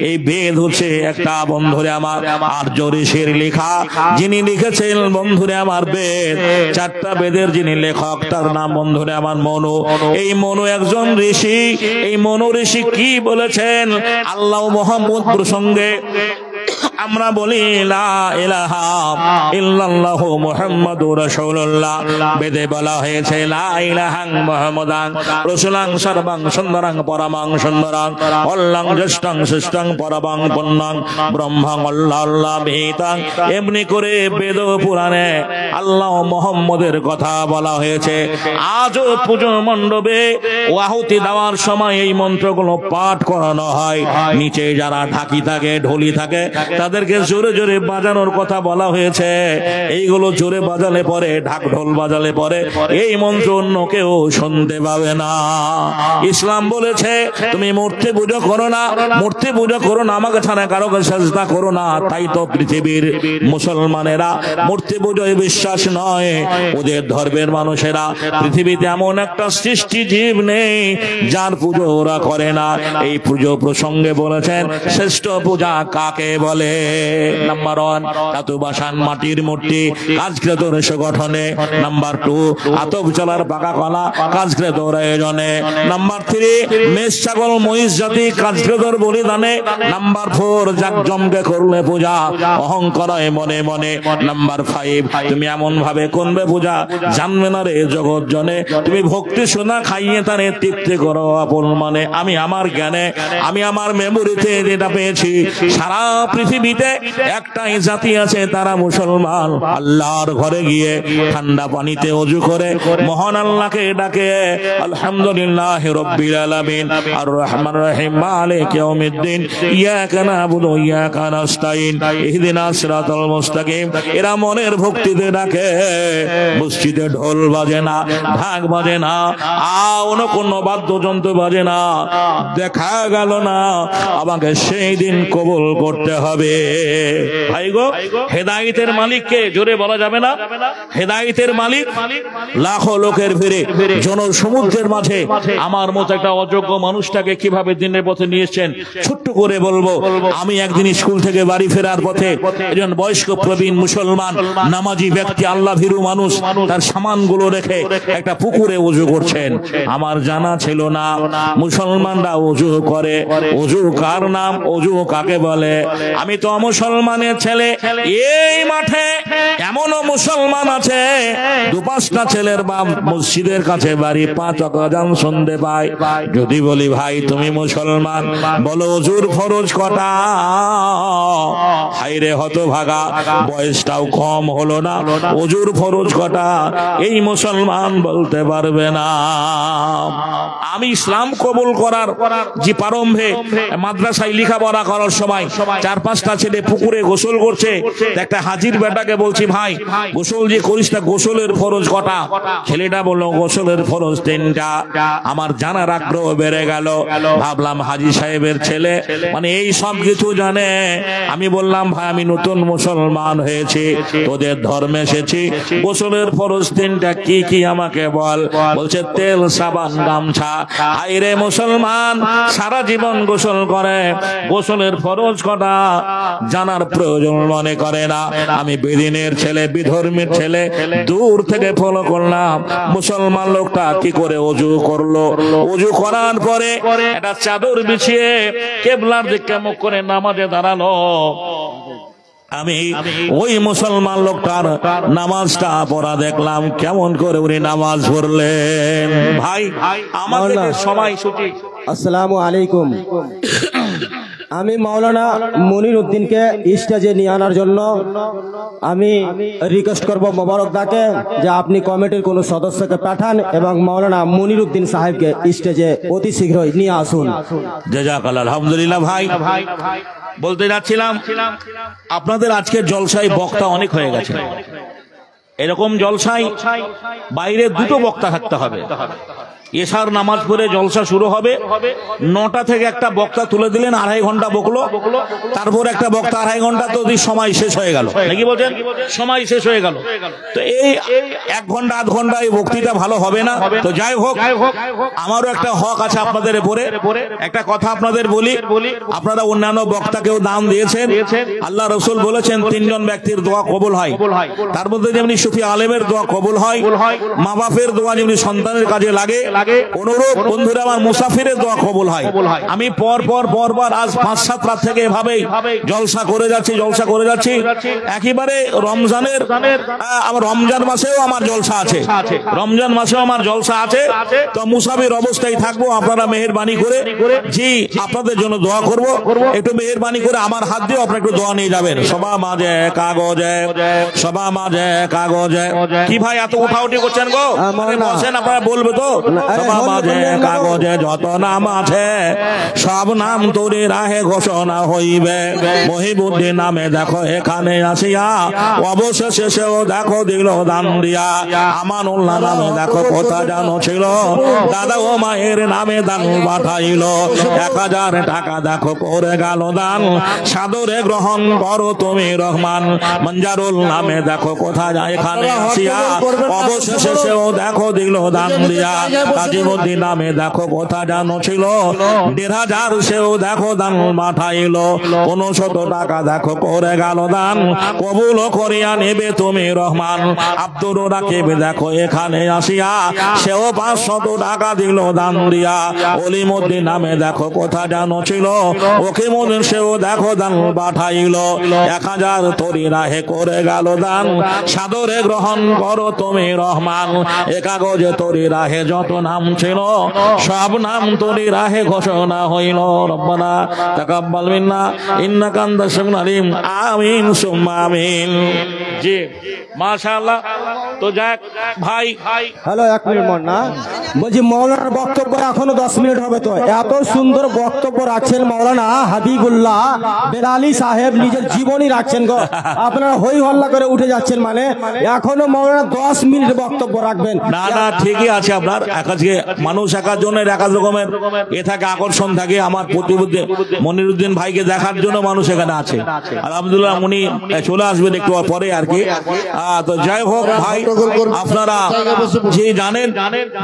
এই বেদ হচ্ছে একটা, বন্ধুরে আমার, আর্য ঋষির লেখা। যিনি লিখেছেন বন্ধুরে আমার বেদ, 4টা বেদের যিনি লেখক তার নাম বন্ধুরে আমার মনু। এই মনু একজন ঋষি। এই মনু ঋষি কি বলেছেন আল্লাহ মুহাম্মদ প্রসঙ্গে? আমরা বলি লা ইলাহা ইল্লাল্লাহু মুহাম্মাদুর রাসূলুল্লাহ, বেদে বলা হয়েছে লা ইলাহা মুহাম্মাদান রাসূলাং সর্বাং সুন্দরাং পরমাং সুন্দরাং অল্লাং জ্যেষ্ঠং শ্রেষ্ঠং পরমাং পুণ্যং ব্রহ্মাং আল্লাহ ভীতাং। এমনি করে বেদ পুরাণে আল্লাহ মুহাম্মদের কথা বলা হয়েছে। আজও পুজো মণ্ডপে আহুতি দেওয়ার সময় এই মন্ত্রগুলো পাঠ করানো হয়। নিচে যারা ঢাকি থাকে, ঢোলি থাকে, তাদেরকে জোরে জোরে বাজানোর কথা বলা হয়েছে। এইগুলো জোরে বাজালে পরে, ঢাক ঢোল বাজালে পরে এই মন্ত্র অন্য কেউ শুনতে পাবে না। ইসলাম বলেছে তুমি মূর্তি পুজো করো না, মূর্তি পুজো করো না, আমাকে ছাড়া কারোকে সাজদা করো না। তাই তো পৃথিবীর মুসলমানেরা মূর্তি পুজোয় বিশ্বাস নয়। ওদের ধর্মের মানুষেরা পৃথিবীতে এমন একটা সৃষ্টি জীব নেই যার পুজো ওরা করে না। এই পুজো প্রসঙ্গে বলেছেন শ্রেষ্ঠ পূজা কাকে বলে? নাম্বার 1 ধাতু বাসান মাটির মূর্তি কাজকৃত রেশো গঠনে। নাম্বার 2 আতপ চলার পাকা কলা কাজকৃত আয়োজনে। নাম্বার 3 মেষ ছাগল মহিষ জাতি কাজকৃতর বলিদানে। নাম্বার 4 জাকজমকে করলে পূজা অহংকারে মনে মনে। নাম্বার 5 তুমি এমন ভাবে করবে পূজা জানবে না রে জগৎ জনে। তুমি ভক্তি সোনা খাইয়ে তারে তৃপ্তি করো আপন মানে। আমি আমার জ্ঞানে, আমি আমার মেমোরিতে যেটা পেয়েছি, সারা পৃথিবী পৃথিবীতে একটাই জাতি আছে, তারা মুসলমান। আল্লাহর ঘরে গিয়ে ঠান্ডা পানিতে ওযু করে মহান আল্লাহকে ডাকে, আলহামদুলিল্লাহি রাব্বিল আলামিন আর রহমানির রহিম মালিকি ইয়াউমিদ্দিন ইয়াকা না'বুদু ওয়া ইয়াকা নাস্তাইন ইহদিনাস সিরাতাল মুস্তাকিম। এরা মনের ভক্তিতে ডাকে। মসজিদে ঢোল বাজে না, ঢাক বাজে না, অন্য কোনো বাদ্যযন্ত্র বাজে না। দেখা গেল না, আমাকে সেই দিন কবুল করতে হবে। ভাই গো, হেদায়েতের মালিককে জোরে বলা যাবে না? হেদায়েতের মালিক লাখো লোকের ভিড়ে জনসমুদ্রের মাঝে আমার মতো একটা অযোগ্য মানুষটাকে কিভাবে দিনের পথে নিয়ে এসেছেন। ছোট্ট করে বলবো, আমি একদিন স্কুল থেকে বাড়ি ফেরার পথে একজন বয়স্ক প্রবীণ মুসলমান নামাজি ব্যক্তি, আল্লাহ ভীরু মানুষ, তার সামানগুলো রেখে একটা পুকুরে ওযু করছেন। আমার জানা ছিল না মুসলমানরা ওযু করে। ওযু কার নাম, ওযু কাকে বলে? আমি তো মুসলমানের ছেলে। এই মাঠে এমনও মুসলমান আছে, 2-5টা ছেলের বাপ মসজিদের কাছে বাড়ি, 5 ওয়াক্ত আযান শুনতে পায়। যদি বলি ভাই তুমি মুসলমান, বলো ওযুর ফরজ কটা? হায়রে হতভাগা, বয়সটাও কম হলো না, ওযুর ফরজ কটা? এই মুসলমান বলতে পারবে না। আমি ইসলাম কবুল করার যে প্রারম্ভে মাদ্রাসায় লেখাপড়া করার সময় 4-5টা ছেলে পুকুরে গোসল করছে। একটা হাজির বেটাকে বলছি, ভাই গোসল যে করিস তা গোসলের ফরজ কটা? ছেলেটা বললো গোসলের ফরজ 3টা। আমার জানার আগ্রহ বেড়ে গেল। ভাবলাম হাজি সাহেবের ছেলে মানে এই সব কিছু জানে। আমি বললাম, ভাই আমি নতুন মুসলমান হয়েছি, তোদের ধর্মে এসেছি, গোসলের ফরজ 3টা কি কি আমাকে বল। বলছে তেল, সাবান, গামছা। হায়রে মুসলমান সারা জীবন গোসল করে, গোসলের ফরজ কটা জানার প্রয়োজন মনে করে না। আমি বেদিনের ছেলে, বিধর্মীর ছেলে, দূর থেকে ফলো করলাম মুসলমান লোকটা কি করে ওযু করলো। ওযু করার পরে একটা চাদর বিছিয়ে কিবলার দিকে মুখ করে নামাজে দাঁড়ালো। আমি ওই মুসলমান লোকটার নামাজটা পড়া দেখলাম, কেমন করে উনি নামাজ পড়লেন। ভাই আমাদের সময় ছুটি। আসসালামু আলাইকুম। আমি মাওলানা মনির উদ্দিনকে স্টেজে নিয়ে আনার জন্য আমি রিকোয়েস্ট করব মোবারকদাকে যে আপনি কমিটির কোন সদস্যকে পাঠান এবং মাওলানা মনির উদ্দিন সাহেবকে স্টেজে অতি শীঘ্রই নিয়ে আসুন। জাযাকাল্লাহ। আলহামদুলিল্লাহ। ভাই বলতে যাচ্ছিলাম, আপনাদের আজকের জলসায় বক্তা অনেক হয়ে গেছে। এরকম জলসায় বাইরে 2টো বক্তা থাকতে হবে। এশার নামাজ পড়ে জলসা শুরু হবে, 9টা থেকে একটা বক্তা তুলে দিলেন, 2.5 ঘন্টা বকলো, তারপর একটা বক্তা 2.5 ঘন্টা, তো সময় শেষ হয়ে গেল নাকি বলছেন? সময় শেষ হয়ে গেল। তো এই 1 ঘন্টা 8 ঘন্টা এই বক্তৃতা ভালো হবে না। তো যাই হোক, আমারও একটা হক আছে আপনাদের উপরে। একটা কথা আপনাদের বলি, আপনারা অন্যান্য বক্তাকেও দান দিয়েছেন। আল্লাহ রাসূল বলেছেন 3 জন ব্যক্তির দোয়া কবুল হয়। তার মধ্যে যেমনি সুফি আলেমের দোয়া কবুল হয়, মা বাপের দোয়া যেমনি সন্তানের কাজে লাগে, অনুরূপ বন্ধুরা আমার মুসাফিরের দোয়া কবুল হয়। আমি পর পর আজ 5-7 রাত থেকে এভাবেই জলসা করে যাচ্ছি। একেবারে রমজানের, আমার রমজান মাসেও আমার জলসা আছে। তো মুসাফির অবস্থায় থাকবো। আপনারা মেহেরবানি করে, জি আপনাদের জন্য দোয়া করব, একটু মেহেরবানি করে আমার হাত দিয়ে আপনারা একটু দোয়া নিয়ে যাবেন। সবা মাঝে কাগজে। কি ভাই এত উঠাউঠি করছেন গো? বসেন, আপনারা বলবে তো। সবা মাঝে কাগজে যত নাম আছে, সব নাম তোরে রাহে ঘোষণা হইবে। মহিবুদ্দিন নামে দেখো এখানে আসিয়া, অবশেষে সেও দেখো দিল দান দিয়া। আমানুল্লাহ নামে দেখো কথা জানো ছিল, দাদা ও মায়ের নামে দান পাঠাইল। 1000 টাকা দেখো করে গেল দান, সাদরে গ্রহণ করো তুমি রহমান। মঞ্জারুল নামে দেখো কোথা যায় এখানে আসিয়া, অবশেষে সেও দেখো দিল দান দিয়া। কাজীমুদ্দিন নামে দেখো কথা জানো ছিল, 1500 সেও দেখো দান পাঠাইল। 500 টাকা দেখো করে গেল দান, কবুল করিয়া নেবে তুমি রহমান। আব্দুর রাকিব দেখো এখানে আসিয়া, সেও 500 টাকা দিল দান দিয়া। অলিমুদ্দিন নামে দেখো কথা জানো ছিল, ওকিমুদ্দিন সেও দেখো দান পাঠাইল। 1000 তোরি রাহে করে গেল দান, সাদরে গ্রহণ করো তুমি রহমান। এ কাগজে তোরি রাহে যত নাম ছিল সব নাম তোরই রাহে ঘোষণা হইল। রব্বানা তাকাব্বাল মিন্না ইন্নাকা আনতাস সামিউল আলিম। আমিন সুম্মা আমিন। জি মাশাআল্লাহ। তো যাক ভাই, হ্যালো, 1 মিনিট মন না বলছি, মৌলানার বক্তব্য এখনো 10 মিনিট হবে। তো এত সুন্দর বক্তব্য রাখছেন মৌলানা হাবিবুল্লাহ বেলালি সাহেব, নিজের জীবনই রাখছেন গো। আপনারা হই হল্লা করে উঠে যাচ্ছেন, মানে এখনো মৌলানা 10 মিনিট বক্তব্য রাখবেন। না না ঠিকই আছে আপনার। আজকে মানুষ একার জন্য একাজ রকমের থাকে, আকর্ষণ থাকে। আমার প্রতিবুদ্ধি মনিরুদ্দিন ভাইকে দেখার জন্য মানুষ এখানে আছে। আলহামদুলিল্লাহ উনি চলে আসবেন একটু পরে আর কি। তো যাই হোক ভাই, আপনারা যে জানেন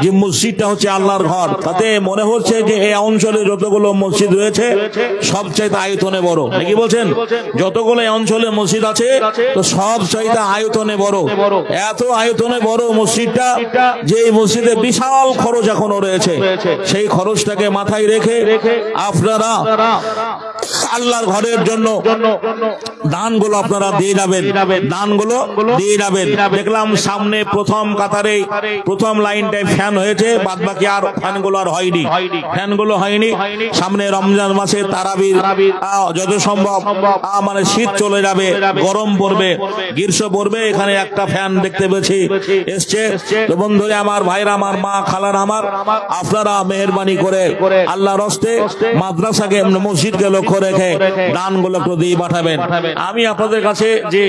যে মসজিদটা হচ্ছে আল্লাহর ঘর, তাতে মনে হচ্ছে যে এই অঞ্চলে যতগুলো মসজিদ রয়েছে সবচাইতে আয়তনে বড়, নাকি বলছেন? যতগুলো এই অঞ্চলে মসজিদ আছে তো সবচাইতে আয়তনে বড়। এত আয়তনে বড় মসজিদটা, যে এই মসজিদে বিশাল খরচ এখনো রয়েছে, সেই খরচটাকে মাথায় রেখে আপনারা আল্লাহর ঘরের জন্য দানগুলো আপনারা দিয়ে যাবেন, দানগুলো দিয়ে যাবেন। দেখলাম সামনে প্রথম কাতারে প্রথম লাইনটায় ফ্যান হয়েছে, বাদ বাকি আর ফ্যানগুলো আর হয়নি, ফ্যানগুলো হয়নি। সামনে রমজান মাসে তারাবির যত সম্ভব মানে শীত চলে যাবে, গরম পড়বে, গ্রীষ্ম পড়বে, এখানে একটা ফ্যান দেখতে পেয়েছি এসছে। তো বন্ধুরা আমার, ভাইরা আমার, মা খালার আমার, আপনারা মেহেরবানি করে আল্লাহর হস্তে মাদ্রাসাকে মসজিদকে লক্ষ্য রেখে দানগুলো একটু দিয়ে পাঠাবেন। আমি আপনাদের কাছে যে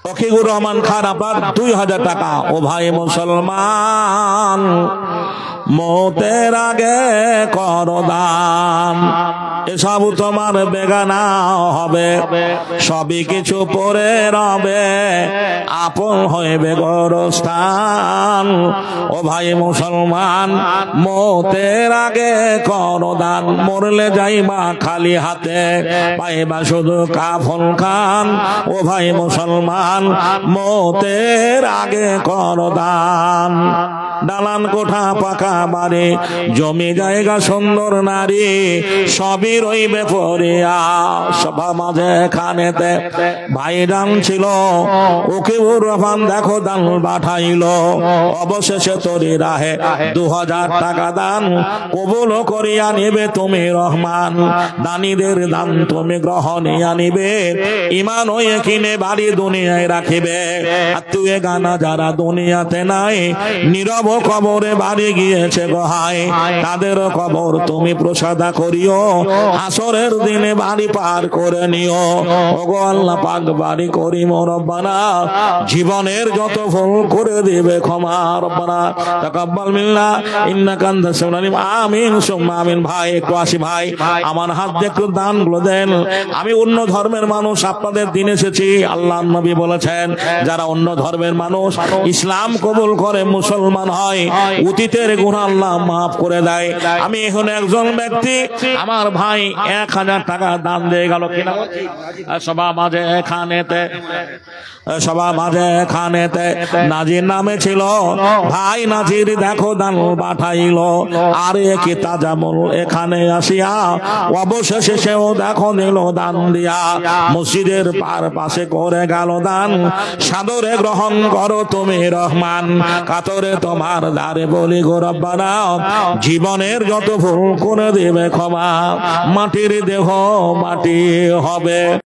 ফকিরুর রহমান খান আপনার 2000 টাকা। ও ভাই মুসলমান, মতের আগে করো দান, এসব তোমার বেগানা হবে, সবই কিছু পরে রবে, আপন হইবে গোরস্থান। ও ভাই মুসলমান, মতের আগে করো দান, মরলে যাইবা খালি হাতে, পাইবা শুধু কাফন খান। ও ভাই মুসলমান, মতের আগে করো দান। দালান কোঠা পাকা বাড়ি, জমি জায়গা সুন্দর নারী, সবই রইবে পড়িয়া। সভা মাঝে খানেতে ভাইরান ছিল, ওকে রহমান দেখো দান পাঠাইল, অবশেষে তোরি রাহে 2000 টাকা দান কবুল করিয়া নিবে তুমি রহমান। দানীদের দান তুমি গ্রহণিয়া নিবে, ইমান হয়ে কিনে বাড়ি দুনিয়ায় রাখিবে। আত্মীয় গানা যারা দুনিয়াতে নাই, নীরব কবরে বাড়ি গিয়েছে গহায়, তাদের কবর তুমি প্রসাদা করিও, আসরের দিনে বাড়ি পার করে নিও। ওগো আল্লাহ পাক বাড়ি করিম রব্বানা, জীবনের যত ভুল করে দিবে ক্ষমা রব্বানা। তাকাব্বাল মিন্না ইন্নাকা আনতাস সামিউল আলিম। আমিন সুম্মা আমিন। ভাই একটু আসি, ভাই আমার হাত দিয়ে একটু দানগুলো দেন। আমি অন্য ধর্মের মানুষ, আপনাদের দিন এসেছি। আল্লাহর নবী বলেছেন, যারা অন্য ধর্মের মানুষ ইসলাম কবুল করে মুসলমান হয়, অতীতের গুনাহ আল্লাহ মাফ করে দেয়। আমি এখন একজন ব্যক্তি, আমার ভাই 1000 টাকা দান দিয়ে গেল কিনা সভা মাঝে খানেতে, সভা মাঝে খানেতে নাজির নামে ছিল, ভাই নাজির দেখো দান পাঠাইল, আর কি তাজামুল এখানে আসিয়া, অবশেষে সেও দেখো নিল দান দিয়া, মসজিদের পার পাশে করে গেল দান। সাদরে গ্রহণ করো তুমি রহমান, কাতরে তোমার দ্বারে বলি গো রব্বানা, জীবনের যত ভুল করে দেবে ক্ষমা, মাটির দেহ মাটি হবে।